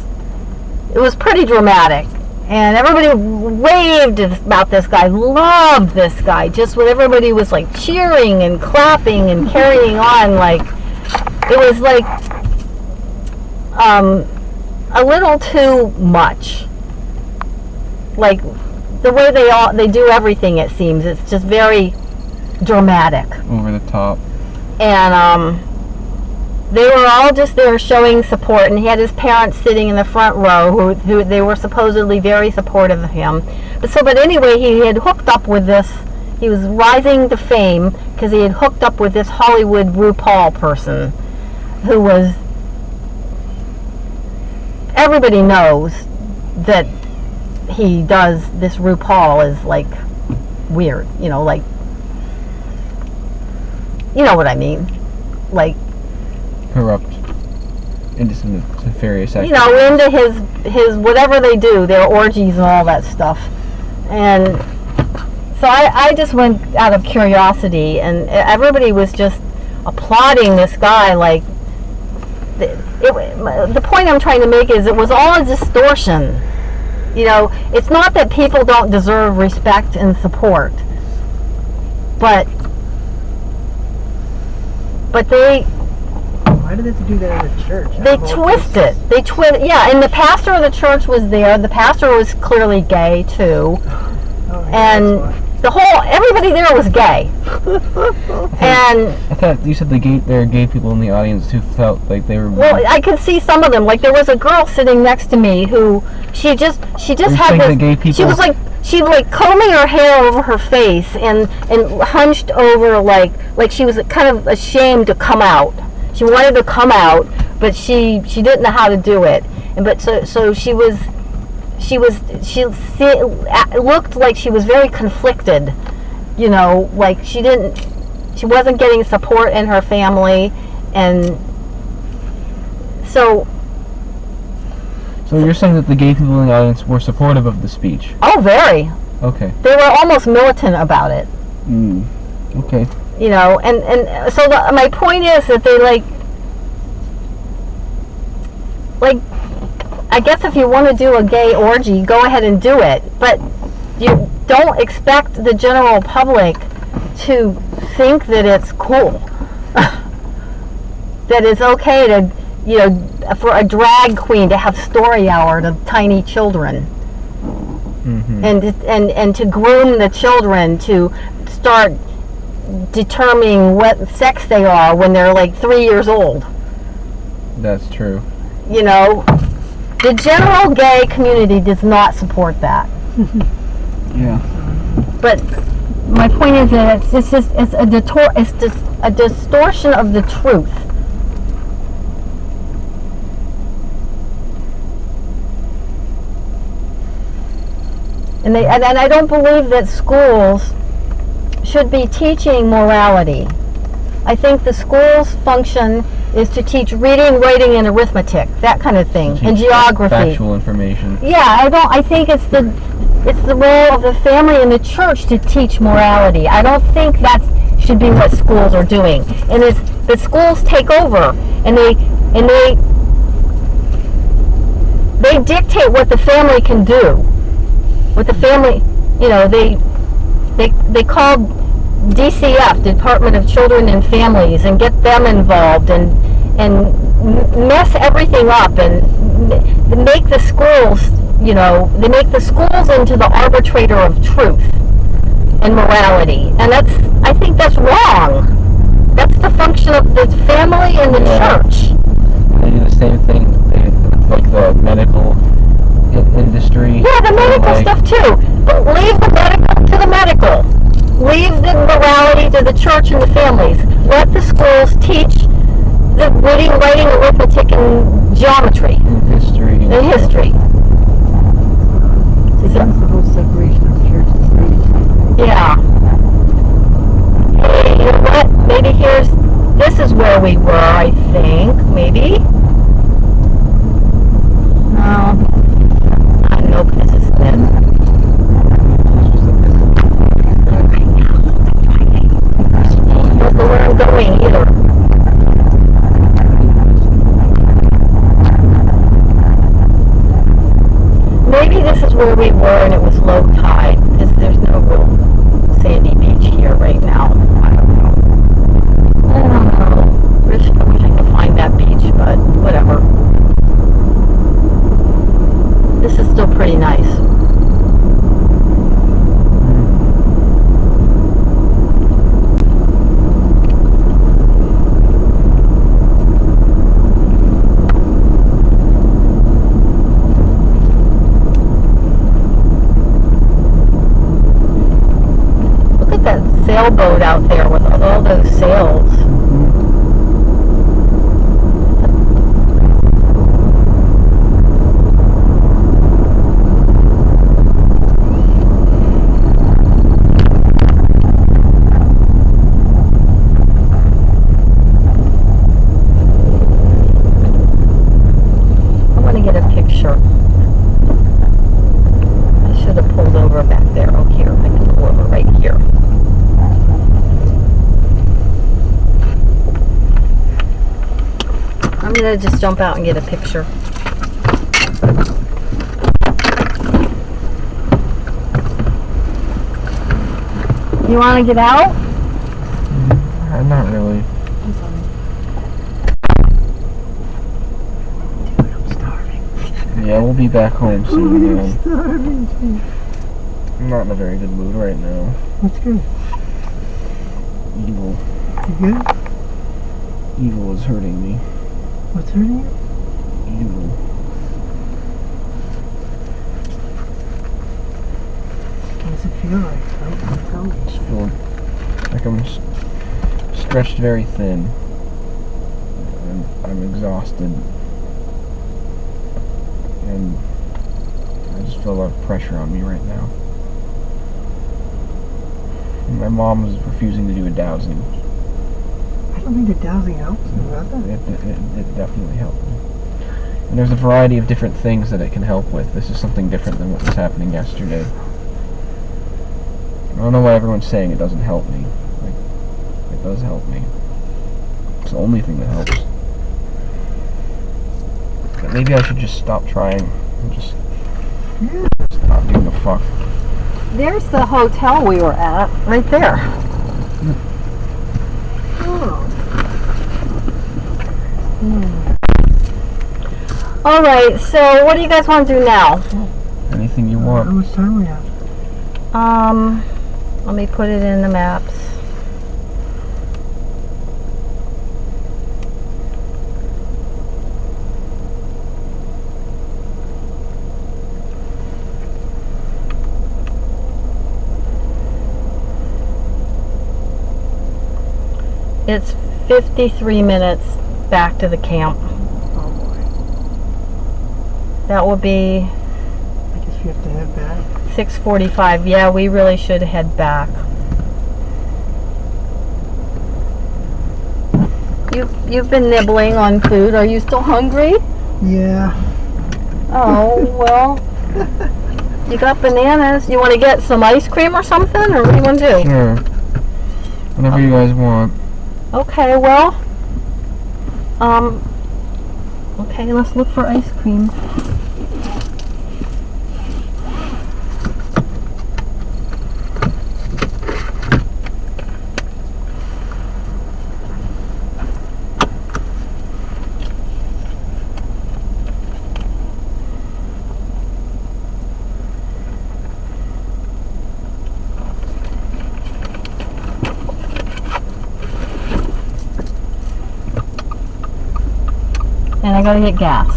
It was pretty dramatic, and everybody raved about this guy, loved this guy, just when everybody was like cheering and clapping and carrying on, like it was like a little too much. Like the way they do everything, it seems, it's just very dramatic, over the top. And they were all just there showing support, and he had his parents sitting in the front row who they were supposedly very supportive of him. But anyway, he had hooked up with this, he was rising to fame because he had hooked up with this Hollywood RuPaul person who was, everybody knows that he does, this RuPaul is like weird, like, you know what I mean, like Corrupt. Into some nefarious activity. Into his whatever they do, their orgies and all that stuff. And so I just went out of curiosity, and everybody was just applauding this guy. Like, the point I'm trying to make is it was all a distortion. It's not that people don't deserve respect and support, but they. Why do they have to do that in a church? They twist it. Yeah, and the pastor of the church was there. The pastor was clearly gay too, and everybody there was gay. And I thought you said there were gay people in the audience who felt like they were. Well, I could see some of them. Like there was a girl sitting next to me who she just had this. Gay people? She was like combing her hair over her face and hunched over like she was kind of ashamed to come out. She wanted to come out, but she didn't know how to do it. So she looked like she was very conflicted, like she wasn't getting support in her family, and so you're saying that the gay people in the audience were supportive of the speech? Oh, very. Okay. They were almost militant about it. Okay. And so my point is that they like I guess if you want to do a gay orgy, go ahead and do it, but you don't expect the general public to think that it's cool, that it's okay to for a drag queen to have story hour to tiny children. Mm-hmm. and to groom the children to start determining what sex they are when they're like 3 years old. That's true. The general gay community does not support that. Yeah. But my point is that it's a distortion of the truth. And I don't believe that schools should be teaching morality. I think the school's function is to teach reading, writing, and arithmetic, that kind of thing, and geography. Factual information. Yeah, I think it's the role of the family and the church to teach morality. I don't think that should be what schools are doing. And it's the schools take over, and they dictate what the family can do. What the family, they called DCF, Department of Children and Families, and get them involved and mess everything up and make the schools, they make the schools into the arbitrator of truth and morality. And I think that's wrong. That's the function of the family and the church. They do the same thing, like the medical industry. Yeah, the medical stuff too. But leave the medical to the medical. Leave the morality to the church and the families. Let the schools teach what are you writing arithmetic and geometry? History. The history. It's against the whole separation of church and state. Yeah. Hey, you know what? Maybe this is where we were, I think. Maybe? No. Nope, this isn't it. I don't know where I'm going either. Maybe this is where we were and it was low tide, because there's no real sandy beach here right now. I don't know. I wish I could find that beach, but whatever. This is still pretty nice. Look at that sailboat out there with all those sails. I want to get a picture. I should have pulled over back there. Oh, here. I can pull over right here. I'm going to just jump out and get a picture. You want to get out? Not really. Dude, I'm starving. Yeah, we'll be back home soon, man. I'm starving. I'm not in a very good mood right now. What's good? Evil. You good? Evil is hurting me. What's hurting you? Evil. What does it feel like? Tell me. Just feel like I'm stretched very thin. I'm exhausted. And I just feel a lot of pressure on me right now. And my mom was refusing to do a dowsing. I don't think the dowsing helps. It definitely helped me. And there's a variety of different things that it can help with. This is something different than what was happening yesterday. I don't know why everyone's saying it doesn't help me. Like, it does help me. It's the only thing that helps. But maybe I should just stop trying and just stop giving a fuck. There's the hotel we were at, right there. Oh. All right, so what do you guys want to do now? Anything you How want. much time we have? Let me put it in the maps. It's 53 minutes back to the camp. Oh boy. That will be I guess we have to head back. 6:45. Yeah, we really should head back. You've been nibbling on food. Are you still hungry? Yeah. Oh, well, you got bananas. You want to get some ice cream or something, or what do you want to do? Sure. Whatever you guys want. Okay, well, okay, let's look for ice cream. And I gotta get gas.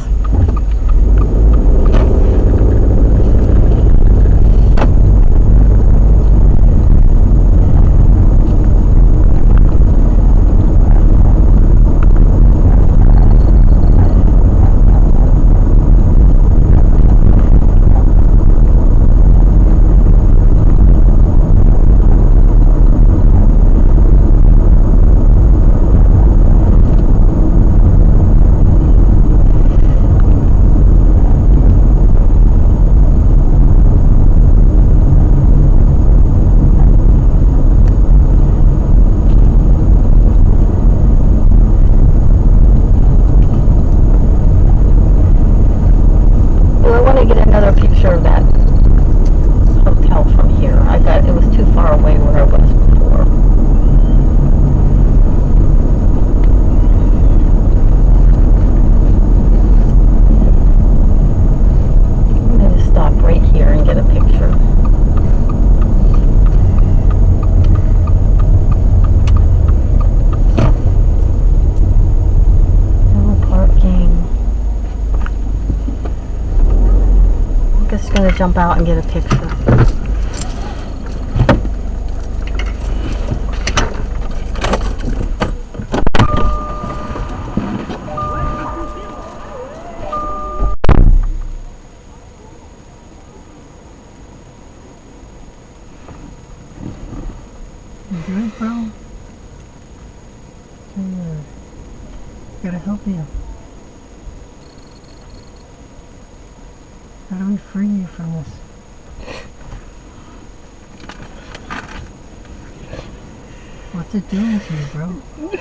just gonna jump out and get a picture. You good, bro? Good. Gotta help you. How do we free you from this? What's it doing to you, bro?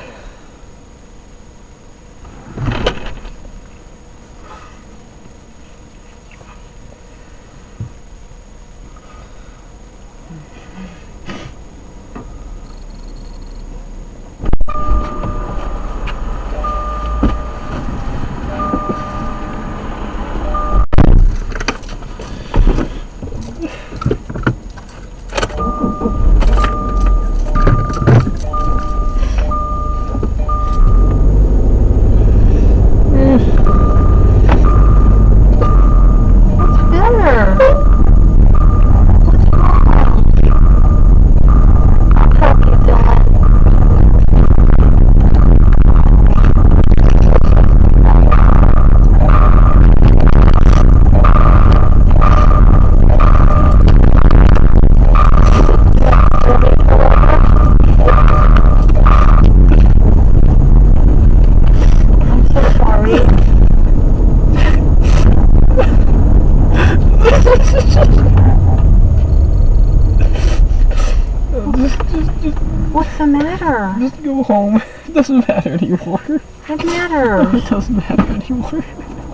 What's the matter? Just go home. It doesn't matter anymore. It matters. It doesn't matter anymore.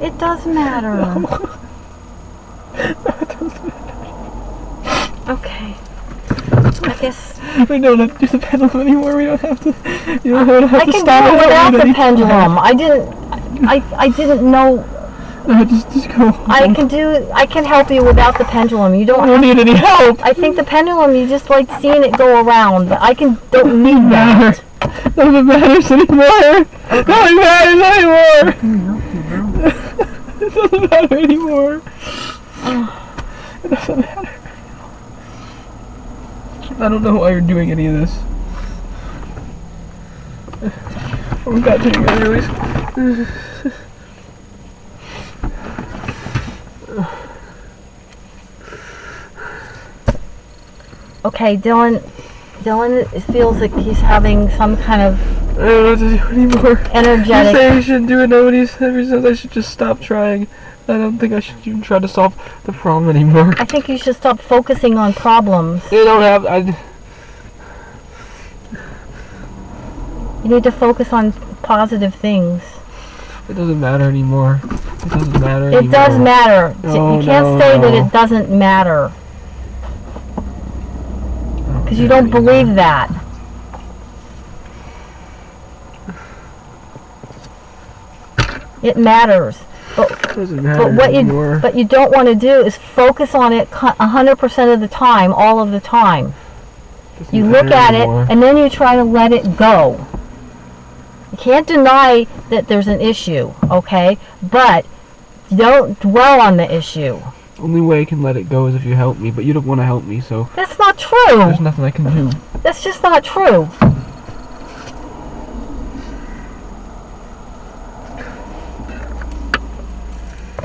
It does matter. Okay. I guess We don't have to do the pendulum anymore. We don't have to. You don't have I to can stop do it without the anytime. pendulum. I didn't know. No, just go. I can help you without the pendulum. You I don't don't have. need any help. I think the pendulum, you just like seeing it go around, but I don't need that. Doesn't matter anymore. Nothing matters anymore. Can help you, bro? It doesn't matter anymore. It doesn't matter. I don't know why you're doing any of this. We got to get release. Okay, Dylan feels like he's having some kind of I don't know what to do anymore. You energetic. say you shouldn't do it, nobody ever says I should just stop trying. I don't think I should even try to solve the problem anymore. I think you should stop focusing on problems. You don't have, You need to focus on positive things. it doesn't matter anymore. It doesn't matter It does matter. No, You can't no, say that no. it doesn't matter. Because you don't believe that. It matters. It doesn't matter But anymore. what you don't want to do is focus on it 100% of the time, all of the time. Doesn't You look matter at anymore. it and then you try to let it go. You can't deny that there's an issue, okay? But don't dwell on the issue. Only way I can let it go is if you help me, but you don't want to help me, so That's not true. there's nothing I can do. That's just not true.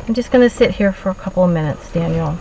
I'm just going to sit here for a couple of minutes, Daniel.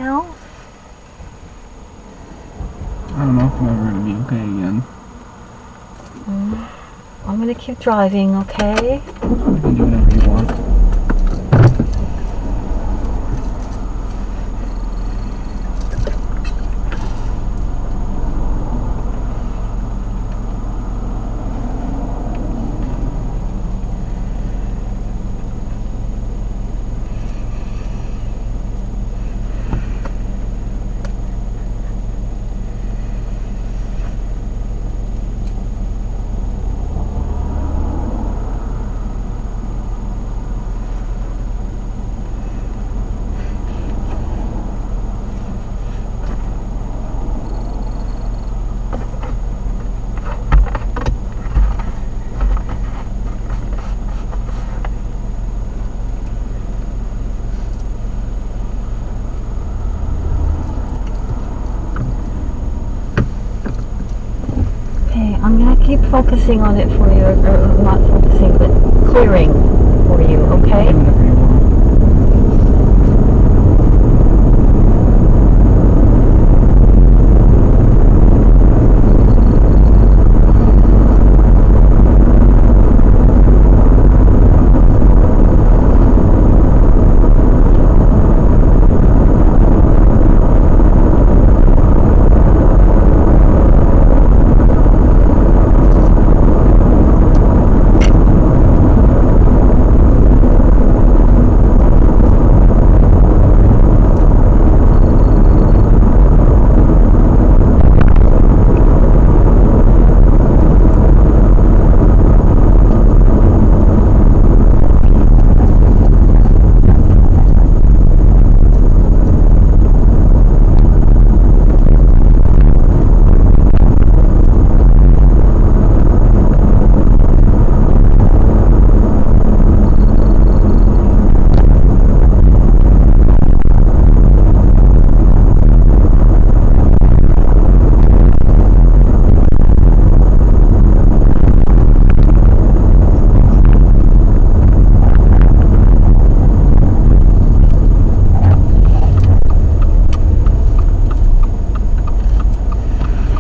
now? I don't know if I'm ever gonna be okay again. I'm gonna keep driving, okay? You can do whatever you want. I'm gonna keep focusing on it for you, or not focusing, but clearing for you, okay? Whatever you want.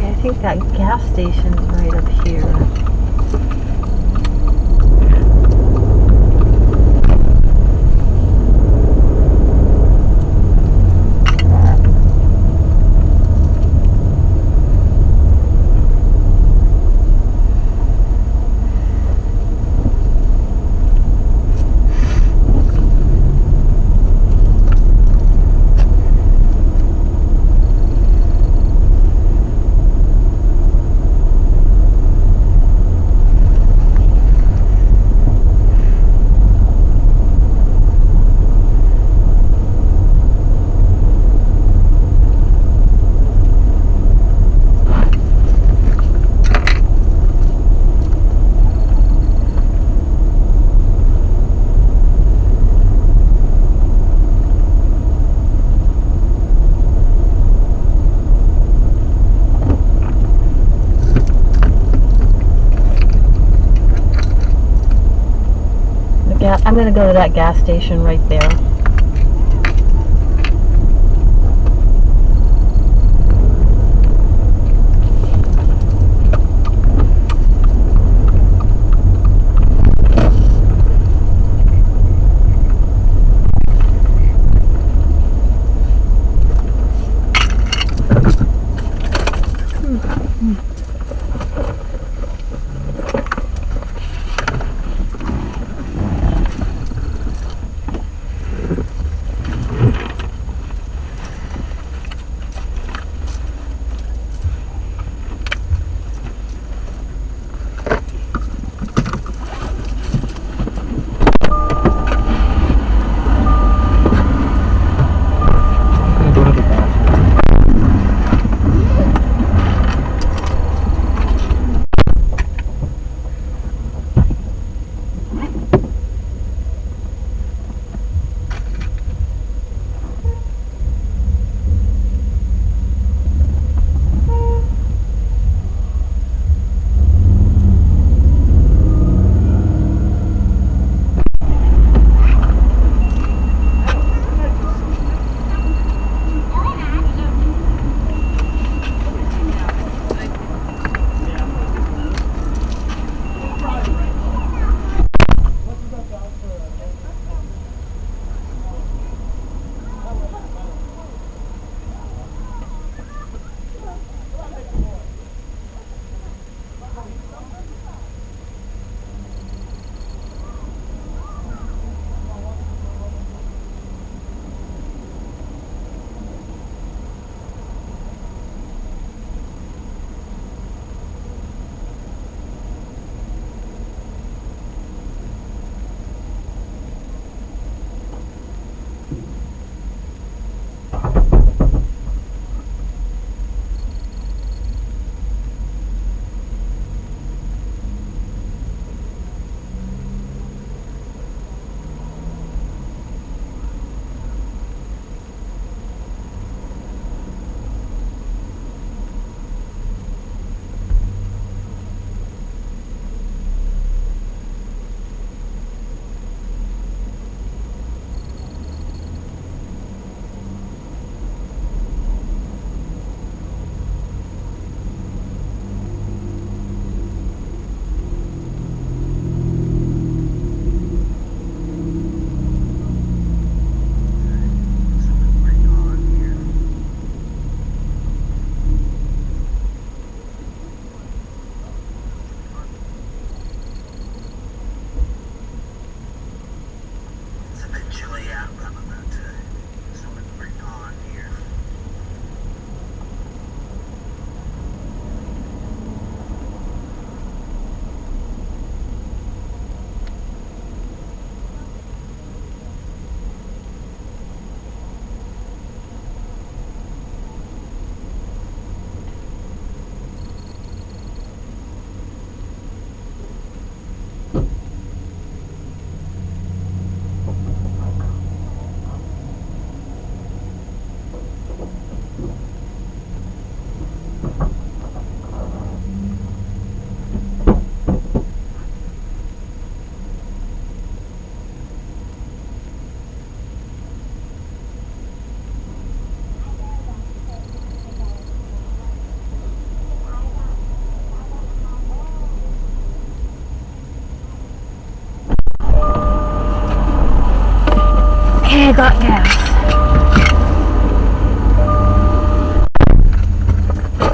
I think that gas station's right up here. I'm gonna go to that gas station right there.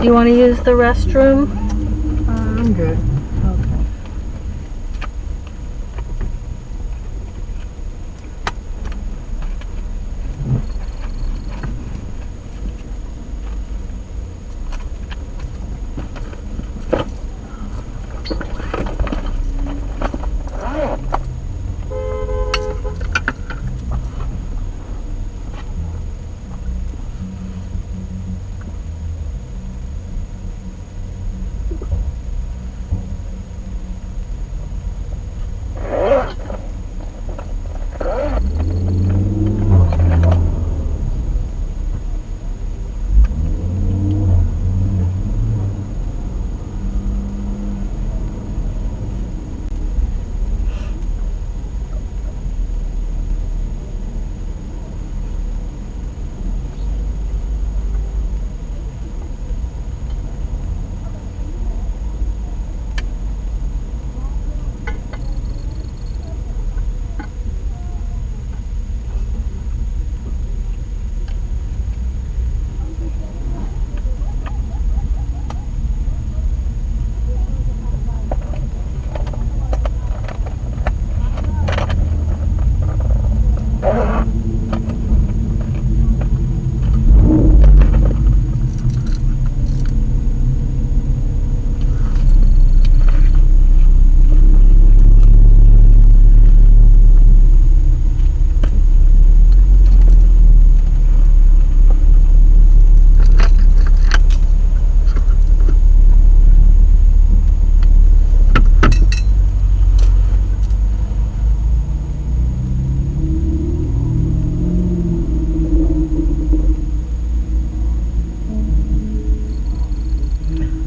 you want to use the restroom? I'm good. Okay.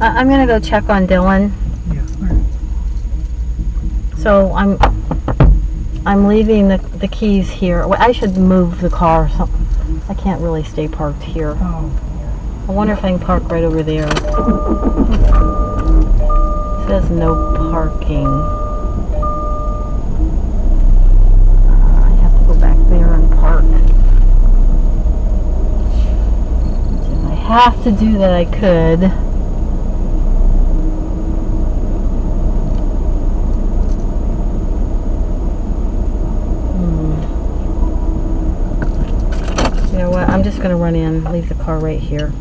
I'm gonna go check on Dylan. Yeah. So I'm leaving the keys here. Well, I should move the car. So I can't really stay parked here. Oh, I wonder if I can park right over there. It says no parking. I have to go back there and park. If I have to do that, I could. You know what? I'm just going to run in, leave the car right here.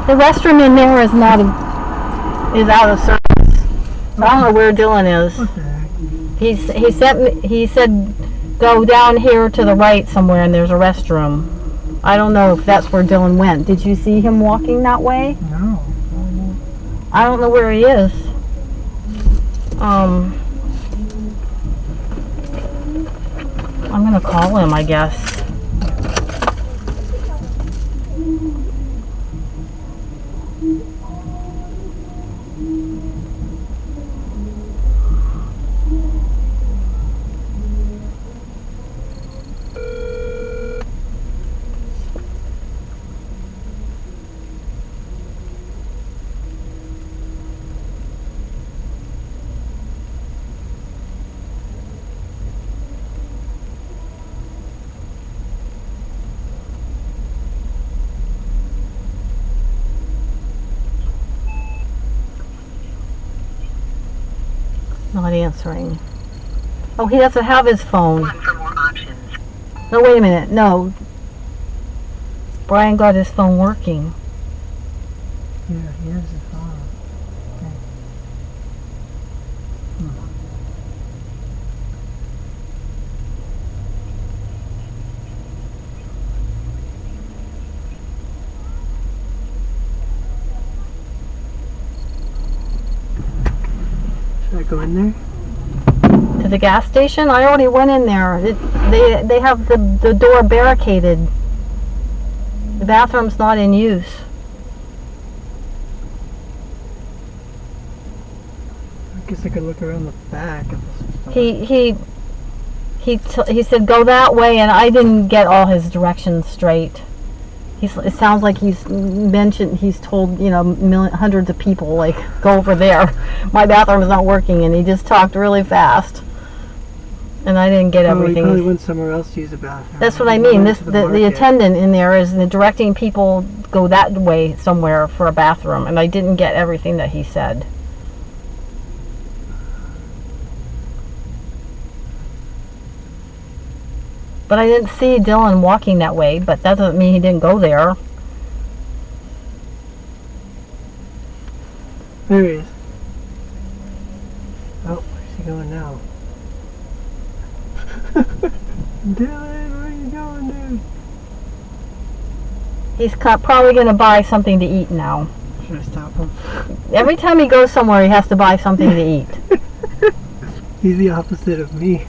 The restroom in there is not is out of service. So I don't know where Dylan is. what the heck? He said go down here to the right somewhere and there's a restroom. I don't know if that's where Dylan went. Did you see him walking that way? No. I don't know where he is. I'm gonna call him, I guess. answering. Oh, he doesn't have his phone. One for more options. No, wait a minute. No. Brian got his phone working. Yeah, he has his phone. Okay. Should I go in there? To the gas station? I already went in there. They have the door barricaded. The bathroom's not in use. I guess I could look around the back. If this He said go that way, and I didn't get all his directions straight. It sounds like he's told, you know, hundreds of people, like, go over there. My bathroom is not working, and he just talked really fast. And I didn't get everything. He probably went somewhere else to use the bathroom. That's what I mean. The attendant in there is directing people go that way somewhere for a bathroom, and I didn't get everything that he said. But I didn't see Dylan walking that way, but that doesn't mean he didn't go there. There he is. Oh, where's he going now? Dylan, where are you going, dude? He's probably going to buy something to eat now. Should I stop him? Every time he goes somewhere, he has to buy something to eat. He's the opposite of me.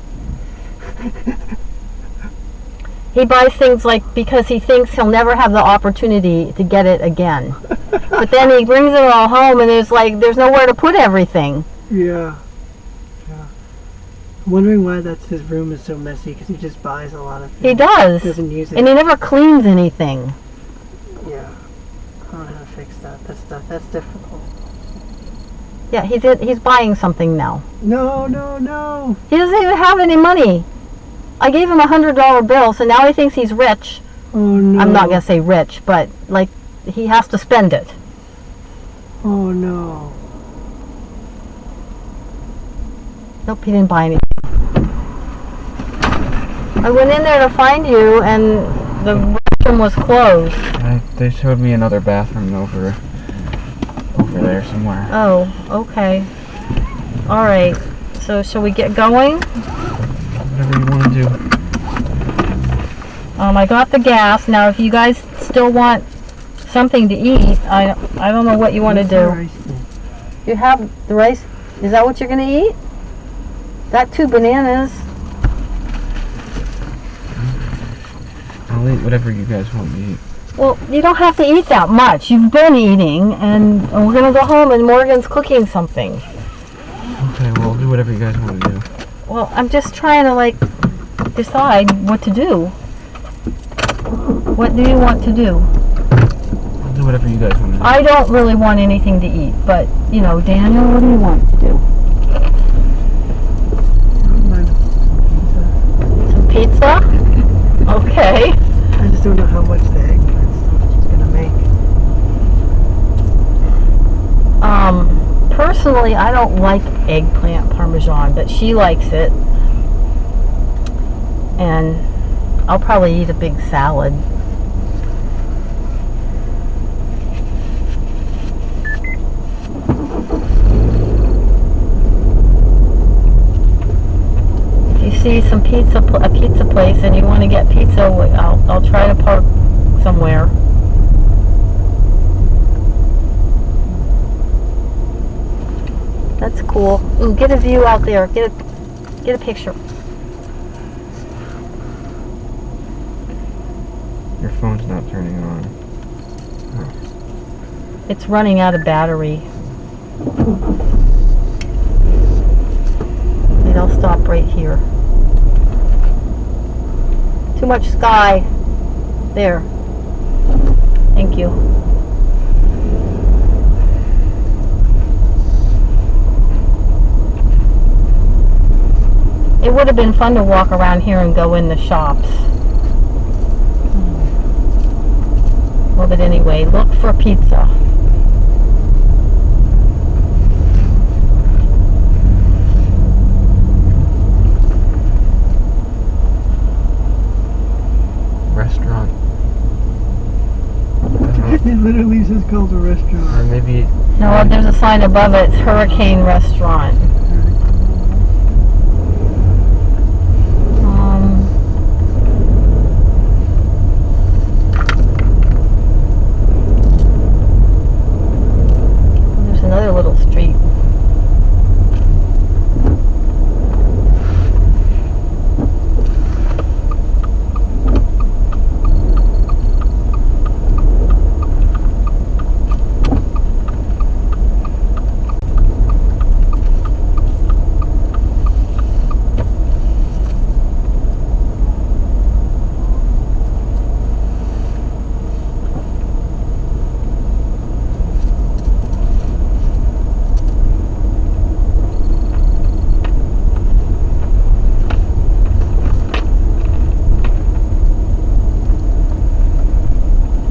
He buys things because he thinks he'll never have the opportunity to get it again. But then he brings it all home, and there's nowhere to put everything. Yeah. I'm wondering why his room is so messy, because he just buys a lot of things. He does. Doesn't use it. And he never cleans anything. Yeah. I don't know how to fix that. That's difficult. Yeah, he's buying something now. No. He doesn't even have any money. I gave him a $100 bill, so now he thinks he's rich. Oh no. I'm not gonna say rich, but he has to spend it. Oh no. Nope, he didn't buy anything. I went in there to find you, and the restroom was closed. They showed me another bathroom over there somewhere. Oh, okay. All right. So shall we get going? Whatever you want to do. I got the gas. Now, if you guys still want something to eat, I don't know what you want to do. You have the rice. Is that what you're going to eat? Got 2 bananas. I'll eat whatever you guys want me to eat. Well, you don't have to eat that much. You've been eating, and we're going to go home, and Morgan's cooking something. Okay, well, I'll do whatever you guys want to do. Well, I'm just trying to, decide what to do. What do you want to do? I'll do whatever you guys want to do. I don't really want anything to eat, but, Daniel, what do you want to do? Some pizza? Okay. I just don't know how much the eggplant stuff she's gonna make. Personally, I don't like eggplant parmesan, but she likes it. And I'll probably eat a big salad. If you see a pizza place and you want to get pizza, I'll try to park somewhere. That's cool. Ooh, get a view out there. Get a picture. Your phone's not turning on. Oh. It's running out of battery. Wait, I'll stop right here. Too much sky. There. Thank you. It would have been fun to walk around here and go in the shops. Well, but anyway, look for pizza. It literally says called a Or restaurant. maybe No, there's a sign above it, it's Hurricane Restaurant. Um, there's another little street.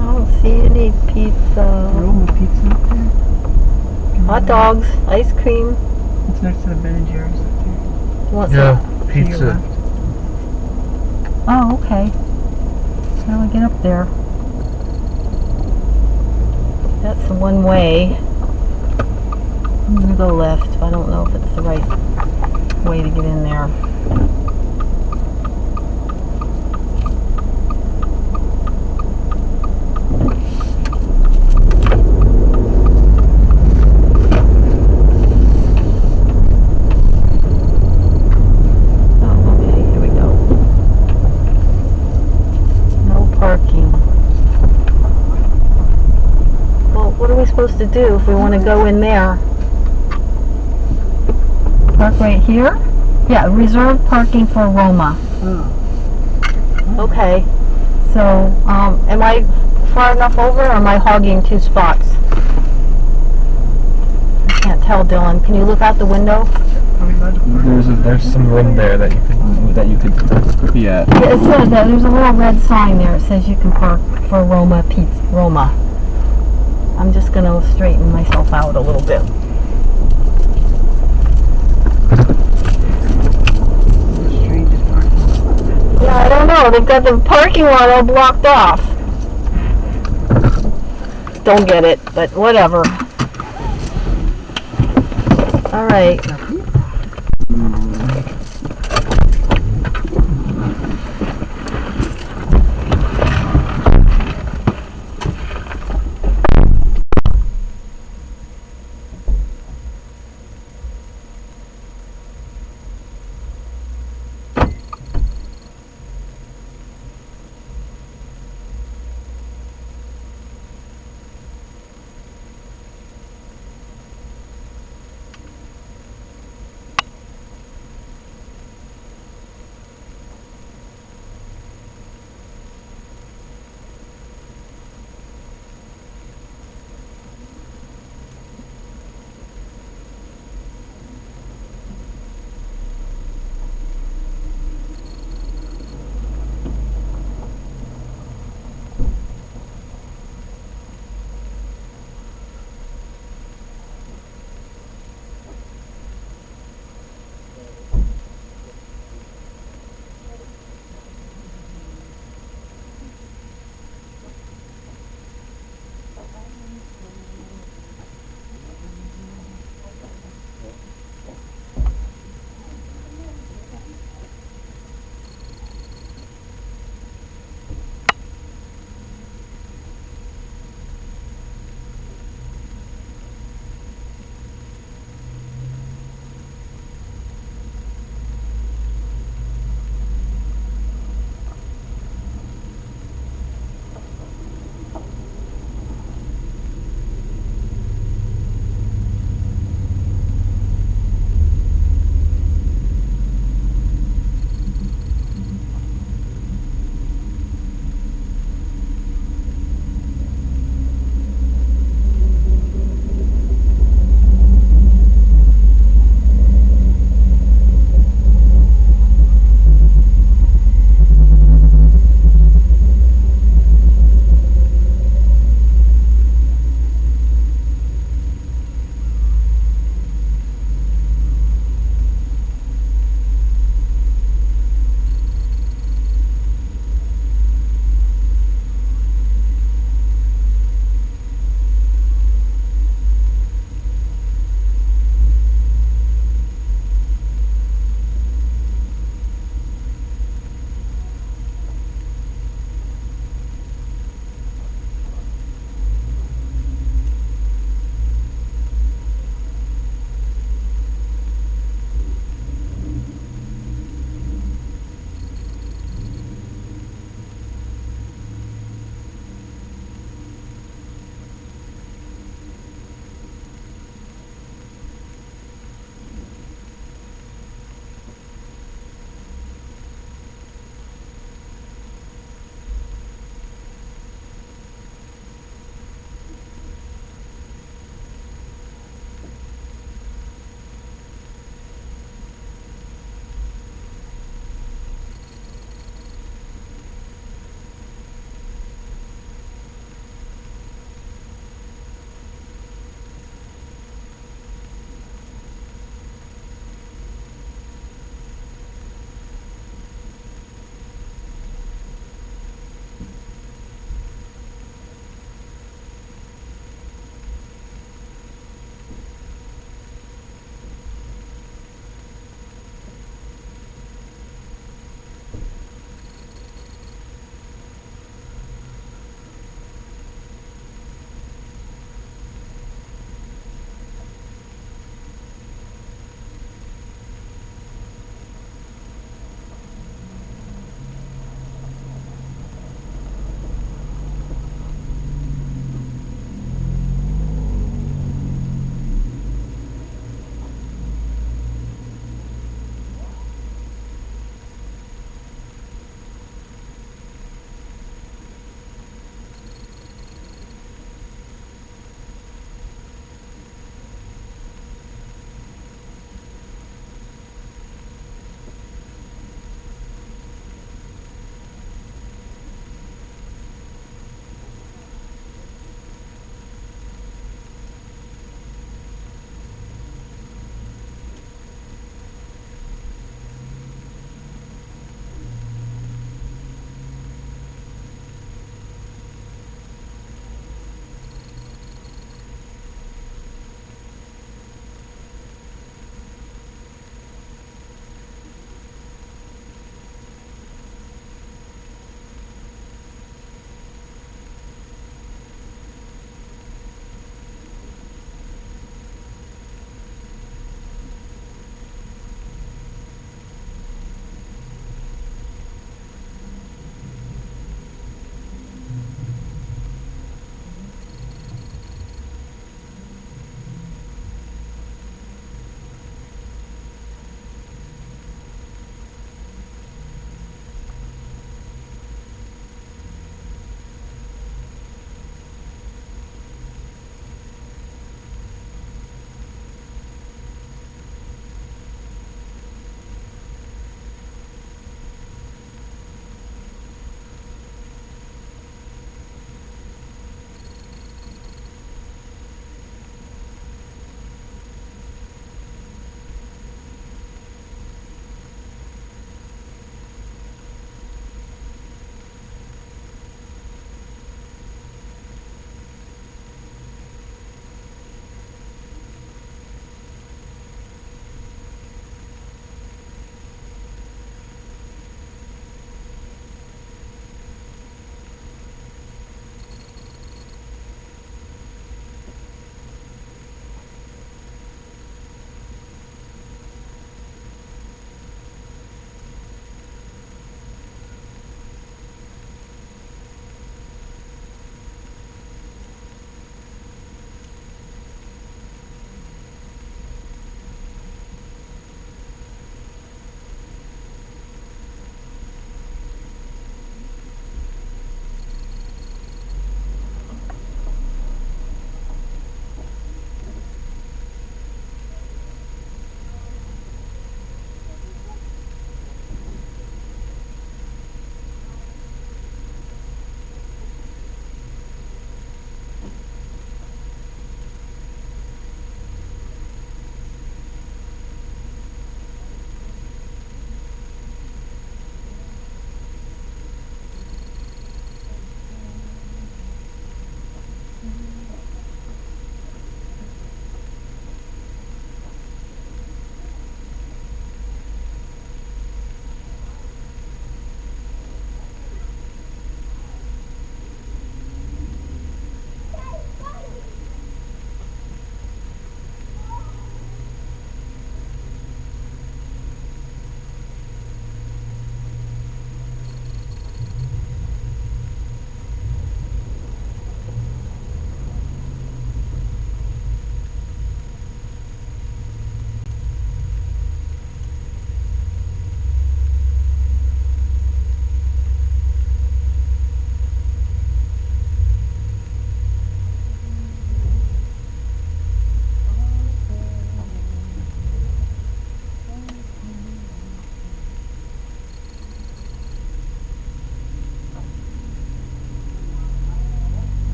I don't see any pizza. Roma Pizza up there. Hot dogs, ice cream. It's next to the Ben and Jerry's up there. What's yeah, that? To your pizza. left. Oh, okay. How do I get up there? That's the one way. I'm gonna go left. I don't know if it's the right way to get in there. Oh, okay, here we go. No parking. Well, what are we supposed to do if we want to go in there? Park right here? Yeah, reserve parking for Roma. Oh. Okay. So, am I far enough over or am I hogging two spots? I can't tell, Dylan. Can you look out the window? Are we allowed to park? There's some room there that you could be at. Yeah, it says that. There's a little red sign there. It says you can park for Roma Pizza. Roma. I'm just gonna straighten myself out a little bit. The strangest parking lot. Yeah, I don't know. They've got the parking lot all blocked off. Don't get it, but whatever. All right.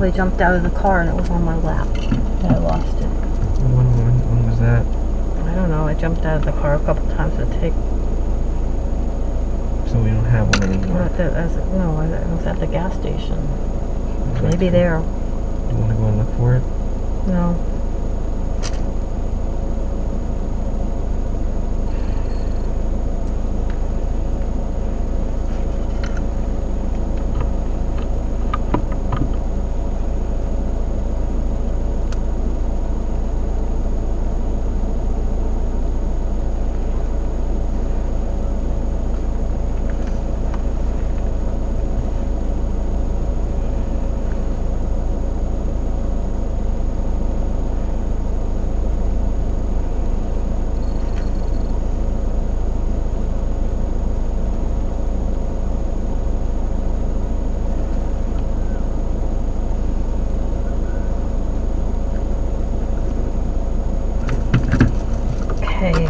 probably jumped out of the car and it was on my lap. And I lost it. When was that? I don't know. I jumped out of the car a couple times to take. So we don't have one anymore. No, I was at the gas station. Maybe there. You want to go and look for it? No. Okay,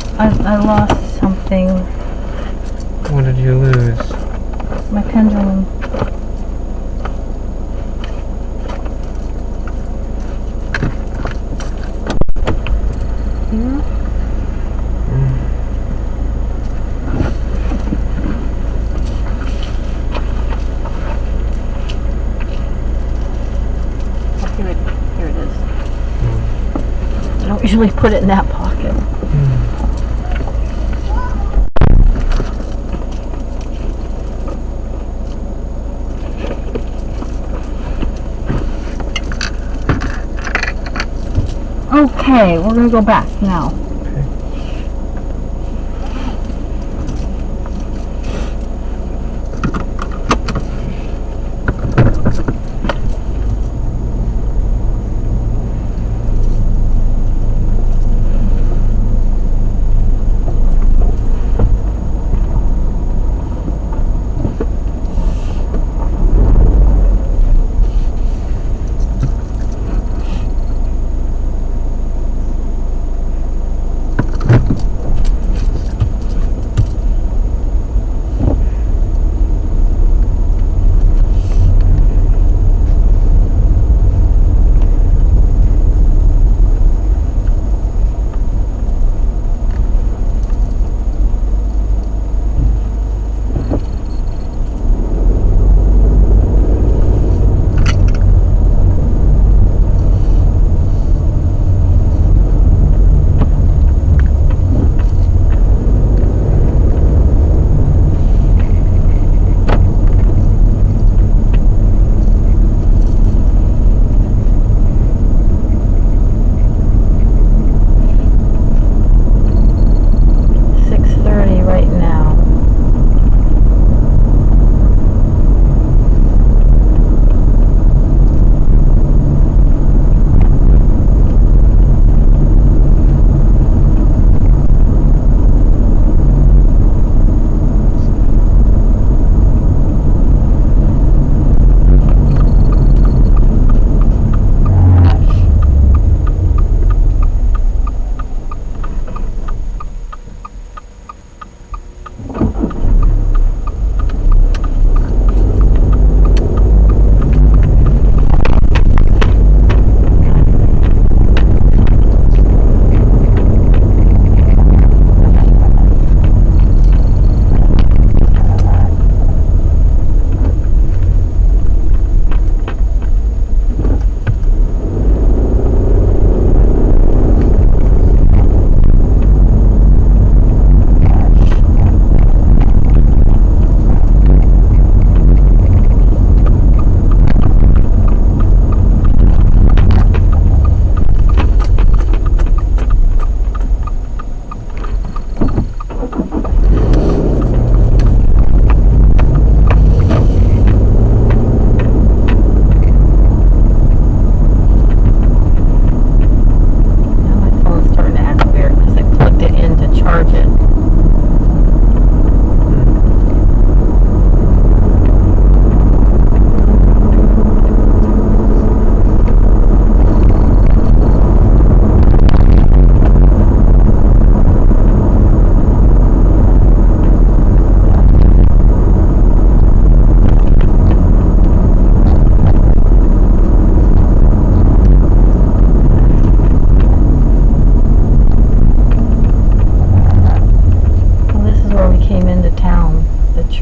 I lost something. What did you lose? My pendulum. Here? Oh, here it is. I don't usually put it in that pocket. Okay, we're gonna go back now.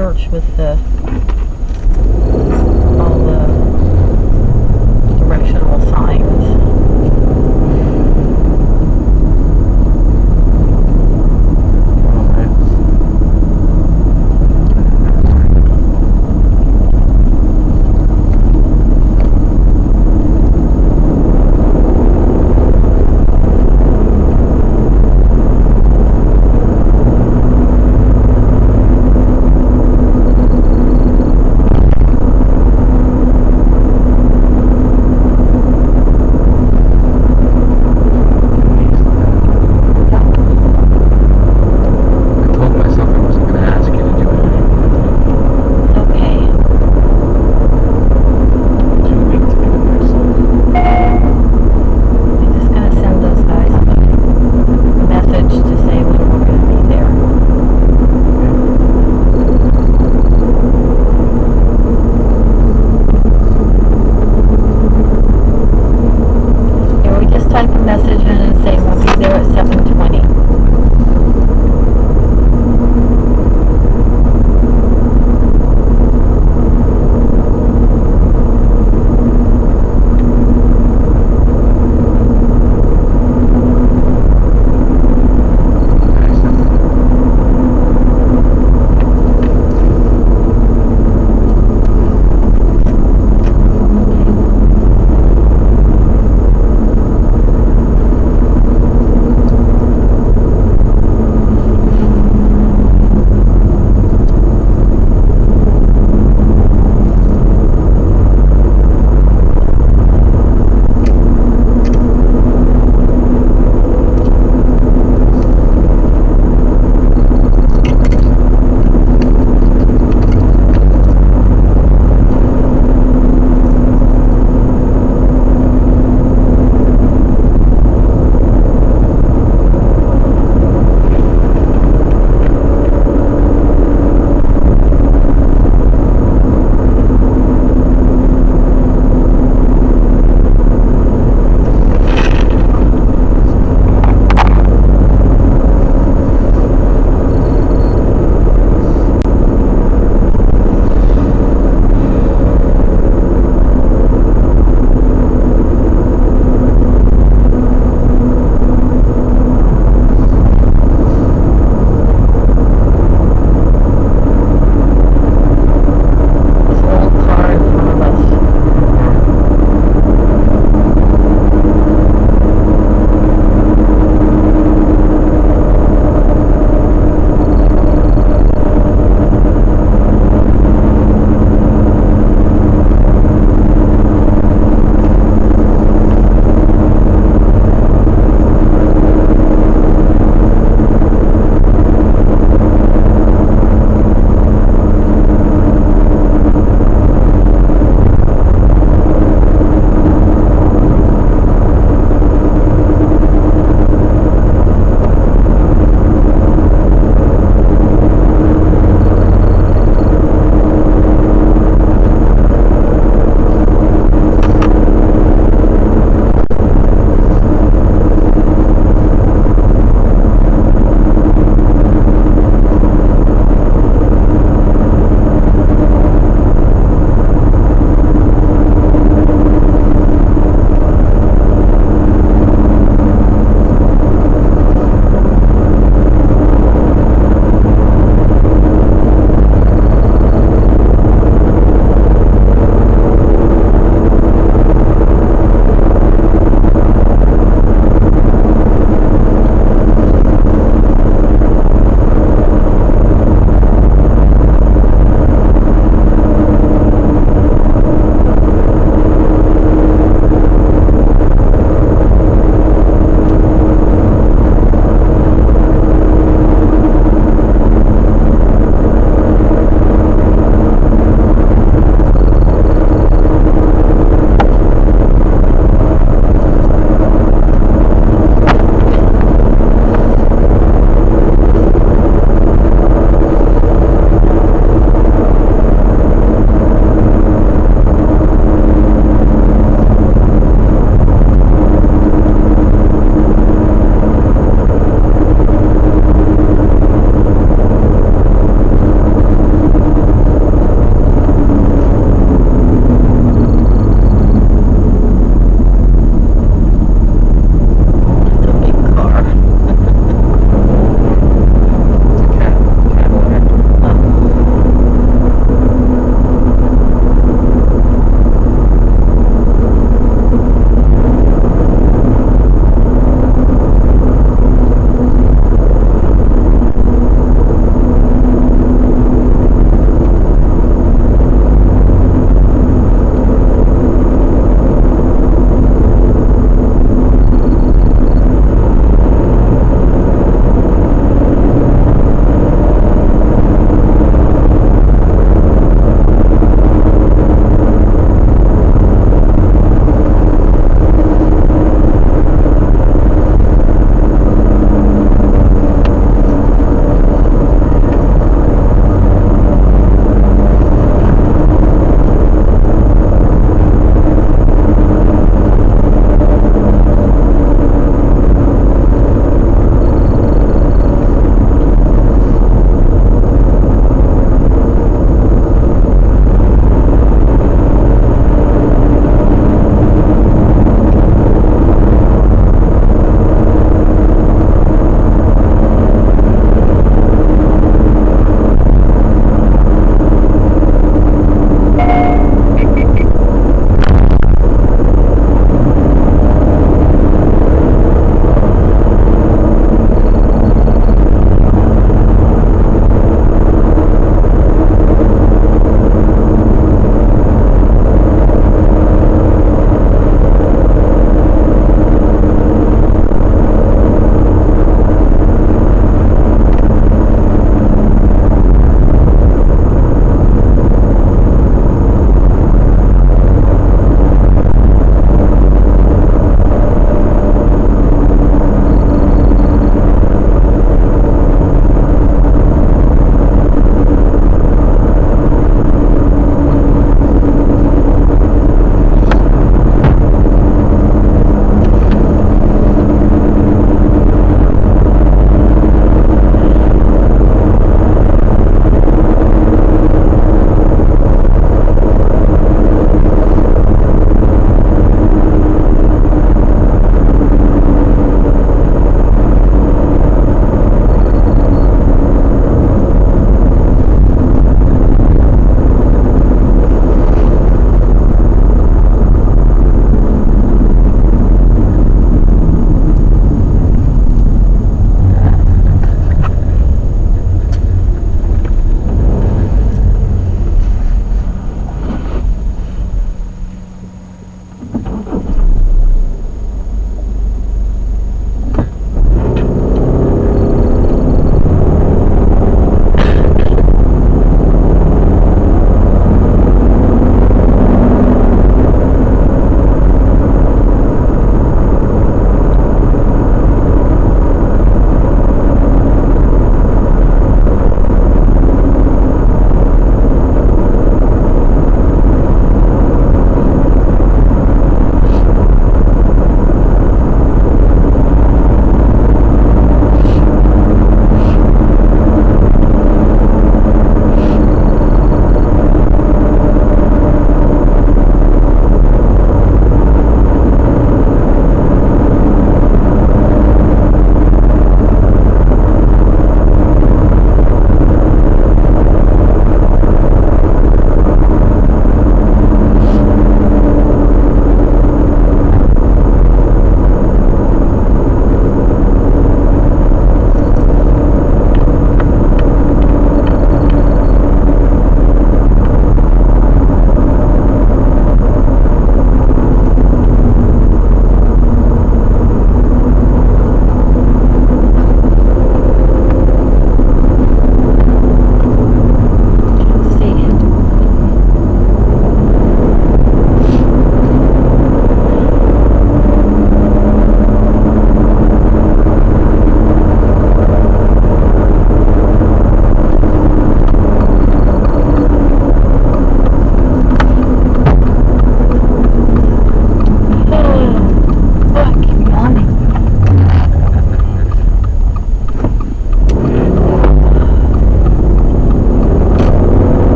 church with all the directional signs. I told myself I wasn't going to ask you to do anything. Okay. Too weak to do it myself. I'm just gonna send those guys a message to say when we're gonna be there. Yeah, we just type a message in and say we'll be there at 7:20.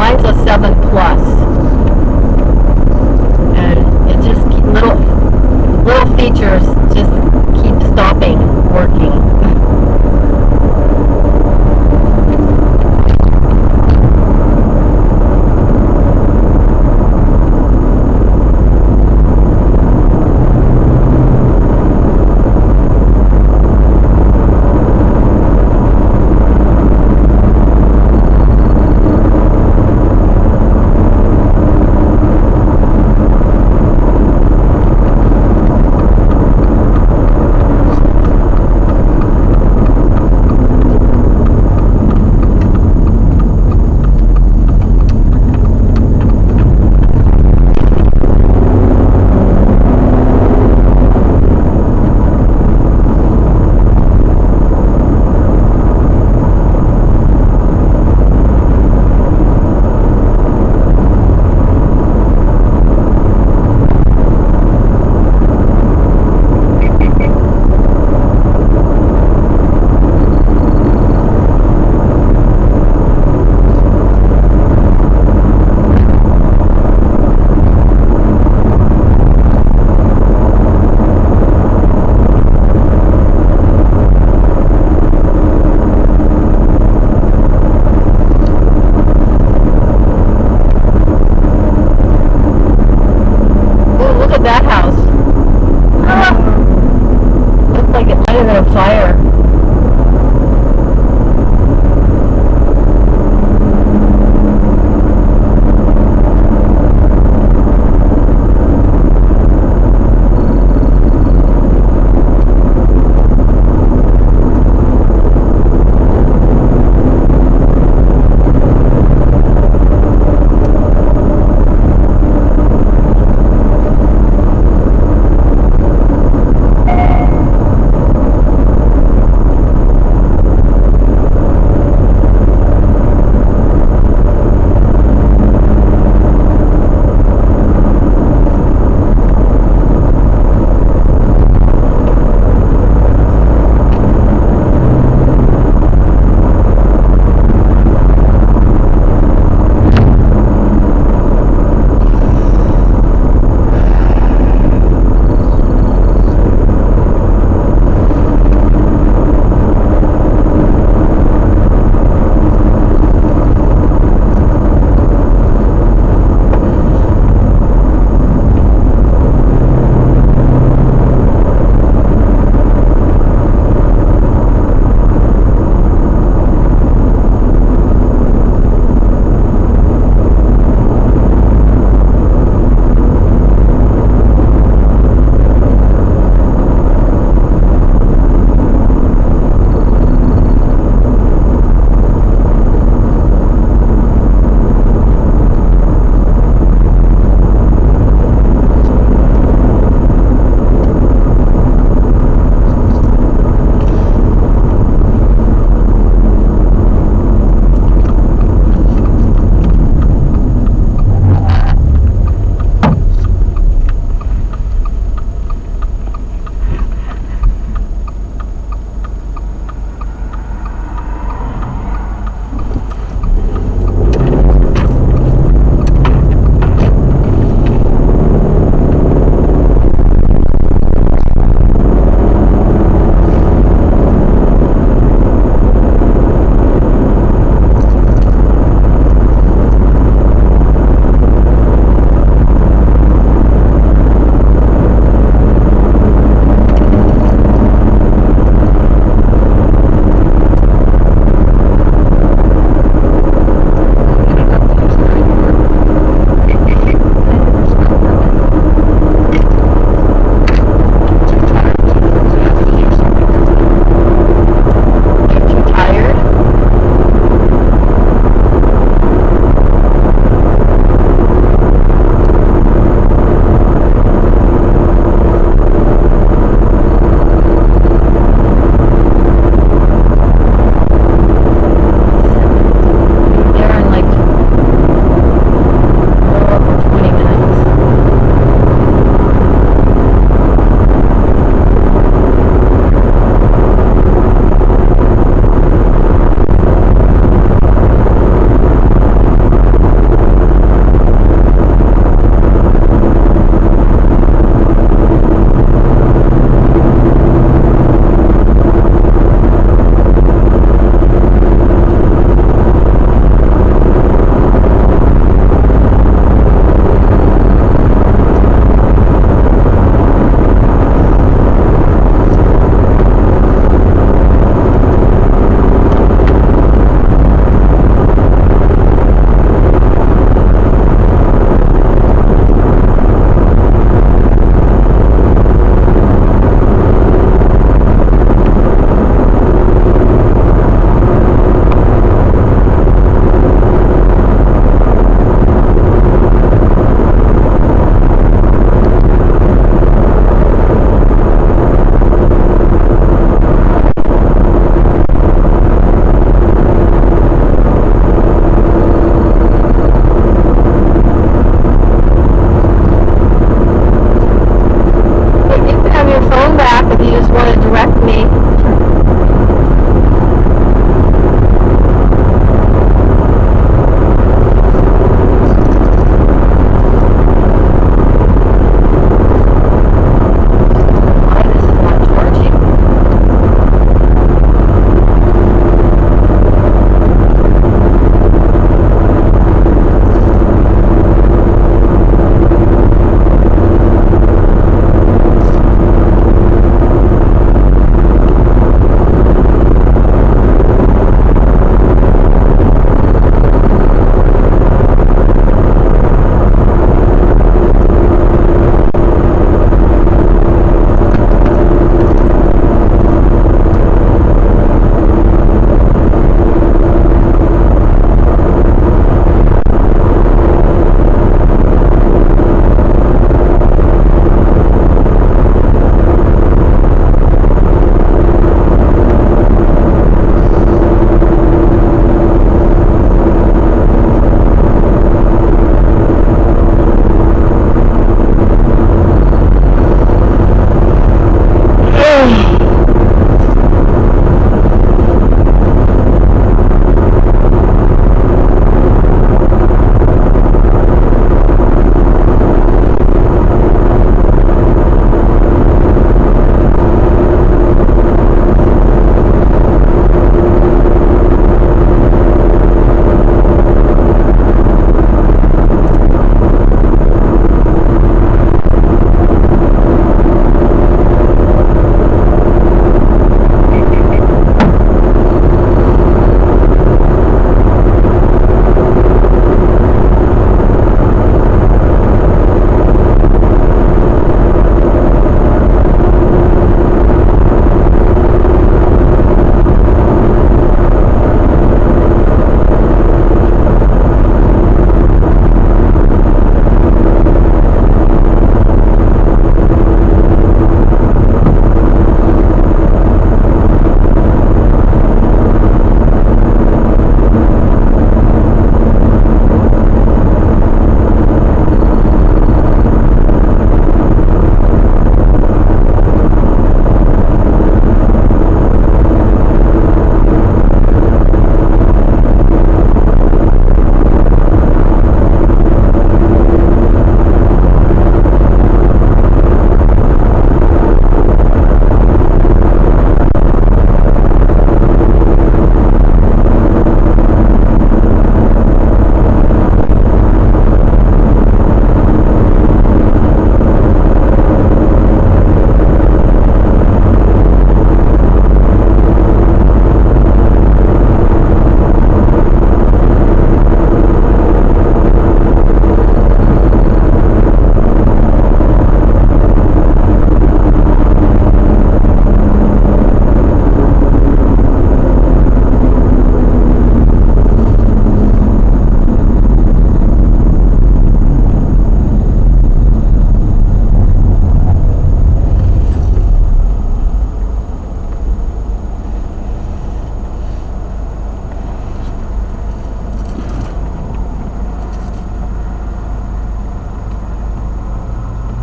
mine's a 7 plus. And it just little features just keep stopping working.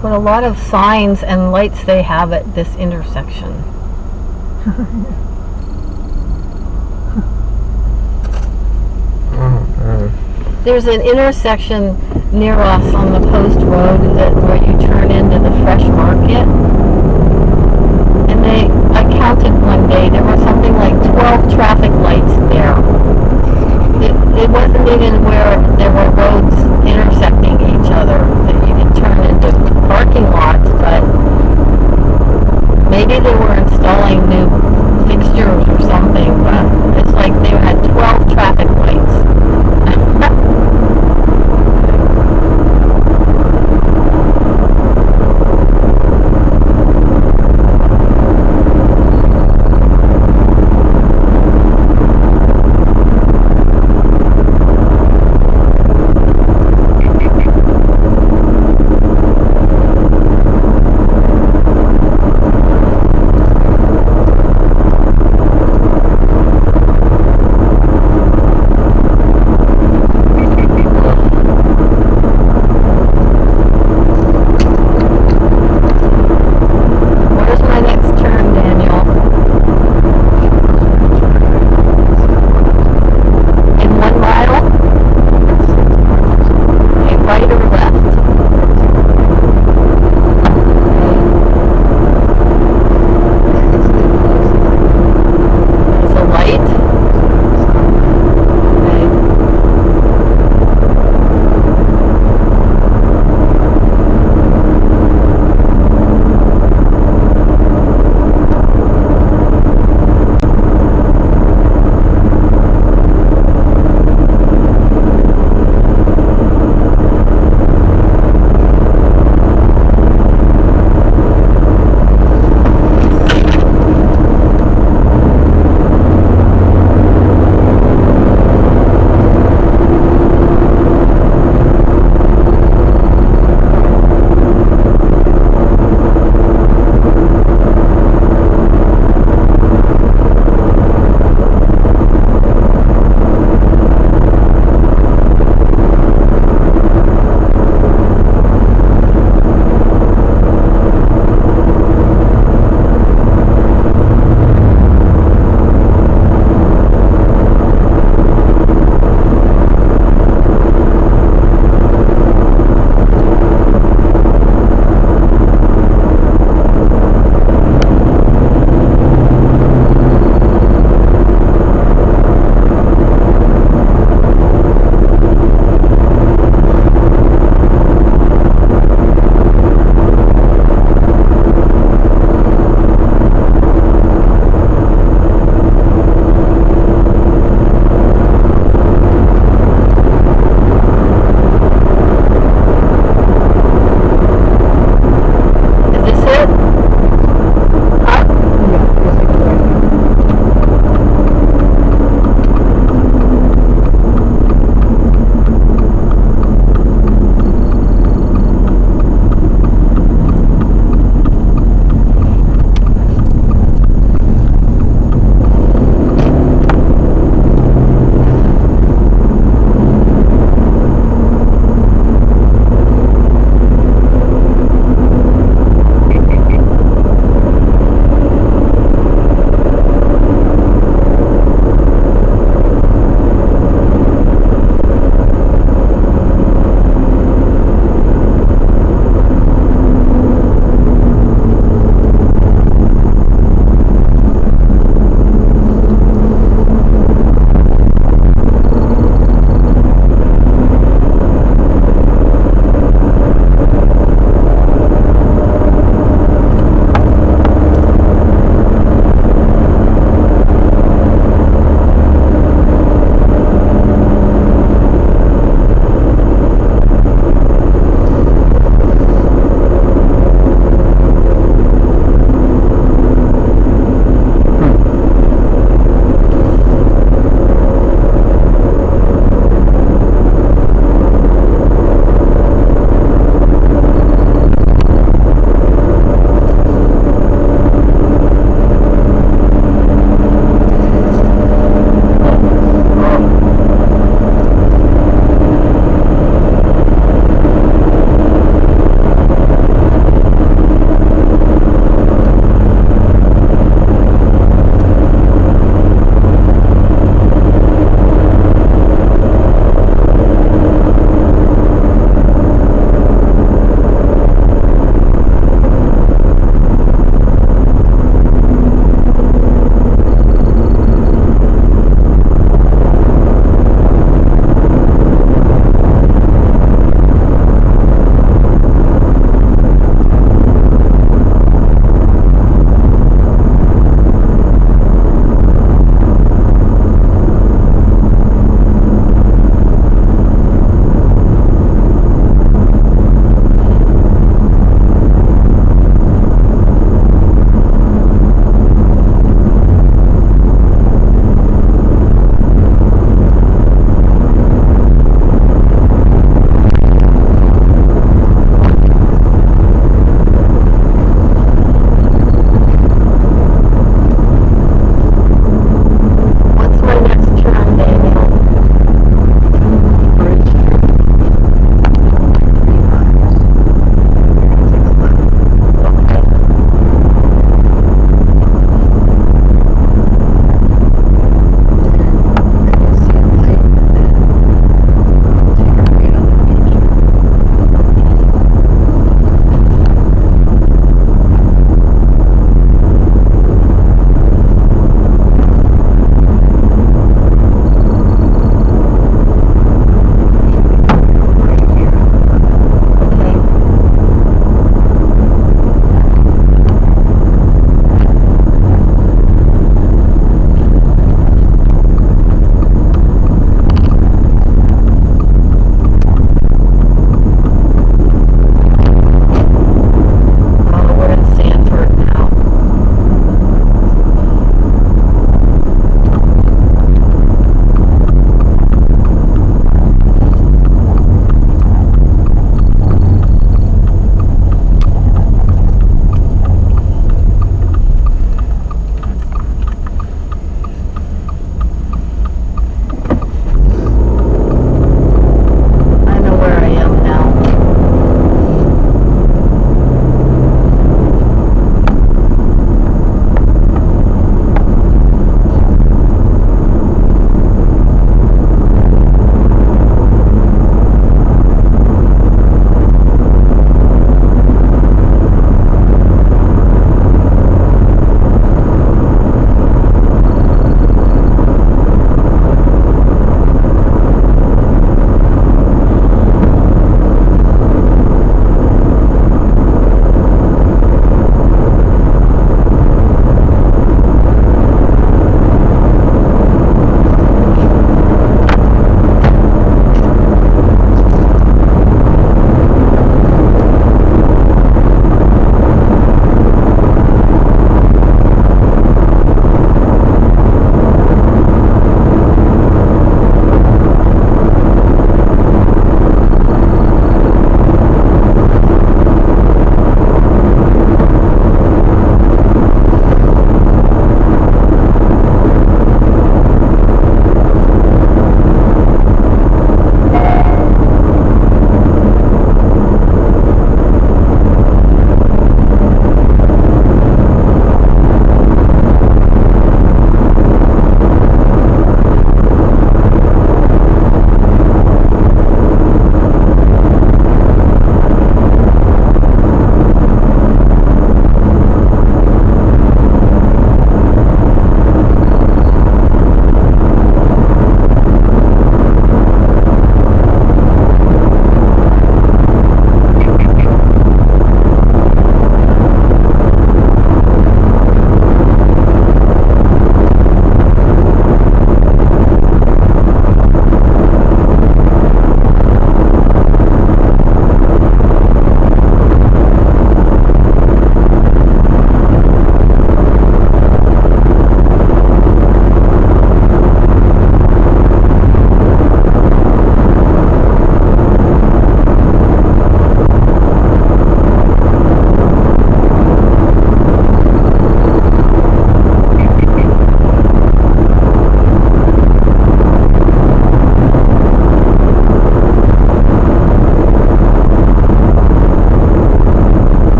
What a lot of signs and lights they have at this intersection. There's an intersection near us on the post road where you turn into the fresh market. And I counted one day, there were something like 12 traffic lights there. It wasn't even where there were roads intersecting each other that you could turn into parking lots, but maybe they were installing new fixtures or something, but it's like they had 12 traffic lights.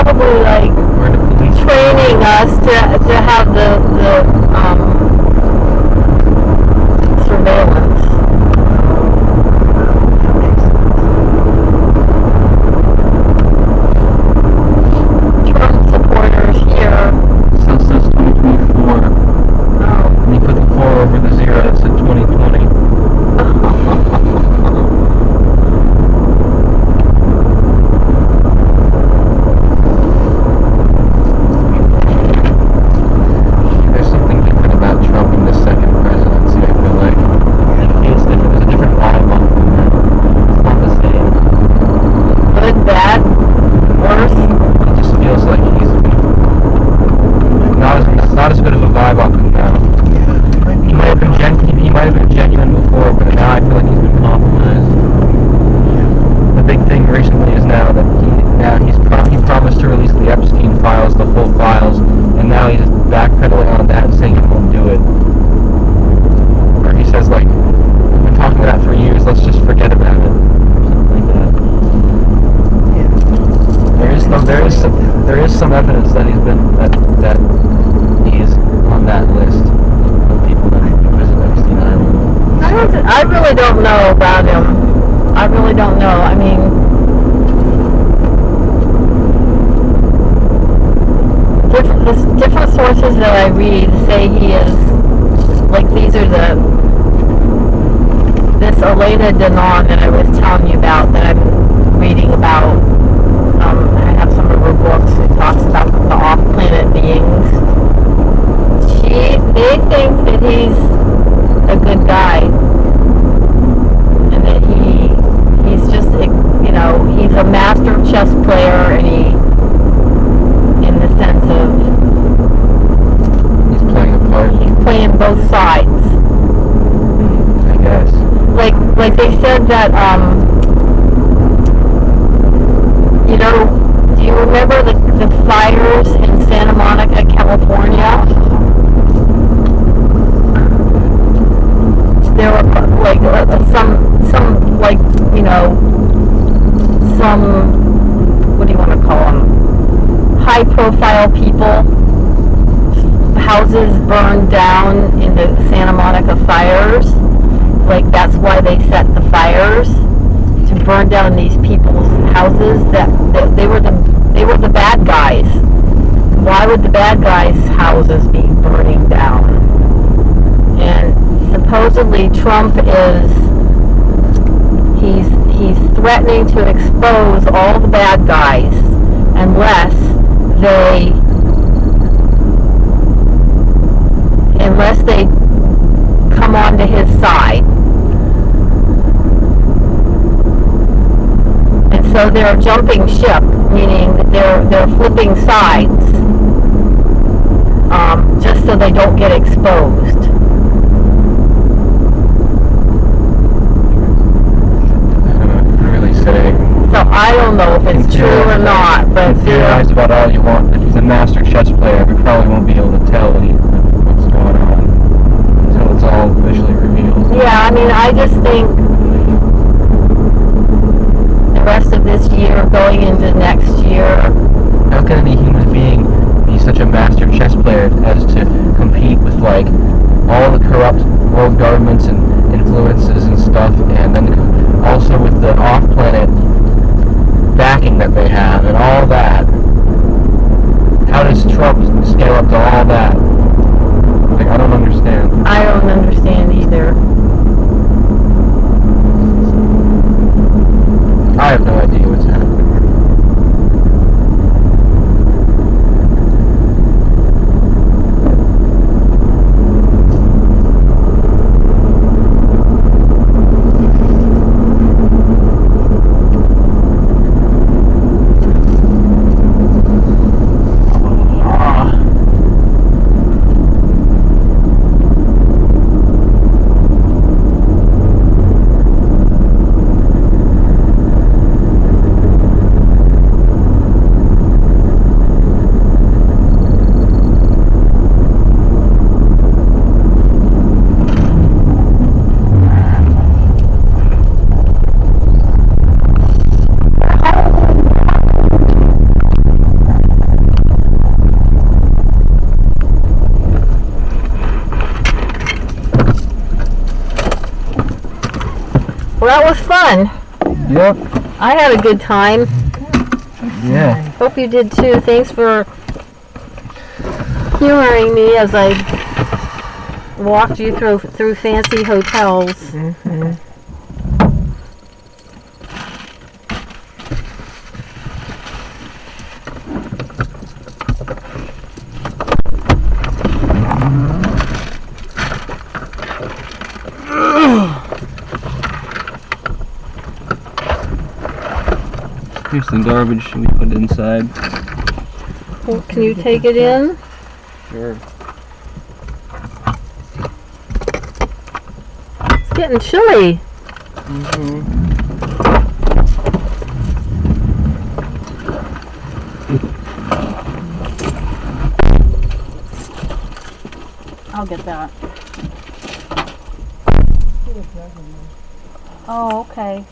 probably like Where the police training us to have the surveillance. That makes sense. Trump supporters here. still says 2024. And you put the 4 over the 0, it said 2020. There's something different about Trump in the second presidency, I feel like. It feels different. There's a different vibe on him. It's not the same. Good, bad, worse. It just feels like he's not as good of a vibe off him now. He might have been genuine before, but now I feel like he's been compromised. The big thing recently is now that he promised to release the Epstein files, the full files, and now he's backpedaling on that, saying he won't do it. Or he says like, we've been talking about that for years. Let's just forget about it. Something like that. There is some evidence that he's been that he's on that list of people that visit Epstein Island. I really don't know about him. I really don't know. I mean, different sources that I read say he is, like this Elena Denon that I was telling you about, that I'm reading about. I have some of her books. It talks about the off-planet beings. They think that he's a good guy, and that he's just, he's a master chess player, and in the sense of He's playing a part, he's playing both sides. I guess. Like they said that, do you remember the fires in Santa Monica, California? There were like some what do you want to call them? High profile people. Houses burned down in the Santa Monica fires. Like that's why they set the fires, to burn down these people's houses. That they were the bad guys. Why would the bad guys' houses be burning down? And supposedly Trump he's threatening to expose all the bad guys unless they come onto his side. And so they're jumping ship, meaning that they're flipping sides, just so they don't get exposed. Really say. So I don't know if it's true or not, but Theorize about all you want. If he's a master chess player, we probably won't be able to tell what's going on until it's all visually revealed. yeah, I mean, I just think the rest of this year, going into next year, How can any human being be such a master chess player as to compete with like all the corrupt world governments and influences and stuff, and then also with the off-planet backing that they have and all that? How does Trump scale up to all that? Like, I don't understand. I don't understand either. I have no idea what's happening. Well, that was fun. Yep. I had a good time. Yeah. Hope you did too. Thanks for humoring me as I walked you through fancy hotels. Mm-hmm. Here's some garbage we put inside. Well, can you take it in? Sure. It's getting chilly. Mm-hmm. I'll get that. Oh, okay.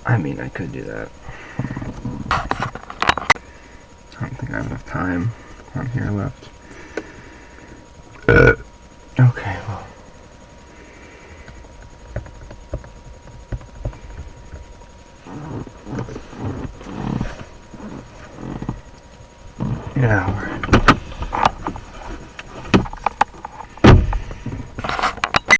I mean, I could do that. I don't think I have enough time on here left. Okay, well. Yeah,